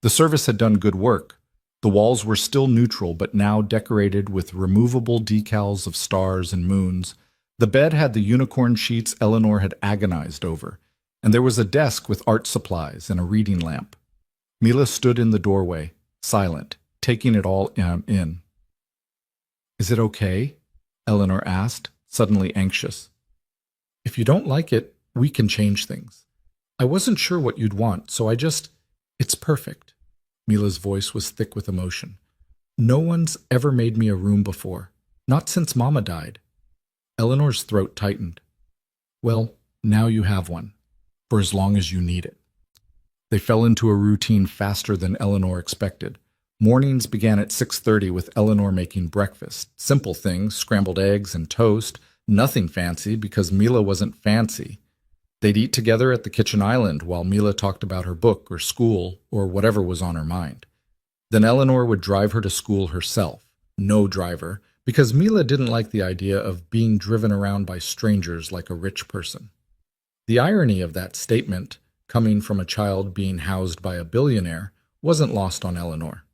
The service had done good work. The walls were still neutral but now decorated with removable decals of stars and moons. The bed had the unicorn sheets Eleanor had agonized over, and there was a desk with art supplies and a reading lamp. Mila stood in the doorway, silent, taking it all in. Is it okay? Eleanor asked, suddenly anxious. If you don't like it, we can change things. I wasn't sure what you'd want, so it's perfect. Mila's voice was thick with emotion. No one's ever made me a room before, not since Mama died. Eleanor's throat tightened. Well, now you have one, for as long as you need it. They fell into a routine faster than Eleanor expected. Mornings began at 6:30 with Eleanor making breakfast. Simple things, scrambled eggs and toast, nothing fancy because Mila wasn't fancy. They'd eat together at the kitchen island while Mila talked about her book or school or whatever was on her mind. Then Eleanor would drive her to school herself, no driver, because Mila didn't like the idea of being driven around by strangers like a rich person. The irony of that statement, coming from a child being housed by a billionaire, wasn't lost on Eleanor.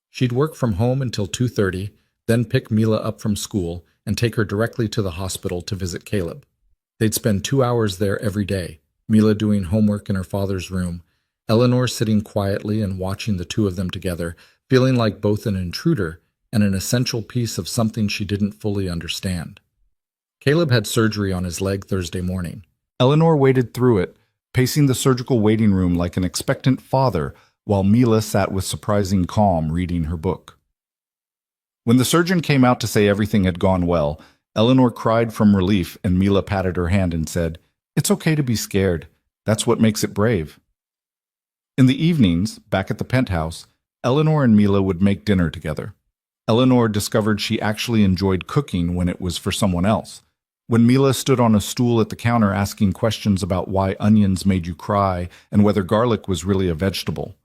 She'd work from home until 2:30, then pick Mila up from school and take her directly to the hospital to visit Caleb. They'd spend 2 hours there every day, Mila doing homework in her father's room, Eleanor sitting quietly and watching the two of them together, feeling like both an intruder and an essential piece of something she didn't fully understand. Caleb had surgery on his leg Thursday morning. Eleanor waited through it, pacing the surgical waiting room like an expectant father, while Mila sat with surprising calm reading her book. When the surgeon came out to say everything had gone well, Eleanor cried from relief and Mila patted her hand and said, "It's okay to be scared. That's what makes it brave." In the evenings, back at the penthouse, Eleanor and Mila would make dinner together. Eleanor discovered she actually enjoyed cooking when it was for someone else. When Mila stood on a stool at the counter asking questions about why onions made you cry and whether garlic was really a vegetable.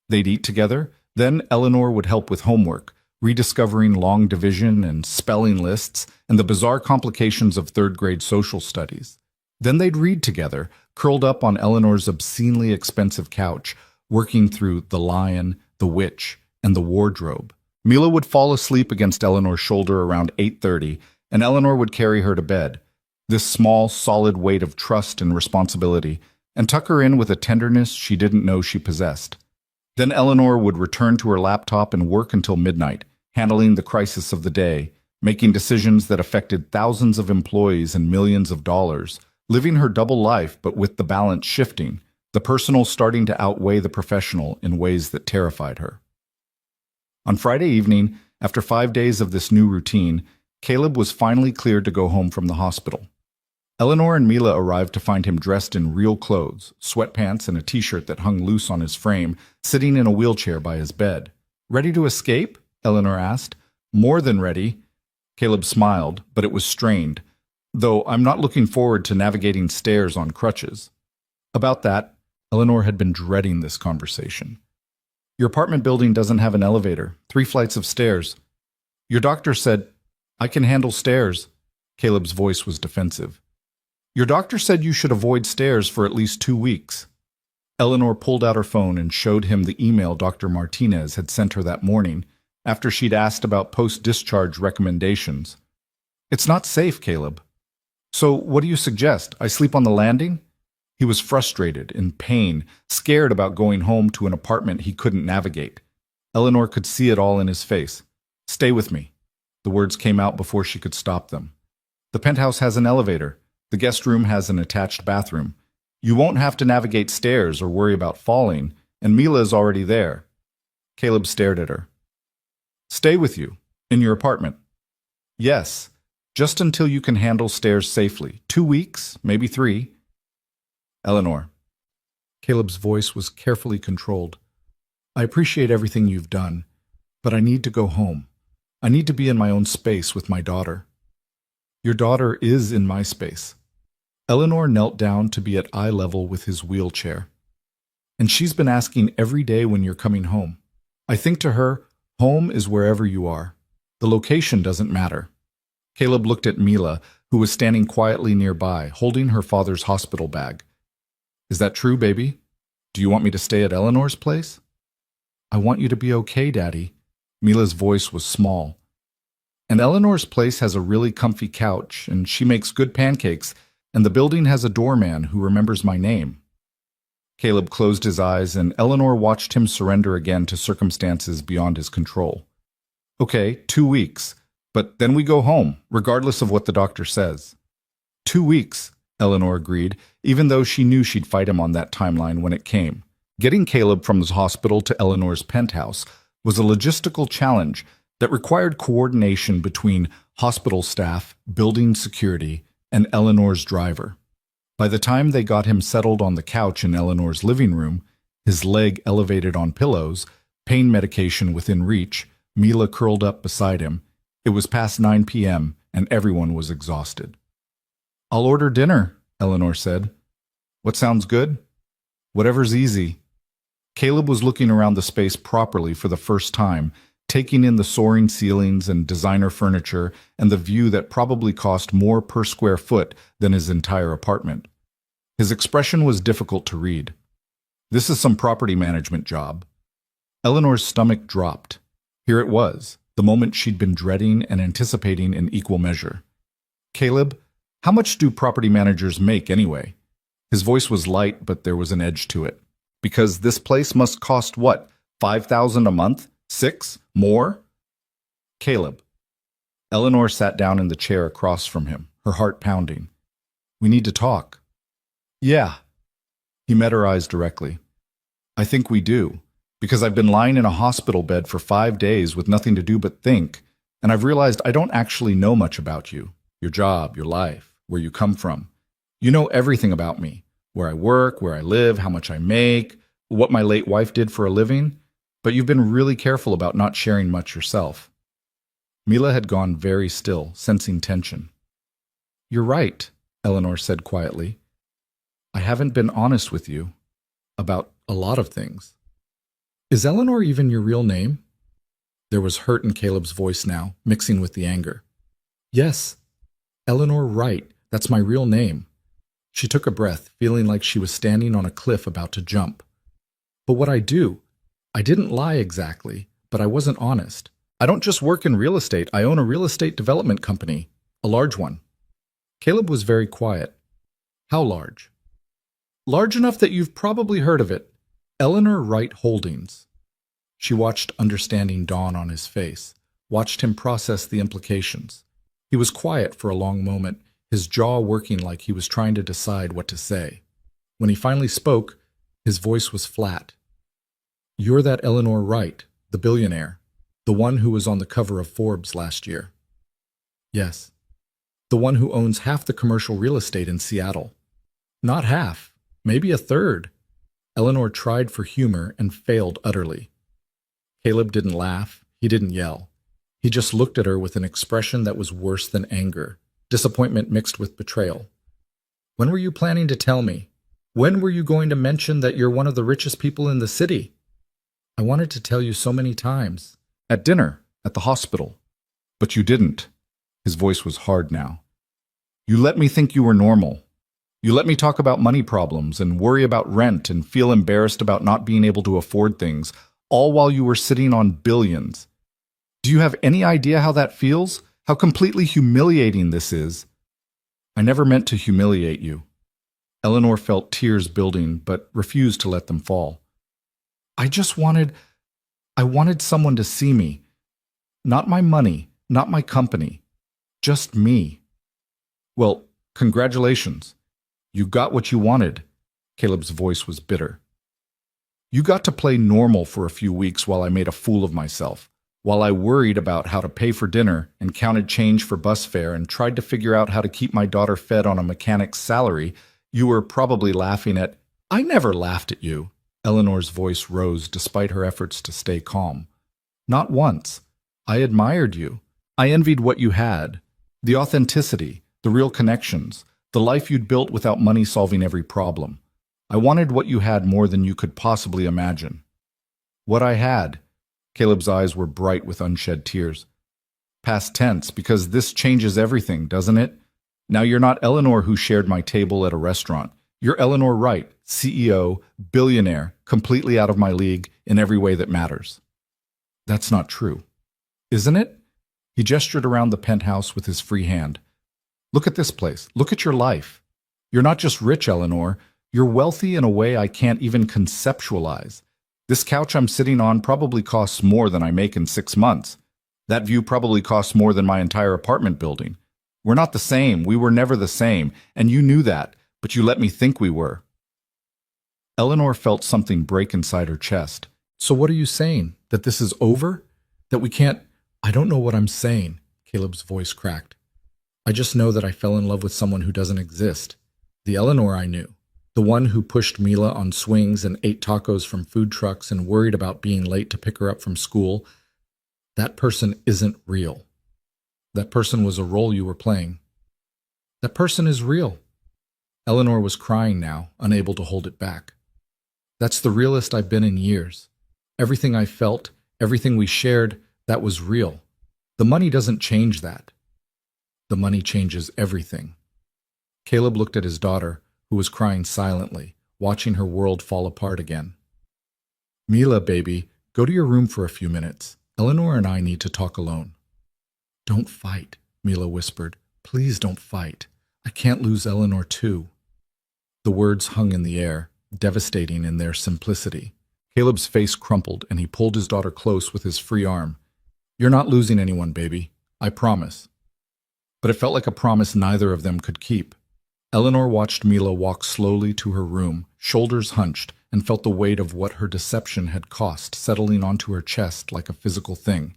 They'd eat together, then Eleanor would help with homework, rediscovering long division and spelling lists and the bizarre complications of third-grade social studies. Then they'd read together, curled up on Eleanor's obscenely expensive couch, working through The Lion, The Witch, and The Wardrobe. Mila would fall asleep against Eleanor's shoulder around 8:30, and Eleanor would carry her to bed, this small, solid weight of trust and responsibility, and tuck her in with a tenderness she didn't know she possessed. Then Eleanor would return to her laptop and work until midnight, handling the crisis of the day, making decisions that affected thousands of employees and millions of dollars, living her double life but with the balance shifting, the personal starting to outweigh the professional in ways that terrified her. On Friday evening, after 5 days of this new routine, Caleb was finally cleared to go home from the hospital. Eleanor and Mila arrived to find him dressed in real clothes, sweatpants and a t-shirt that hung loose on his frame, sitting in a wheelchair by his bed. "Ready to escape?" Eleanor asked. "More than ready." Caleb smiled, but it was strained, "though I'm not looking forward to navigating stairs on crutches." About that, Eleanor had been dreading this conversation. "Your apartment building doesn't have an elevator, 3 flights of stairs." "Your doctor said, I can handle stairs." Caleb's voice was defensive. "Your doctor said you should avoid stairs for at least 2 weeks. Eleanor pulled out her phone and showed him the email Dr. Martinez had sent her that morning, after she'd asked about post-discharge recommendations. "It's not safe, Caleb." "So what do you suggest? I sleep on the landing?" He was frustrated, in pain, scared about going home to an apartment he couldn't navigate. Eleanor could see it all in his face. "Stay with me." The words came out before she could stop them. "The penthouse has an elevator. The guest room has an attached bathroom. You won't have to navigate stairs or worry about falling, and Mila is already there." Caleb stared at her. "Stay with you? In your apartment?" "Yes, just until you can handle stairs safely. 2 weeks, maybe 3. "Eleanor." Caleb's voice was carefully controlled. "I appreciate everything you've done, but I need to go home. I need to be in my own space with my daughter." "Your daughter is in my space." Eleanor knelt down to be at eye level with his wheelchair. "And she's been asking every day when you're coming home. I think to her, home is wherever you are. The location doesn't matter." Caleb looked at Mila, who was standing quietly nearby, holding her father's hospital bag. "Is that true, baby? Do you want me to stay at Eleanor's place?" "I want you to be okay, Daddy." Mila's voice was small. "And Eleanor's place has a really comfy couch, and she makes good pancakes, and the building has a doorman who remembers my name." Caleb closed his eyes, and Eleanor watched him surrender again to circumstances beyond his control. "Okay, 2 weeks, but then we go home, regardless of what the doctor says." 2 weeks, Eleanor agreed, even though she knew she'd fight him on that timeline when it came. Getting Caleb from his hospital to Eleanor's penthouse was a logistical challenge that required coordination between hospital staff, building security, and Eleanor's driver. By the time they got him settled on the couch in Eleanor's living room, his leg elevated on pillows, pain medication within reach, Mila curled up beside him, it was past 9 p.m. and everyone was exhausted. "I'll order dinner," Eleanor said. "What sounds good?" "Whatever's easy." Caleb was looking around the space properly for the first time, taking in the soaring ceilings and designer furniture and the view that probably cost more per square foot than his entire apartment. His expression was difficult to read. "This is some property management job." Eleanor's stomach dropped. Here it was, the moment she'd been dreading and anticipating in equal measure. "Caleb, how much do property managers make anyway?" His voice was light, but there was an edge to it. "Because this place must cost what, $5,000 a month? 6? More?" "Caleb." Eleanor sat down in the chair across from him, her heart pounding. "We need to talk." "Yeah." He met her eyes directly. "I think we do, because I've been lying in a hospital bed for 5 days with nothing to do but think, and I've realized I don't actually know much about you, your job, your life, where you come from. You know everything about me, where I work, where I live, how much I make, what my late wife did for a living, but you've been really careful about not sharing much yourself." Mila had gone very still, sensing tension. "You're right," Eleanor said quietly. "I haven't been honest with you about a lot of things." "Is Eleanor even your real name?" There was hurt in Caleb's voice now, mixing with the anger. Yes, Eleanor Wright, that's my real name. She took a breath, feeling like she was standing on a cliff about to jump. But what I do? I didn't lie exactly, but I wasn't honest. I don't just work in real estate, I own a real estate development company, a large one. Caleb was very quiet. How large? Large enough that you've probably heard of it. Eleanor Wright Holdings. She watched understanding dawn on his face, watched him process the implications. He was quiet for a long moment, his jaw working like he was trying to decide what to say. When he finally spoke, his voice was flat. You're that Eleanor Wright, the billionaire, the one who was on the cover of Forbes last year. Yes. The one who owns half the commercial real estate in Seattle. Not half, maybe a third. Eleanor tried for humor and failed utterly. Caleb didn't laugh, he didn't yell. He just looked at her with an expression that was worse than anger, disappointment mixed with betrayal. When were you planning to tell me? When were you going to mention that you're one of the richest people in the city? I wanted to tell you so many times. At dinner, at the hospital. But you didn't. His voice was hard now. You let me think you were normal. You let me talk about money problems and worry about rent and feel embarrassed about not being able to afford things, all while you were sitting on billions. Do you have any idea how that feels? How completely humiliating this is? I never meant to humiliate you. Eleanor felt tears building, but refused to let them fall. I wanted someone to see me. Not my money, not my company. Just me. Well, congratulations. You got what you wanted. Caleb's voice was bitter. You got to play normal for a few weeks while I made a fool of myself, while I worried about how to pay for dinner and counted change for bus fare and tried to figure out how to keep my daughter fed on a mechanic's salary. You were probably laughing at... I never laughed at you. Eleanor's voice rose despite her efforts to stay calm. Not once. I admired you. I envied what you had. The authenticity, the real connections, the life you'd built without money solving every problem. I wanted what you had more than you could possibly imagine. What I had. Caleb's eyes were bright with unshed tears. Past tense, because this changes everything, doesn't it? Now you're not Eleanor who shared my table at a restaurant. You're Eleanor Wright, CEO, billionaire, completely out of my league in every way that matters. That's not true. Isn't it? He gestured around the penthouse with his free hand. Look at this place. Look at your life. You're not just rich, Eleanor. You're wealthy in a way I can't even conceptualize. This couch I'm sitting on probably costs more than I make in 6 months. That view probably costs more than my entire apartment building. We're not the same. We were never the same. And you knew that, but you let me think we were. Eleanor felt something break inside her chest. So what are you saying? That this is over? That we can't... I don't know what I'm saying, Caleb's voice cracked. I just know that I fell in love with someone who doesn't exist. The Eleanor I knew. The one who pushed Mila on swings and ate tacos from food trucks and worried about being late to pick her up from school. That person isn't real. That person was a role you were playing. That person is real. Eleanor was crying now, unable to hold it back. That's the realest I've been in years. Everything I felt, everything we shared, that was real. The money doesn't change that. The money changes everything. Caleb looked at his daughter, who was crying silently, watching her world fall apart again. Mila, baby, go to your room for a few minutes. Eleanor and I need to talk alone. Don't fight, Mila whispered. Please don't fight. I can't lose Eleanor too. The words hung in the air, devastating in their simplicity. Caleb's face crumpled and he pulled his daughter close with his free arm. You're not losing anyone, baby. I promise. But it felt like a promise neither of them could keep. Eleanor watched Mila walk slowly to her room, shoulders hunched, and felt the weight of what her deception had cost settling onto her chest like a physical thing.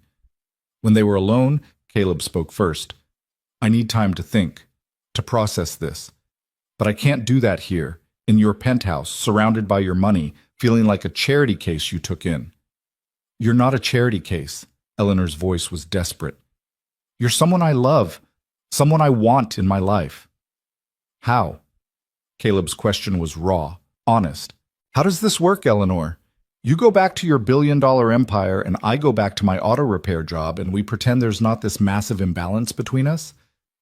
When they were alone, Caleb spoke first. I need time to think, to process this. But I can't do that here, in your penthouse, surrounded by your money, feeling like a charity case you took in. You're not a charity case. Eleanor's voice was desperate. You're someone I love, someone I want in my life. How? Caleb's question was raw, honest. How does this work, Eleanor? You go back to your billion-dollar empire and I go back to my auto repair job and we pretend there's not this massive imbalance between us?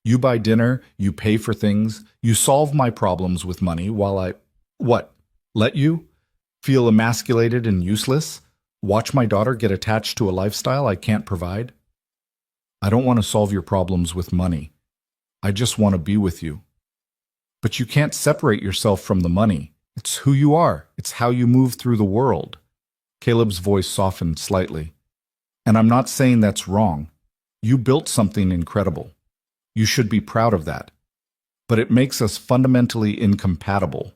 You buy dinner, you pay for things, you solve my problems with money while what? Let you? Feel emasculated and useless? Watch my daughter get attached to a lifestyle I can't provide? I don't want to solve your problems with money. I just want to be with you. But you can't separate yourself from the money. It's who you are. It's how you move through the world. Caleb's voice softened slightly. And I'm not saying that's wrong. You built something incredible. You should be proud of that. But it makes us fundamentally incompatible.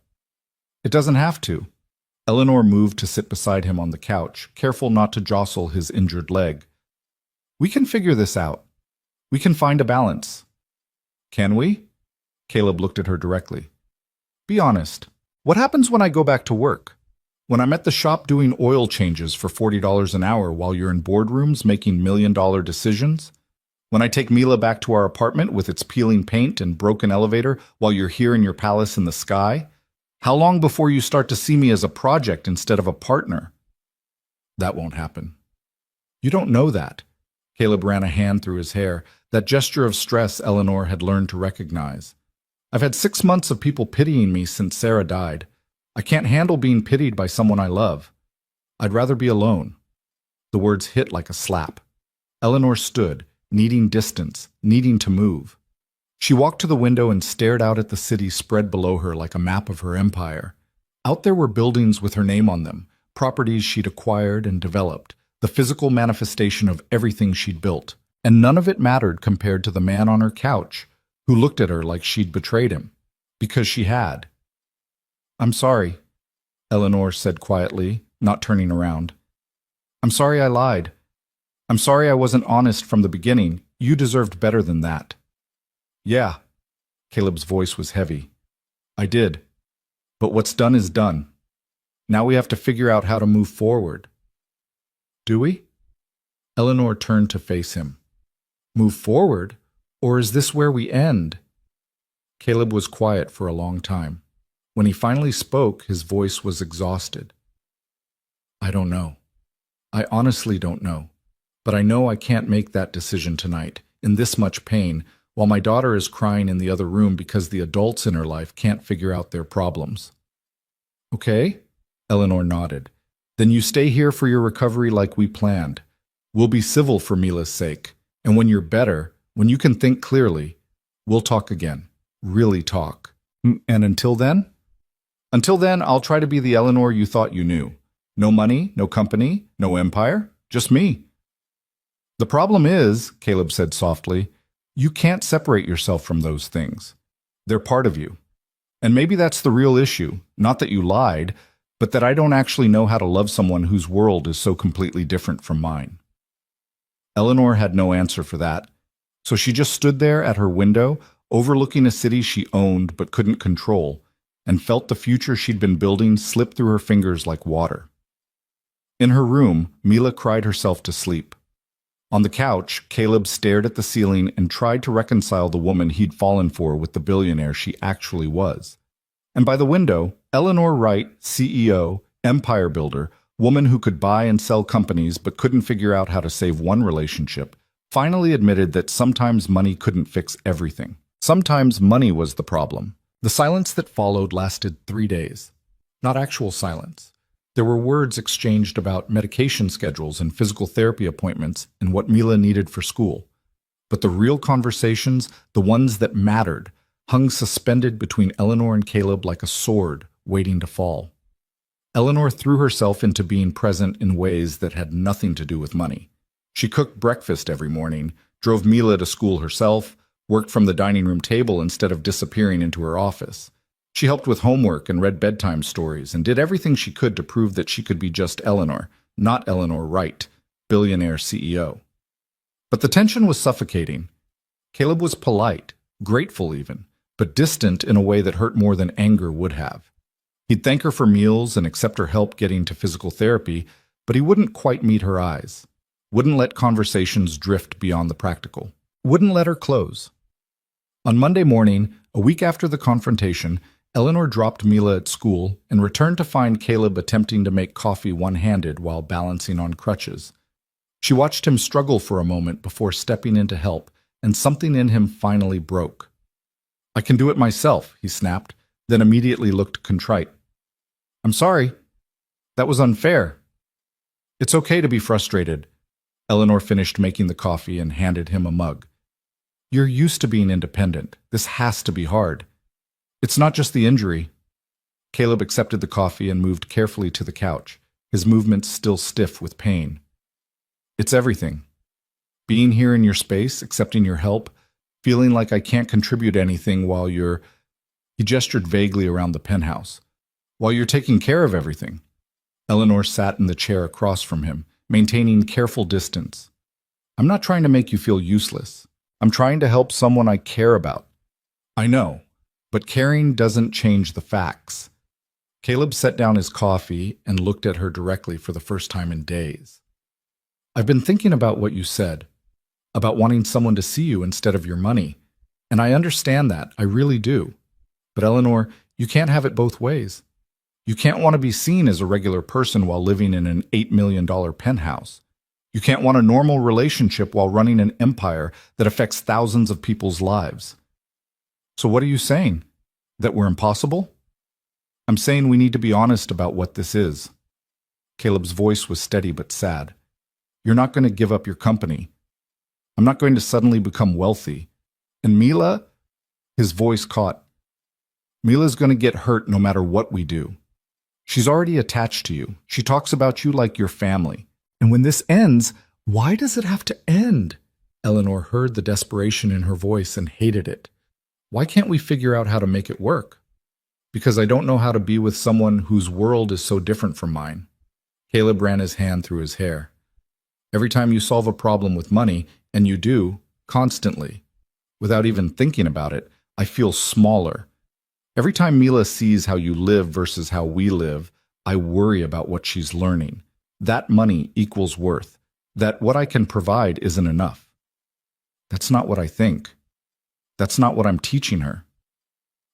It doesn't have to. Eleanor moved to sit beside him on the couch, careful not to jostle his injured leg. We can figure this out. We can find a balance. Can we? Caleb looked at her directly. Be honest. What happens when I go back to work? When I'm at the shop doing oil changes for $40 an hour while you're in boardrooms making million-dollar decisions? When I take Mila back to our apartment with its peeling paint and broken elevator while you're here in your palace in the sky? How long before you start to see me as a project instead of a partner? That won't happen. You don't know that. Caleb ran a hand through his hair, that gesture of stress Eleanor had learned to recognize. I've had 6 months of people pitying me since Sarah died. I can't handle being pitied by someone I love. I'd rather be alone. The words hit like a slap. Eleanor stood, needing distance, needing to move. She walked to the window and stared out at the city spread below her like a map of her empire. Out there were buildings with her name on them, properties she'd acquired and developed, the physical manifestation of everything she'd built. And none of it mattered compared to the man on her couch, who looked at her like she'd betrayed him. Because she had. I'm sorry, Eleanor said quietly, not turning around. I'm sorry I lied. I'm sorry I wasn't honest from the beginning. You deserved better than that. Yeah, Caleb's voice was heavy. I did. But what's done is done. Now we have to figure out how to move forward. Do we? Eleanor turned to face him. Move forward? Or is this where we end? Caleb was quiet for a long time. When he finally spoke, his voice was exhausted. I don't know. I honestly don't know. But I know I can't make that decision tonight, in this much pain, while my daughter is crying in the other room because the adults in her life can't figure out their problems. Okay? Eleanor nodded. Then you stay here for your recovery like we planned. We'll be civil for Mila's sake. And when you're better, when you can think clearly, we'll talk again. Really talk. And until then? Until then, I'll try to be the Eleanor you thought you knew. No money, no company, no empire, just me. The problem is, Caleb said softly, you can't separate yourself from those things. They're part of you. And maybe that's the real issue, not that you lied, but that I don't actually know how to love someone whose world is so completely different from mine. Eleanor had no answer for that, so she just stood there at her window, overlooking a city she owned but couldn't control, and felt the future she'd been building slip through her fingers like water. In her room, Mila cried herself to sleep. On the couch, Caleb stared at the ceiling and tried to reconcile the woman he'd fallen for with the billionaire she actually was. And by the window, Eleanor Wright, CEO, empire builder, woman who could buy and sell companies but couldn't figure out how to save one relationship, finally admitted that sometimes money couldn't fix everything. Sometimes money was the problem. The silence that followed lasted 3 days. Not actual silence. There were words exchanged about medication schedules and physical therapy appointments and what Mila needed for school. But the real conversations, the ones that mattered, hung suspended between Eleanor and Caleb like a sword waiting to fall. Eleanor threw herself into being present in ways that had nothing to do with money. She cooked breakfast every morning, drove Mila to school herself, worked from the dining room table instead of disappearing into her office. She helped with homework and read bedtime stories and did everything she could to prove that she could be just Eleanor, not Eleanor Wright, billionaire CEO. But the tension was suffocating. Caleb was polite, grateful even, but distant in a way that hurt more than anger would have. He'd thank her for meals and accept her help getting to physical therapy, but he wouldn't quite meet her eyes, wouldn't let conversations drift beyond the practical, wouldn't let her close. On Monday morning, a week after the confrontation, Eleanor dropped Mila at school and returned to find Caleb attempting to make coffee one-handed while balancing on crutches. She watched him struggle for a moment before stepping in to help, and something in him finally broke. "I can do it myself," he snapped, then immediately looked contrite. "I'm sorry. That was unfair." "It's okay to be frustrated." Eleanor finished making the coffee and handed him a mug. "You're used to being independent. This has to be hard. It's not just the injury." Caleb accepted the coffee and moved carefully to the couch, his movements still stiff with pain. "It's everything. Being here in your space, accepting your help, feeling like I can't contribute anything while you're—" He gestured vaguely around the penthouse. "While you're taking care of everything." Eleanor sat in the chair across from him, maintaining careful distance. "I'm not trying to make you feel useless. I'm trying to help someone I care about." "I know, but caring doesn't change the facts." Caleb set down his coffee and looked at her directly for the first time in days. "I've been thinking about what you said, about wanting someone to see you instead of your money, and I understand that, I really do. But Eleanor, you can't have it both ways. You can't want to be seen as a regular person while living in an $8 million penthouse. You can't want a normal relationship while running an empire that affects thousands of people's lives. So what are you saying? That we're impossible?" "I'm saying we need to be honest about what this is." Caleb's voice was steady but sad. "You're not going to give up your company. I'm not going to suddenly become wealthy. And Mila," his voice caught, "Mila's going to get hurt no matter what we do. She's already attached to you. She talks about you like your family. And when this ends, why does it have to end?" Eleanor heard the desperation in her voice and hated it. "Why can't we figure out how to make it work?" "Because I don't know how to be with someone whose world is so different from mine." Caleb ran his hand through his hair. "Every time you solve a problem with money, and you do, constantly, without even thinking about it, I feel smaller. Every time Mila sees how you live versus how we live, I worry about what she's learning. That money equals worth. That what I can provide isn't enough. That's not what I think. That's not what I'm teaching her.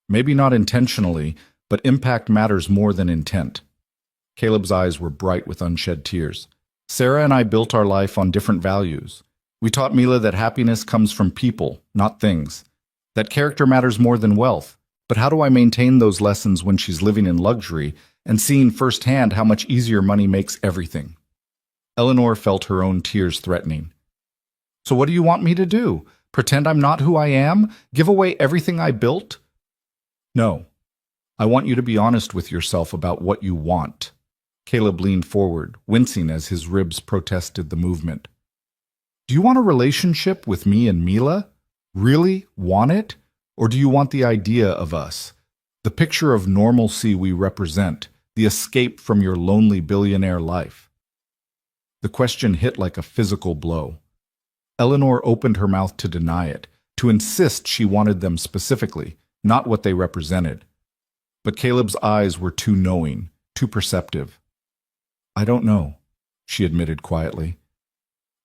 Maybe not intentionally, but impact matters more than intent." Caleb's eyes were bright with unshed tears. "Sarah and I built our life on different values. We taught Mila that happiness comes from people, not things. That character matters more than wealth. But how do I maintain those lessons when she's living in luxury and seeing firsthand how much easier money makes everything?" Eleanor felt her own tears threatening. "So what do you want me to do? Pretend I'm not who I am? Give away everything I built?" "No. I want you to be honest with yourself about what you want." Caleb leaned forward, wincing as his ribs protested the movement. "Do you want a relationship with me and Mila? Really want it? Or do you want the idea of us? The picture of normalcy we represent, the escape from your lonely billionaire life?" The question hit like a physical blow. Eleanor opened her mouth to deny it, to insist she wanted them specifically, not what they represented. But Caleb's eyes were too knowing, too perceptive. "I don't know," she admitted quietly.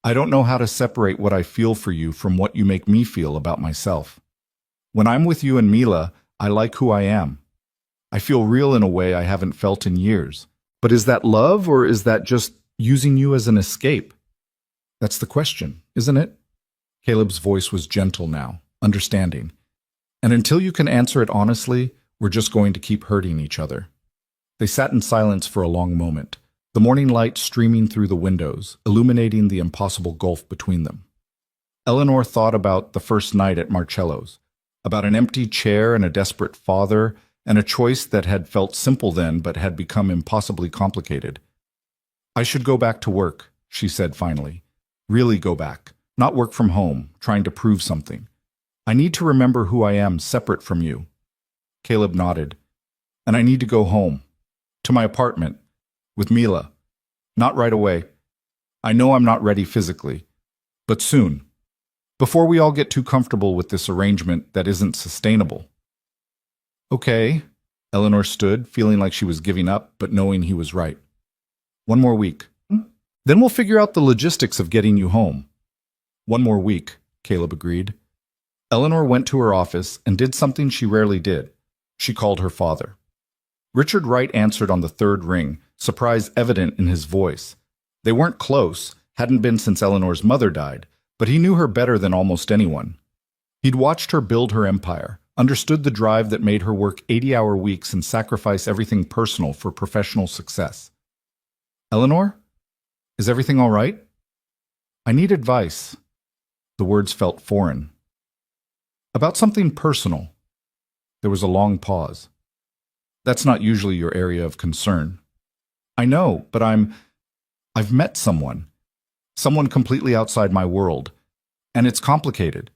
"I don't know how to separate what I feel for you from what you make me feel about myself. When I'm with you and Mila, I like who I am. I feel real in a way I haven't felt in years. But is that love, or is that just using you as an escape? That's the question, isn't it?" Caleb's voice was gentle now, understanding. "And until you can answer it honestly, we're just going to keep hurting each other." They sat in silence for a long moment, the morning light streaming through the windows, illuminating the impossible gulf between them. Eleanor thought about the first night at Marcello's, about an empty chair and a desperate father, and a choice that had felt simple then but had become impossibly complicated. "I should go back to work," she said finally. "Really go back, not work from home, trying to prove something. I need to remember who I am separate from you." Caleb nodded. "And I need to go home, to my apartment, with Mila. Not right away. I know I'm not ready physically, but soon. Before we all get too comfortable with this arrangement that isn't sustainable." "Okay." Eleanor stood, feeling like she was giving up, but knowing he was right. "One more week. Then we'll figure out the logistics of getting you home." "One more week," Caleb agreed. Eleanor went to her office and did something she rarely did. She called her father. Richard Wright answered on the third ring, surprise evident in his voice. They weren't close, hadn't been since Eleanor's mother died, but he knew her better than almost anyone. He'd watched her build her empire, understood the drive that made her work 80-hour weeks and sacrifice everything personal for professional success. "Eleanor? Is everything all right?" "I need advice." The words felt foreign. "About something personal." There was a long pause. "That's not usually your area of concern." "I know, but I've met someone. Someone completely outside my world. And it's complicated."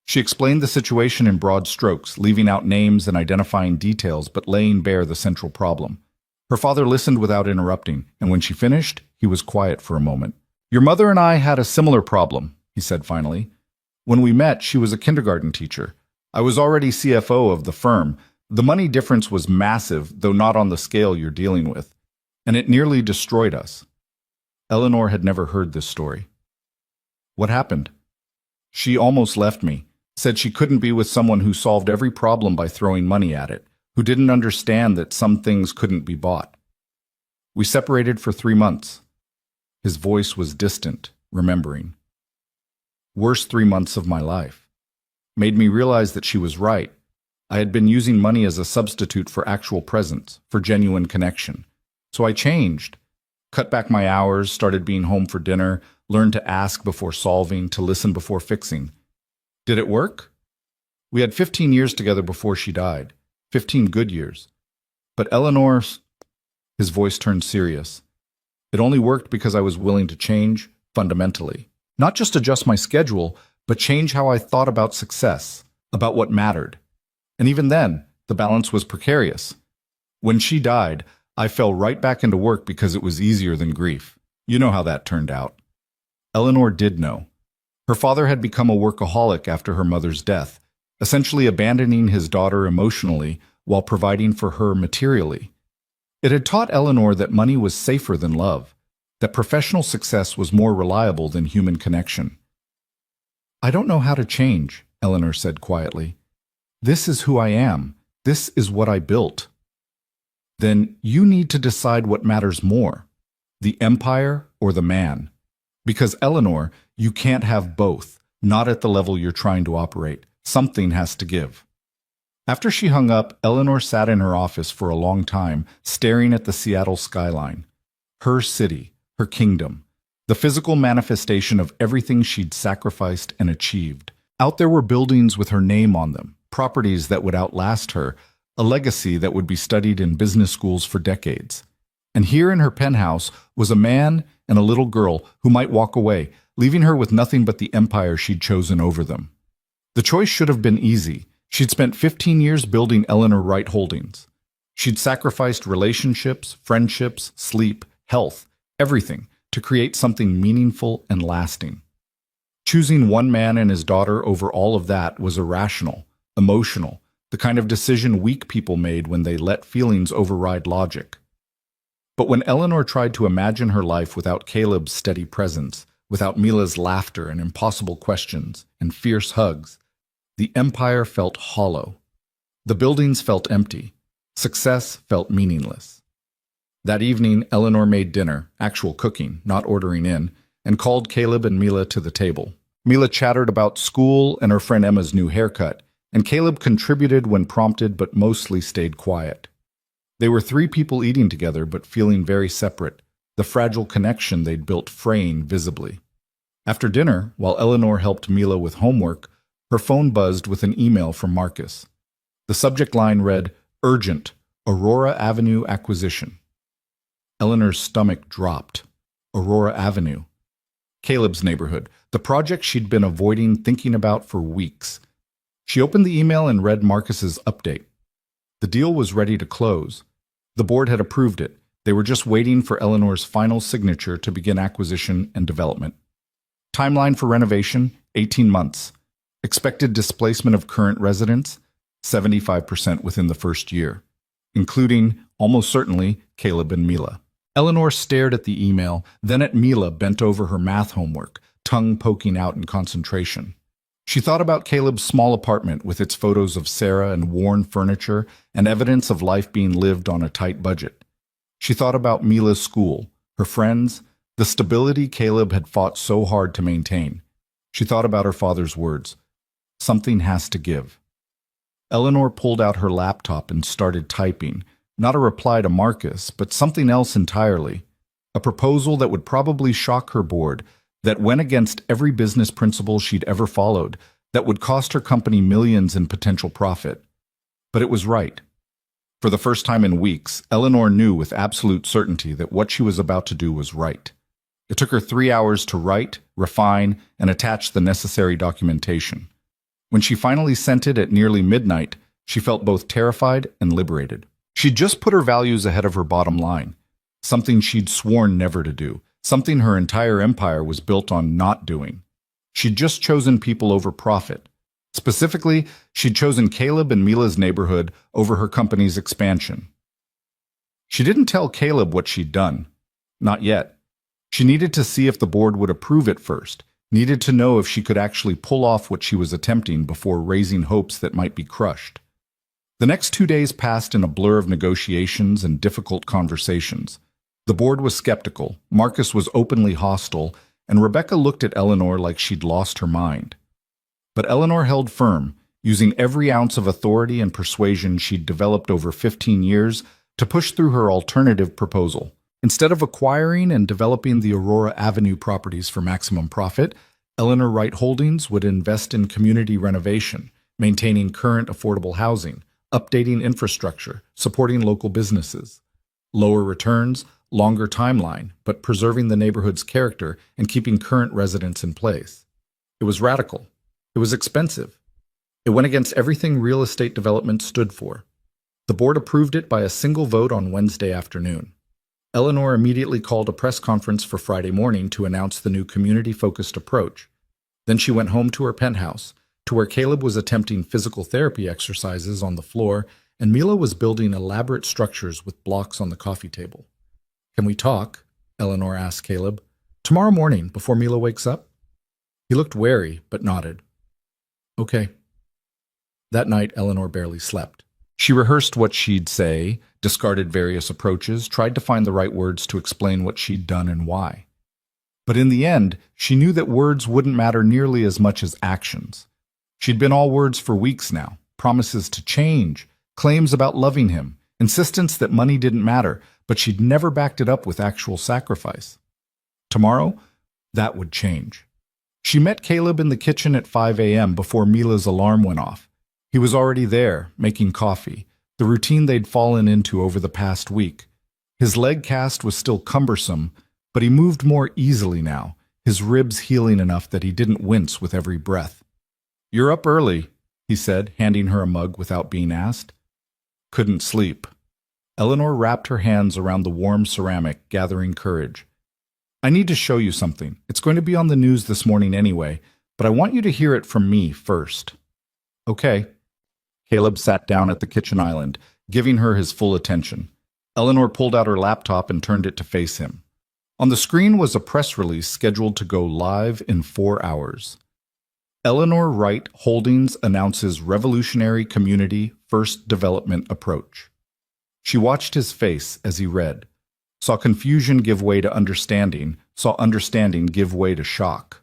She explained the situation in broad strokes, leaving out names and identifying details, but laying bare the central problem. Her father listened without interrupting, and when she finished, he was quiet for a moment. "Your mother and I had a similar problem," he said finally. "When we met, she was a kindergarten teacher. I was already CFO of the firm. The money difference was massive, though not on the scale you're dealing with, and it nearly destroyed us." Eleanor had never heard this story. "What happened?" "She almost left me. Said she couldn't be with someone who solved every problem by throwing money at it, who didn't understand that some things couldn't be bought. We separated for 3 months. His voice was distant, remembering. Worst 3 months of my life. Made me realize that she was right. I had been using money as a substitute for actual presence, for genuine connection. So I changed. Cut back my hours, started being home for dinner, learned to ask before solving, to listen before fixing. Did it work? We had 15 years together before she died. 15 good years. But Eleanor's... His voice turned serious. It only worked because I was willing to change, fundamentally. Not just adjust my schedule, but change how I thought about success, about what mattered. And even then, the balance was precarious. When she died, I fell right back into work because it was easier than grief. You know how that turned out. Eleanor did know. Her father had become a workaholic after her mother's death, essentially abandoning his daughter emotionally while providing for her materially. It had taught Eleanor that money was safer than love, that professional success was more reliable than human connection. I don't know how to change, Eleanor said quietly. This is who I am. This is what I built. Then you need to decide what matters more, the empire or the man. Because, Eleanor, you can't have both, not at the level you're trying to operate. Something has to give. After she hung up, Eleanor sat in her office for a long time, staring at the Seattle skyline. Her city, her kingdom, the physical manifestation of everything she'd sacrificed and achieved. Out there were buildings with her name on them, properties that would outlast her, a legacy that would be studied in business schools for decades. And here in her penthouse was a man and a little girl who might walk away, leaving her with nothing but the empire she'd chosen over them. The choice should have been easy. She'd spent 15 years building Eleanor Wright Holdings. She'd sacrificed relationships, friendships, sleep, health, everything to create something meaningful and lasting. Choosing one man and his daughter over all of that was irrational, emotional, the kind of decision weak people made when they let feelings override logic. But when Eleanor tried to imagine her life without Caleb's steady presence, without Mila's laughter and impossible questions and fierce hugs, the empire felt hollow. The buildings felt empty. Success felt meaningless. That evening, Eleanor made dinner, actual cooking, not ordering in, and called Caleb and Mila to the table. Mila chattered about school and her friend Emma's new haircut, and Caleb contributed when prompted but mostly stayed quiet. They were 3 people eating together but feeling very separate, the fragile connection they'd built fraying visibly. After dinner, while Eleanor helped Mila with homework, her phone buzzed with an email from Marcus. The subject line read, "Urgent, Aurora Avenue acquisition." Eleanor's stomach dropped. Aurora Avenue. Caleb's neighborhood, the project she'd been avoiding thinking about for weeks. She opened the email and read Marcus's update. The deal was ready to close. The board had approved it. They were just waiting for Eleanor's final signature to begin acquisition and development. Timeline for renovation, 18 months. Expected displacement of current residents, 75% within the first year, including, almost certainly, Caleb and Mila. Eleanor stared at the email, then at Mila bent over her math homework, tongue poking out in concentration. She thought about Caleb's small apartment with its photos of Sarah and worn furniture and evidence of life being lived on a tight budget. She thought about Mila's school, her friends, the stability Caleb had fought so hard to maintain. She thought about her father's words, "Something has to give." Eleanor pulled out her laptop and started typing, not a reply to Marcus, but something else entirely. A proposal that would probably shock her board, that went against every business principle she'd ever followed, that would cost her company millions in potential profit. But it was right. For the first time in weeks, Eleanor knew with absolute certainty that what she was about to do was right. It took her 3 hours to write, refine, and attach the necessary documentation. When she finally sent it at nearly midnight, she felt both terrified and liberated. She'd just put her values ahead of her bottom line, something she'd sworn never to do, something her entire empire was built on not doing. She'd just chosen people over profit. Specifically, she'd chosen Caleb and Mila's neighborhood over her company's expansion. She didn't tell Caleb what she'd done. Not yet. She needed to see if the board would approve it first, needed to know if she could actually pull off what she was attempting before raising hopes that might be crushed. The next 2 days passed in a blur of negotiations and difficult conversations. The board was skeptical, Marcus was openly hostile, and Rebecca looked at Eleanor like she'd lost her mind. But Eleanor held firm, using every ounce of authority and persuasion she'd developed over 15 years to push through her alternative proposal. Instead of acquiring and developing the Aurora Avenue properties for maximum profit, Eleanor Wright Holdings would invest in community renovation, maintaining current affordable housing, updating infrastructure, supporting local businesses. Lower returns, longer timeline, but preserving the neighborhood's character and keeping current residents in place. It was radical. It was expensive. It went against everything real estate development stood for. The board approved it by a single vote on Wednesday afternoon. Eleanor immediately called a press conference for Friday morning to announce the new community-focused approach. Then she went home to her penthouse, to where Caleb was attempting physical therapy exercises on the floor and Mila was building elaborate structures with blocks on the coffee table. "Can we talk?" Eleanor asked Caleb. "Tomorrow morning, before Mila wakes up?" He looked wary, but nodded. "Okay." That night, Eleanor barely slept. She rehearsed what she'd say, discarded various approaches, tried to find the right words to explain what she'd done and why. But in the end, she knew that words wouldn't matter nearly as much as actions. She'd been all words for weeks now, promises to change, claims about loving him, insistence that money didn't matter, but she'd never backed it up with actual sacrifice. Tomorrow, that would change. She met Caleb in the kitchen at 5 a.m. before Mila's alarm went off. He was already there, making coffee, the routine they'd fallen into over the past week. His leg cast was still cumbersome, but he moved more easily now, his ribs healing enough that he didn't wince with every breath. "You're up early," he said, handing her a mug without being asked. "Couldn't sleep." Eleanor wrapped her hands around the warm ceramic, gathering courage. "I need to show you something. It's going to be on the news this morning anyway, but I want you to hear it from me first." "Okay." Caleb sat down at the kitchen island, giving her his full attention. Eleanor pulled out her laptop and turned it to face him. On the screen was a press release scheduled to go live in 4 hours. Eleanor Wright Holdings announces revolutionary community first development approach. She watched his face as he read, saw confusion give way to understanding, saw understanding give way to shock.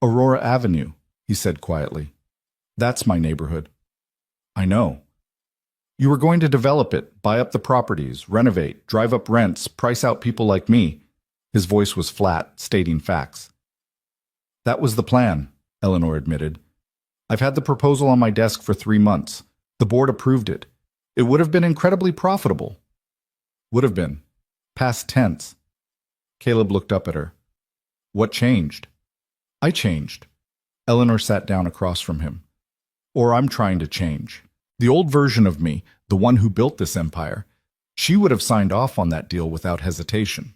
"Aurora Avenue," he said quietly. "That's my neighborhood." "I know." "You were going to develop it, buy up the properties, renovate, drive up rents, price out people like me." His voice was flat, stating facts. "That was the plan," Eleanor admitted. "I've had the proposal on my desk for 3 months. The board approved it. It would have been incredibly profitable." "Would have been." Past tense. Caleb looked up at her. "What changed?" "I changed." Eleanor sat down across from him. "Or I'm trying to change. The old version of me, the one who built this empire, she would have signed off on that deal without hesitation.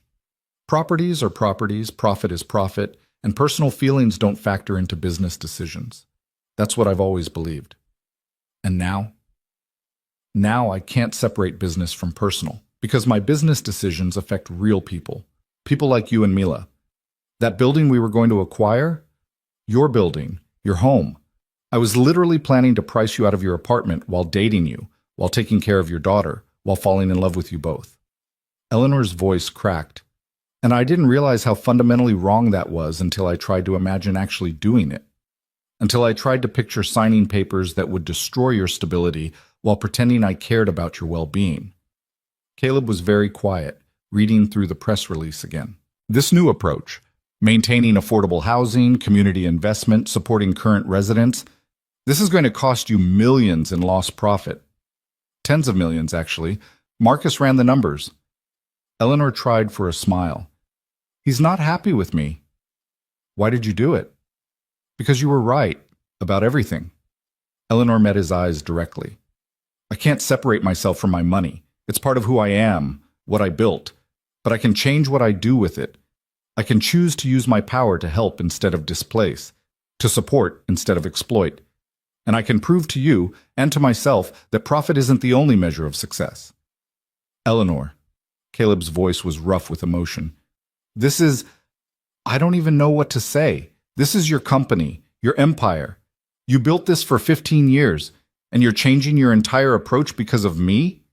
Properties are properties, profit is profit, and personal feelings don't factor into business decisions. That's what I've always believed. And now? Now I can't separate business from personal, because my business decisions affect real people, people like you and Mila. That building we were going to acquire? Your building, Your home. I was literally planning to price you out of your apartment while dating you, while taking care of your daughter, while falling in love with you both." Eleanor's voice cracked, and I didn't realize how fundamentally wrong that was until I tried to imagine actually doing it. Until I tried to picture signing papers that would destroy your stability while pretending I cared about your well-being. Caleb was very quiet, reading through the press release again. This new approach, maintaining affordable housing, community investment, supporting current residents, this is going to cost you millions in lost profit. Tens of millions, actually. Marcus ran the numbers. Eleanor tried for a smile. "He's not happy with me." "Why did you do it?" "Because you were right about everything." Eleanor met his eyes directly. "I can't separate myself from my money. It's part of who I am, what I built. But I can change what I do with it. I can choose to use my power to help instead of displace, to support instead of exploit. And I can prove to you and to myself that profit isn't the only measure of success." "Eleanor," Caleb's voice was rough with emotion, I don't even know what to say. This is your company, your empire. You built this for 15 years, and you're changing your entire approach because of me?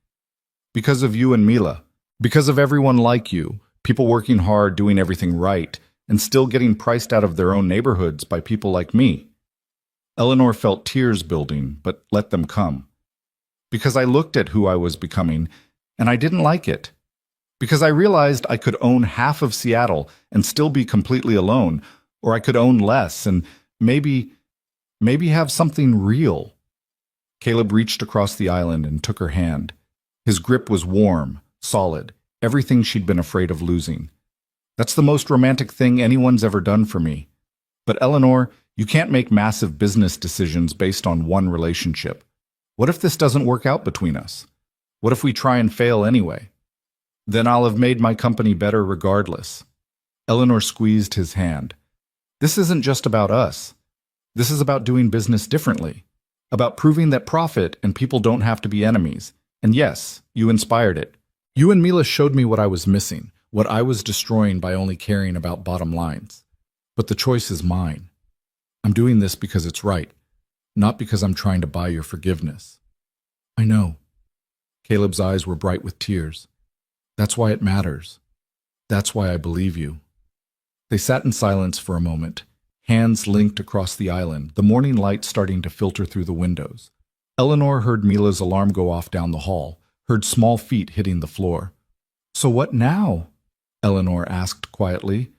Because of you and Mila. Because of everyone like you, people working hard, doing everything right, and still getting priced out of their own neighborhoods by people like me. Eleanor felt tears building, but let them come. Because I looked at who I was becoming, and I didn't like it. Because I realized I could own half of Seattle and still be completely alone, or I could own less and maybe have something real. Caleb reached across the island and took her hand. His grip was warm, solid, everything she'd been afraid of losing. "That's the most romantic thing anyone's ever done for me. But Eleanor, you can't make massive business decisions based on one relationship. What if this doesn't work out between us? What if we try and fail anyway? Then I'll have made my company better regardless." Eleanor squeezed his hand. "This isn't just about us. This is about doing business differently, about proving that profit and people don't have to be enemies. And yes, you inspired it. You and Mila showed me what I was missing, what I was destroying by only caring about bottom lines. But the choice is mine. I'm doing this because it's right, not because I'm trying to buy your forgiveness." "I know." Caleb's eyes were bright with tears. "That's why it matters. That's why I believe you." They sat in silence for a moment, hands linked across the island, the morning light starting to filter through the windows. Eleanor heard Mila's alarm go off down the hall, heard small feet hitting the floor. "So what now?" Eleanor asked quietly.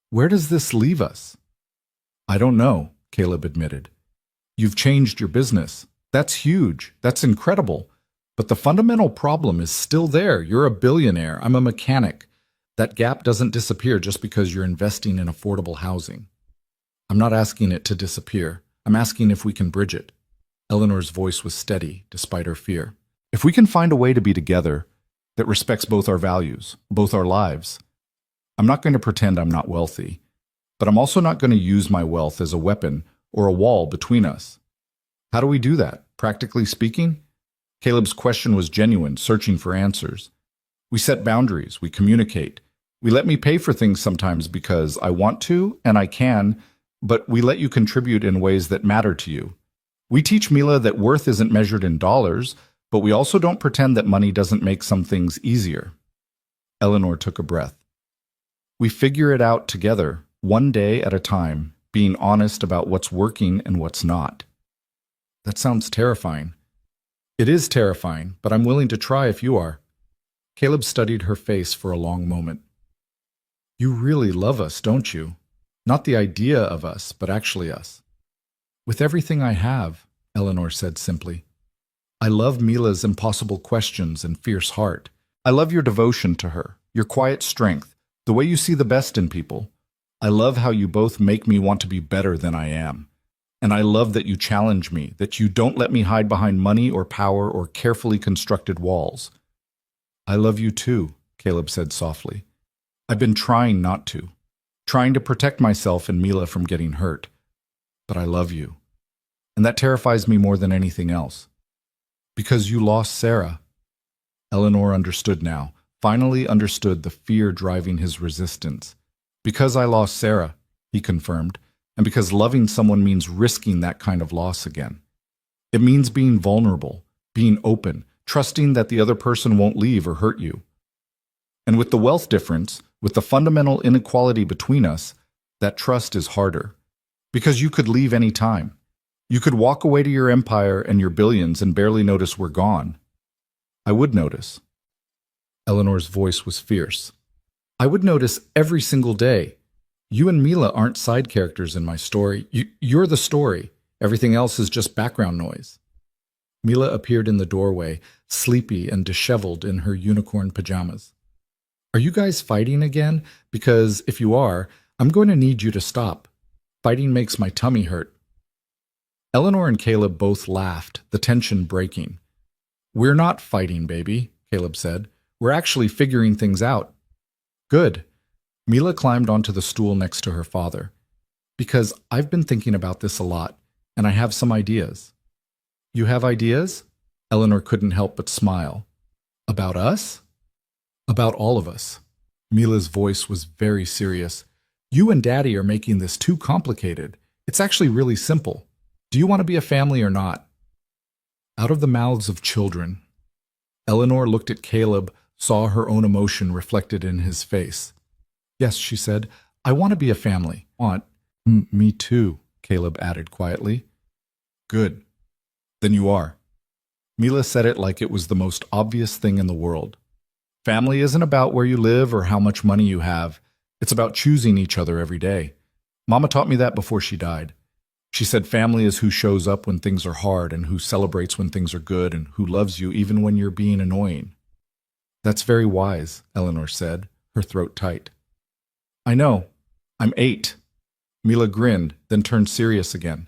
"Where does this leave us?" "I don't know," Caleb admitted. "You've changed your business. That's huge. That's incredible. But the fundamental problem is still there. You're a billionaire. I'm a mechanic. That gap doesn't disappear just because you're investing in affordable housing." "I'm not asking it to disappear. I'm asking if we can bridge it." Eleanor's voice was steady, despite her fear. "If we can find a way to be together that respects both our values, both our lives. I'm not going to pretend I'm not wealthy, but I'm also not going to use my wealth as a weapon or a wall between us." "How do we do that, practically speaking?" Caleb's question was genuine, searching for answers. "We set boundaries, we communicate. We let me pay for things sometimes because I want to and I can, but we let you contribute in ways that matter to you. We teach Mila that worth isn't measured in dollars, but we also don't pretend that money doesn't make some things easier." Eleanor took a breath. "We figure it out together, one day at a time, being honest about what's working and what's not." "That sounds terrifying." "It is terrifying, but I'm willing to try if you are." Caleb studied her face for a long moment. "You really love us, don't you? Not the idea of us, but actually us." "With everything I have," Eleanor said simply. "I love Mila's impossible questions and fierce heart. I love your devotion to her, your quiet strength, the way you see the best in people. I love how you both make me want to be better than I am. And I love that you challenge me, that you don't let me hide behind money or power or carefully constructed walls." "I love you too," Caleb said softly. "I've been trying not to, trying to protect myself and Mila from getting hurt. But I love you. And that terrifies me more than anything else. Because you lost Sarah." Eleanor understood now, finally understood the fear driving his resistance. "Because I lost Sarah," he confirmed. and because loving someone means risking that kind of loss again. It means being vulnerable, being open, trusting that the other person won't leave or hurt you. And with the wealth difference, with the fundamental inequality between us, that trust is harder. Because you could leave any time. You could walk away to your empire and your billions and barely notice we're gone. I would notice. Eleanor's voice was fierce. I would notice every single day. You and Mila aren't side characters in my story. You're the story. Everything else is just background noise. Mila appeared in the doorway, sleepy and disheveled in her unicorn pajamas. Are you guys fighting again? Because if you are, I'm going to need you to stop. Fighting makes my tummy hurt. Eleanor and Caleb both laughed, the tension breaking. We're not fighting, baby, Caleb said. We're actually figuring things out. Good. Mila climbed onto the stool next to her father. Because I've been thinking about this a lot, and I have some ideas. You have ideas? Eleanor couldn't help but smile. About us? About all of us. Mila's voice was very serious. You and Daddy are making this too complicated. It's actually really simple. Do you want to be a family or not? Out of the mouths of children. Eleanor looked at Caleb, saw her own emotion reflected in his face. Yes, she said, I want to be a family. Me too, Caleb added quietly. Good. Then you are. Mila said it like it was the most obvious thing in the world. Family isn't about where you live or how much money you have. It's about choosing each other every day. Mama taught me that before she died. She said family is who shows up when things are hard and who celebrates when things are good and who loves you even when you're being annoying. That's very wise, Eleanor said, her throat tight. I know. I'm 8. Mila grinned, then turned serious again.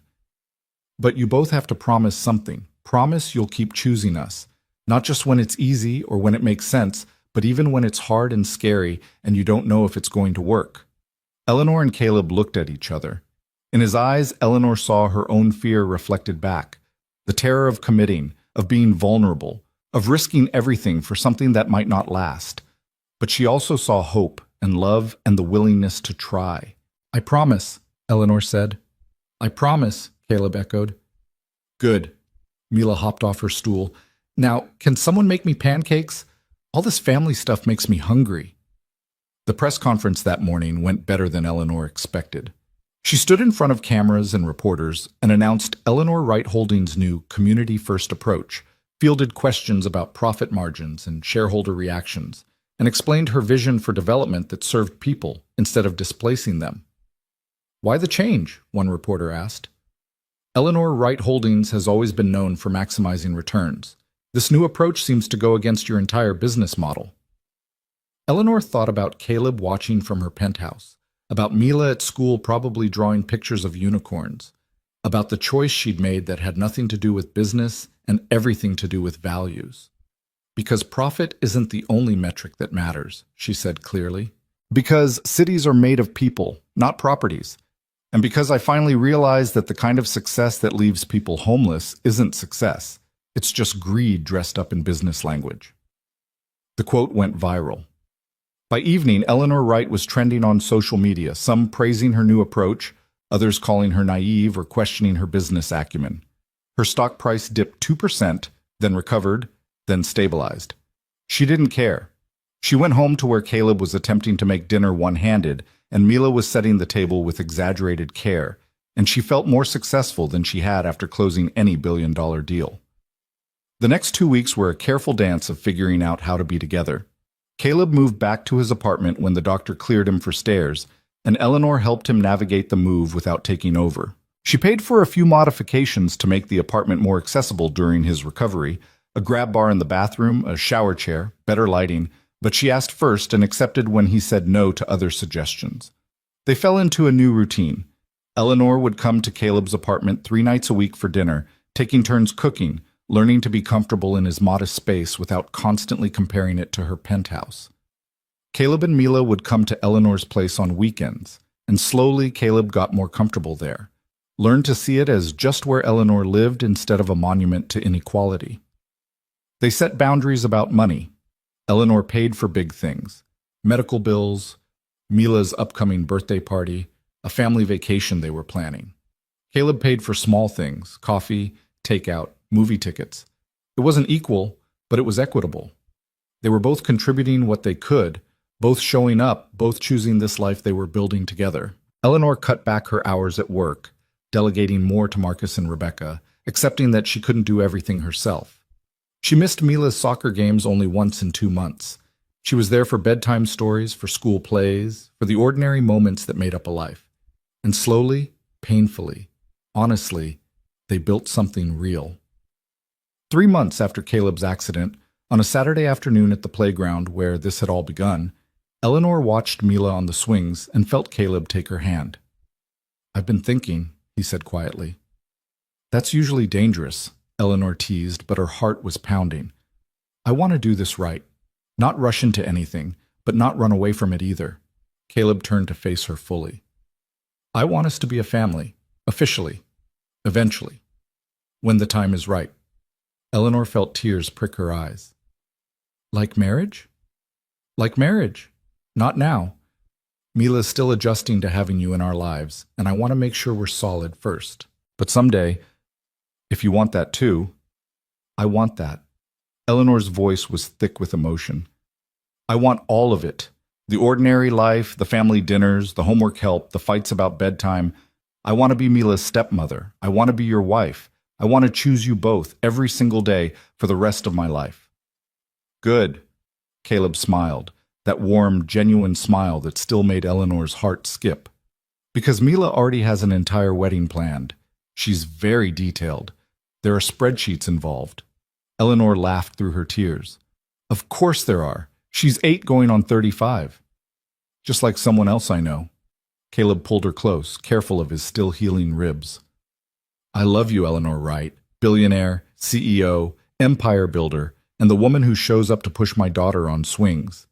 But you both have to promise something. Promise you'll keep choosing us. Not just when it's easy or when it makes sense, but even when it's hard and scary and you don't know if it's going to work. Eleanor and Caleb looked at each other. In his eyes, Eleanor saw her own fear reflected back. The terror of committing, of being vulnerable, of risking everything for something that might not last. But she also saw hope and love and the willingness to try. I promise, Eleanor said. I promise, Caleb echoed. Good. Mila hopped off her stool. Now, can someone make me pancakes? All this family stuff makes me hungry. The press conference that morning went better than Eleanor expected. She stood in front of cameras and reporters and announced Eleanor Wright Holdings' new Community First approach, fielded questions about profit margins and shareholder reactions, and explained her vision for development that served people instead of displacing them. Why the change? One reporter asked. Eleanor Wright Holdings has always been known for maximizing returns. This new approach seems to go against your entire business model. Eleanor thought about Caleb watching from her penthouse, about Mila at school probably drawing pictures of unicorns, about the choice she'd made that had nothing to do with business and everything to do with values. Because profit isn't the only metric that matters, she said clearly. Because cities are made of people, not properties. And because I finally realized that the kind of success that leaves people homeless isn't success. It's just greed dressed up in business language. The quote went viral. By evening, Eleanor Wright was trending on social media, some praising her new approach, others calling her naive or questioning her business acumen. Her stock price dipped 2%, then recovered, then stabilized. She didn't care. She went home to where Caleb was attempting to make dinner one-handed, and Mila was setting the table with exaggerated care, and she felt more successful than she had after closing any billion-dollar deal. The next 2 weeks were a careful dance of figuring out how to be together. Caleb moved back to his apartment when the doctor cleared him for stairs, and Eleanor helped him navigate the move without taking over. She paid for a few modifications to make the apartment more accessible during his recovery, a grab bar in the bathroom, a shower chair, better lighting, but she asked first and accepted when he said no to other suggestions. They fell into a new routine. Eleanor would come to Caleb's apartment 3 nights a week for dinner, taking turns cooking, learning to be comfortable in his modest space without constantly comparing it to her penthouse. Caleb and Mila would come to Eleanor's place on weekends, and slowly Caleb got more comfortable there, learned to see it as just where Eleanor lived instead of a monument to inequality. They set boundaries about money. Eleanor paid for big things, medical bills, Mila's upcoming birthday party, a family vacation they were planning. Caleb paid for small things, coffee, takeout, movie tickets. It wasn't equal, but it was equitable. They were both contributing what they could, both showing up, both choosing this life they were building together. Eleanor cut back her hours at work, delegating more to Marcus and Rebecca, accepting that she couldn't do everything herself. She missed Mila's soccer games only once in 2 months. She was there for bedtime stories, for school plays, for the ordinary moments that made up a life. And slowly, painfully, honestly, they built something real. 3 months after Caleb's accident, on a Saturday afternoon at the playground where this had all begun, Eleanor watched Mila on the swings and felt Caleb take her hand. "I've been thinking," he said quietly. "That's usually dangerous," Eleanor teased, but her heart was pounding. "I want to do this right. Not rush into anything, but not run away from it either." Caleb turned to face her fully. "I want us to be a family, officially, eventually, when the time is right." Eleanor felt tears prick her eyes. "Like marriage?" "Like marriage. Not now. Mila's still adjusting to having you in our lives, and I want to make sure we're solid first. But someday, if you want that too, I want that." Eleanor's voice was thick with emotion. "I want all of it. The ordinary life, the family dinners, the homework help, the fights about bedtime. I want to be Mila's stepmother. I want to be your wife. I want to choose you both every single day for the rest of my life." "Good." Caleb smiled, that warm, genuine smile that still made Eleanor's heart skip. Because Mila already has an entire wedding planned. She's very detailed. There are spreadsheets involved. Eleanor laughed through her tears. "Of course there are. She's 8 going on 35. Just like someone else I know." Caleb pulled her close, careful of his still healing ribs. "I love you, Eleanor Wright, billionaire, CEO, empire builder, and the woman who shows up to push my daughter on swings.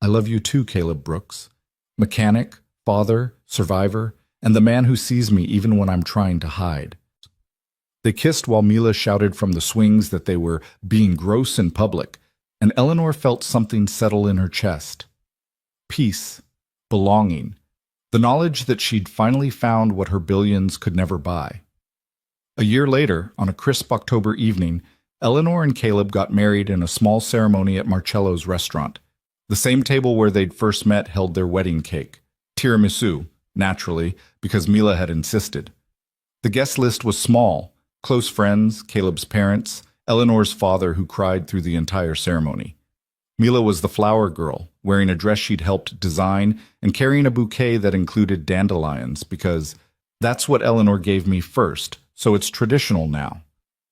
I love you too, Caleb Brooks, mechanic, father, survivor, and the man who sees me even when I'm trying to hide." They kissed while Mila shouted from the swings that they were being gross in public, and Eleanor felt something settle in her chest. Peace, belonging, the knowledge that she'd finally found what her billions could never buy. A year later, on a crisp October evening, Eleanor and Caleb got married in a small ceremony at Marcello's restaurant. The same table where they'd first met held their wedding cake, tiramisu, naturally, because Mila had insisted. The guest list was small: close friends, Caleb's parents, Eleanor's father who cried through the entire ceremony. Mila was the flower girl, wearing a dress she'd helped design and carrying a bouquet that included dandelions because that's what Eleanor gave me first, so it's traditional now.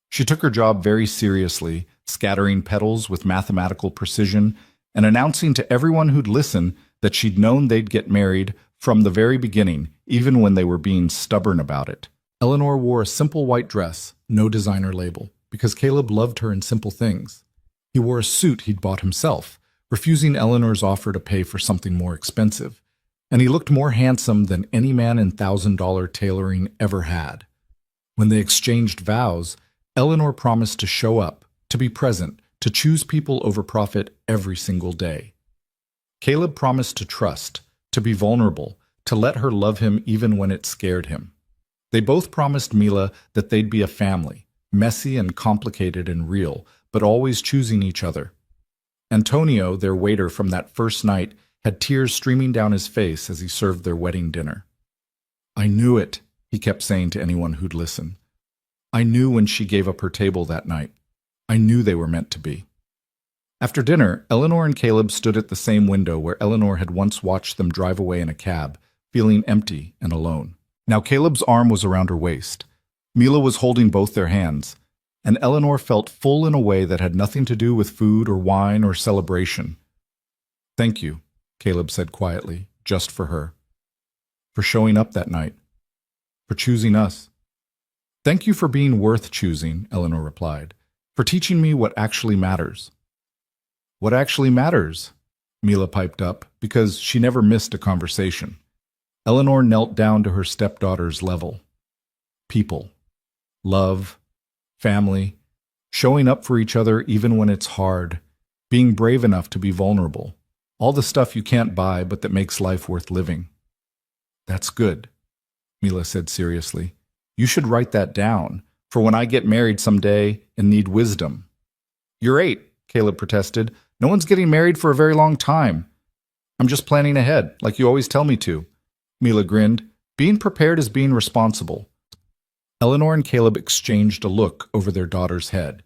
She took her job very seriously, scattering petals with mathematical precision and announcing to everyone who'd listen that she'd known they'd get married from the very beginning, even when they were being stubborn about it. Eleanor wore a simple white dress, no designer label, because Caleb loved her in simple things. He wore a suit he'd bought himself, refusing Eleanor's offer to pay for something more expensive, and he looked more handsome than any man in $1,000 tailoring ever had. When they exchanged vows, Eleanor promised to show up, to be present, to choose people over profit every single day. Caleb promised to trust, to be vulnerable, to let her love him even when it scared him. They both promised Mila that they'd be a family, messy and complicated and real, but always choosing each other. Antonio, their waiter from that first night, had tears streaming down his face as he served their wedding dinner. "I knew it," he kept saying to anyone who'd listen. "I knew when she gave up her table that night. I knew they were meant to be." After dinner, Eleanor and Caleb stood at the same window where Eleanor had once watched them drive away in a cab, feeling empty and alone. Now Caleb's arm was around her waist. Mila was holding both their hands, and Eleanor felt full in a way that had nothing to do with food or wine or celebration. "Thank you," Caleb said quietly, just for her. "For showing up that night. For choosing us." "Thank you for being worth choosing," Eleanor replied. "For teaching me what actually matters." "What actually matters?" Mila piped up, because she never missed a conversation. Eleanor knelt down to her stepdaughter's level. People. Love. Family. Showing up for each other even when it's hard. Being brave enough to be vulnerable. All the stuff you can't buy but that makes life worth living. "That's good," Mila said seriously. You should write that down for when I get married someday and need wisdom. You're 8, Caleb protested. No one's getting married for a very long time. I'm just planning ahead, like you always tell me to. Mila grinned. Being prepared is being responsible. Eleanor and Caleb exchanged a look over their daughter's head.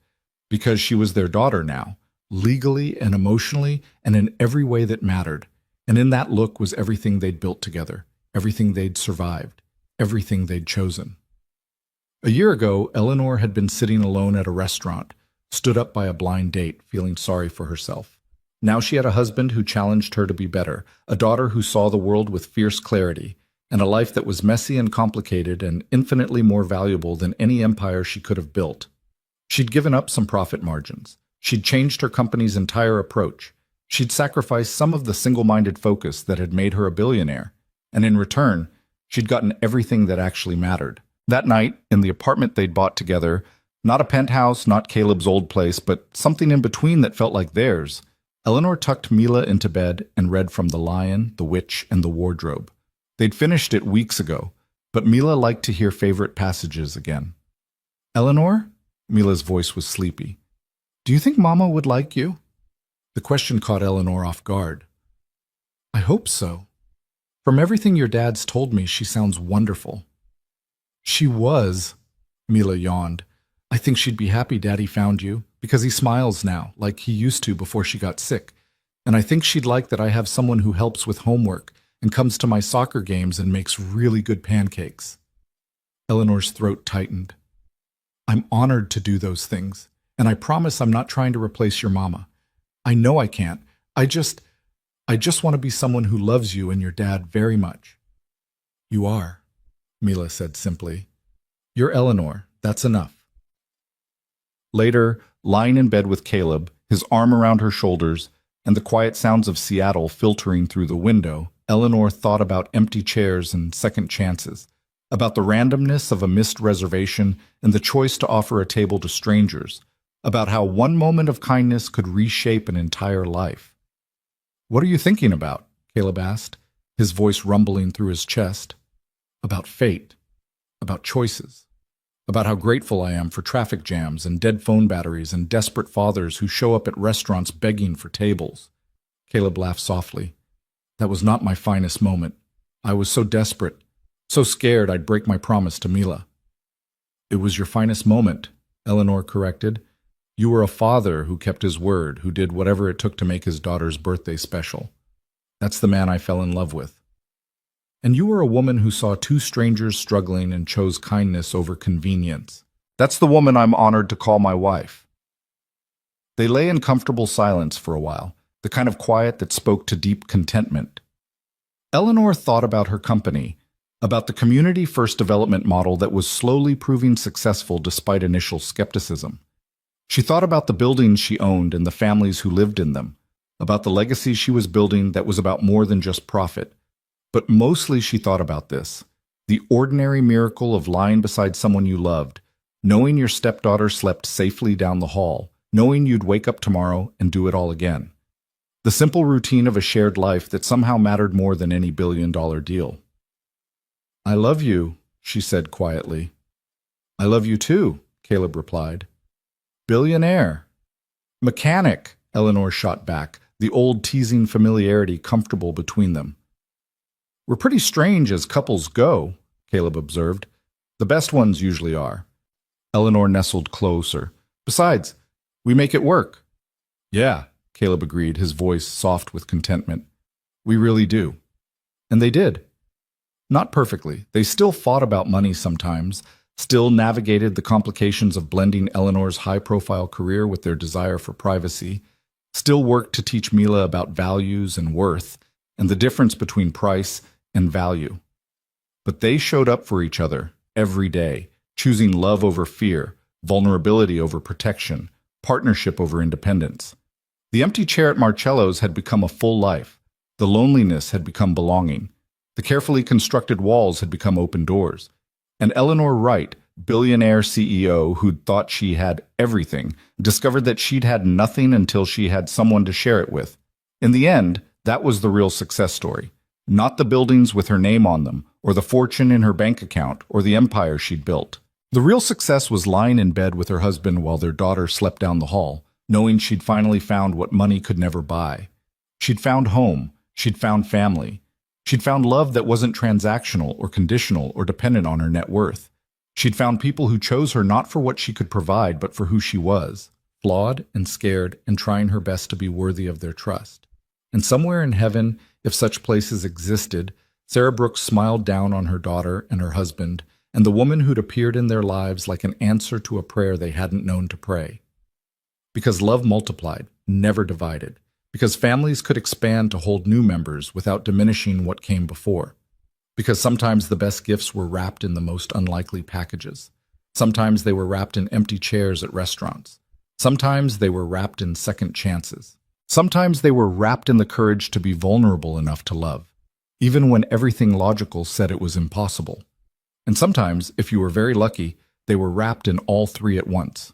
Because she was their daughter now, legally and emotionally and in every way that mattered. And in that look was everything they'd built together, everything they'd survived, everything they'd chosen. A year ago, Eleanor had been sitting alone at a restaurant, stood up by a blind date, feeling sorry for herself. Now she had a husband who challenged her to be better, a daughter who saw the world with fierce clarity, and a life that was messy and complicated and infinitely more valuable than any empire she could have built. She'd given up some profit margins. She'd changed her company's entire approach. She'd sacrificed some of the single-minded focus that had made her a billionaire. And in return, she'd gotten everything that actually mattered. That night, in the apartment they'd bought together, not a penthouse, not Caleb's old place, but something in between that felt like theirs, Eleanor tucked Mila into bed and read from The Lion, the Witch, and the Wardrobe. They'd finished it weeks ago, but Mila liked to hear favorite passages again. Eleanor? Mila's voice was sleepy. Do you think Mama would like you? The question caught Eleanor off guard. I hope so. From everything your dad's told me, she sounds wonderful. She was, Mila yawned. I think she'd be happy Daddy found you, because he smiles now, like he used to before she got sick. And I think she'd like that I have someone who helps with homework and comes to my soccer games and makes really good pancakes. Eleanor's throat tightened. I'm honored to do those things, and I promise I'm not trying to replace your mama. I know I can't. I just want to be someone who loves you and your dad very much. You are, Mila said simply. You're Eleanor. That's enough. Later, lying in bed with Caleb, his arm around her shoulders, and the quiet sounds of Seattle filtering through the window, Eleanor thought about empty chairs and second chances, about the randomness of a missed reservation and the choice to offer a table to strangers, about how one moment of kindness could reshape an entire life. What are you thinking about? Caleb asked, his voice rumbling through his chest. About fate, about choices, about how grateful I am for traffic jams and dead phone batteries and desperate fathers who show up at restaurants begging for tables. Caleb laughed softly. That was not my finest moment. I was so desperate, so scared I'd break my promise to Mila. It was your finest moment, Eleanor corrected. You were a father who kept his word, who did whatever it took to make his daughter's birthday special. That's the man I fell in love with. And you were a woman who saw two strangers struggling and chose kindness over convenience. That's the woman I'm honored to call my wife. They lay in comfortable silence for a while, the kind of quiet that spoke to deep contentment. Eleanor thought about her company, about the community-first development model that was slowly proving successful despite initial skepticism. She thought about the buildings she owned and the families who lived in them, about the legacy she was building that was about more than just profit. But mostly she thought about this, the ordinary miracle of lying beside someone you loved, knowing your stepdaughter slept safely down the hall, knowing you'd wake up tomorrow and do it all again. The simple routine of a shared life that somehow mattered more than any billion-dollar deal. I love you, she said quietly. I love you too, Caleb replied. Billionaire. Mechanic, Eleanor shot back, the old teasing familiarity comfortable between them. We're pretty strange as couples go, Caleb observed. The best ones usually are. Eleanor nestled closer. Besides, we make it work. Yeah, Caleb agreed, his voice soft with contentment. We really do. And they did. Not perfectly. They still fought about money sometimes, still navigated the complications of blending Eleanor's high-profile career with their desire for privacy, still worked to teach Mila about values and worth, and the difference between price and value. But they showed up for each other every day, choosing love over fear, vulnerability over protection, partnership over independence. The empty chair at Marcello's had become a full life. The loneliness had become belonging. The carefully constructed walls had become open doors. And Eleanor Wright, billionaire CEO who'd thought she had everything, discovered that she'd had nothing until she had someone to share it with. In the end, that was the real success story. Not the buildings with her name on them, or the fortune in her bank account, or the empire she'd built. The real success was lying in bed with her husband while their daughter slept down the hall, knowing she'd finally found what money could never buy. She'd found home, she'd found family. She'd found love that wasn't transactional or conditional or dependent on her net worth. She'd found people who chose her not for what she could provide, but for who she was, flawed and scared and trying her best to be worthy of their trust. And somewhere in heaven, if such places existed, Sarah Brooks smiled down on her daughter and her husband and the woman who'd appeared in their lives like an answer to a prayer they hadn't known to pray. Because love multiplied, never divided. Because families could expand to hold new members without diminishing what came before. Because sometimes the best gifts were wrapped in the most unlikely packages. Sometimes they were wrapped in empty chairs at restaurants. Sometimes they were wrapped in second chances. Sometimes they were wrapped in the courage to be vulnerable enough to love, even when everything logical said it was impossible. And sometimes, if you were very lucky, they were wrapped in all three at once.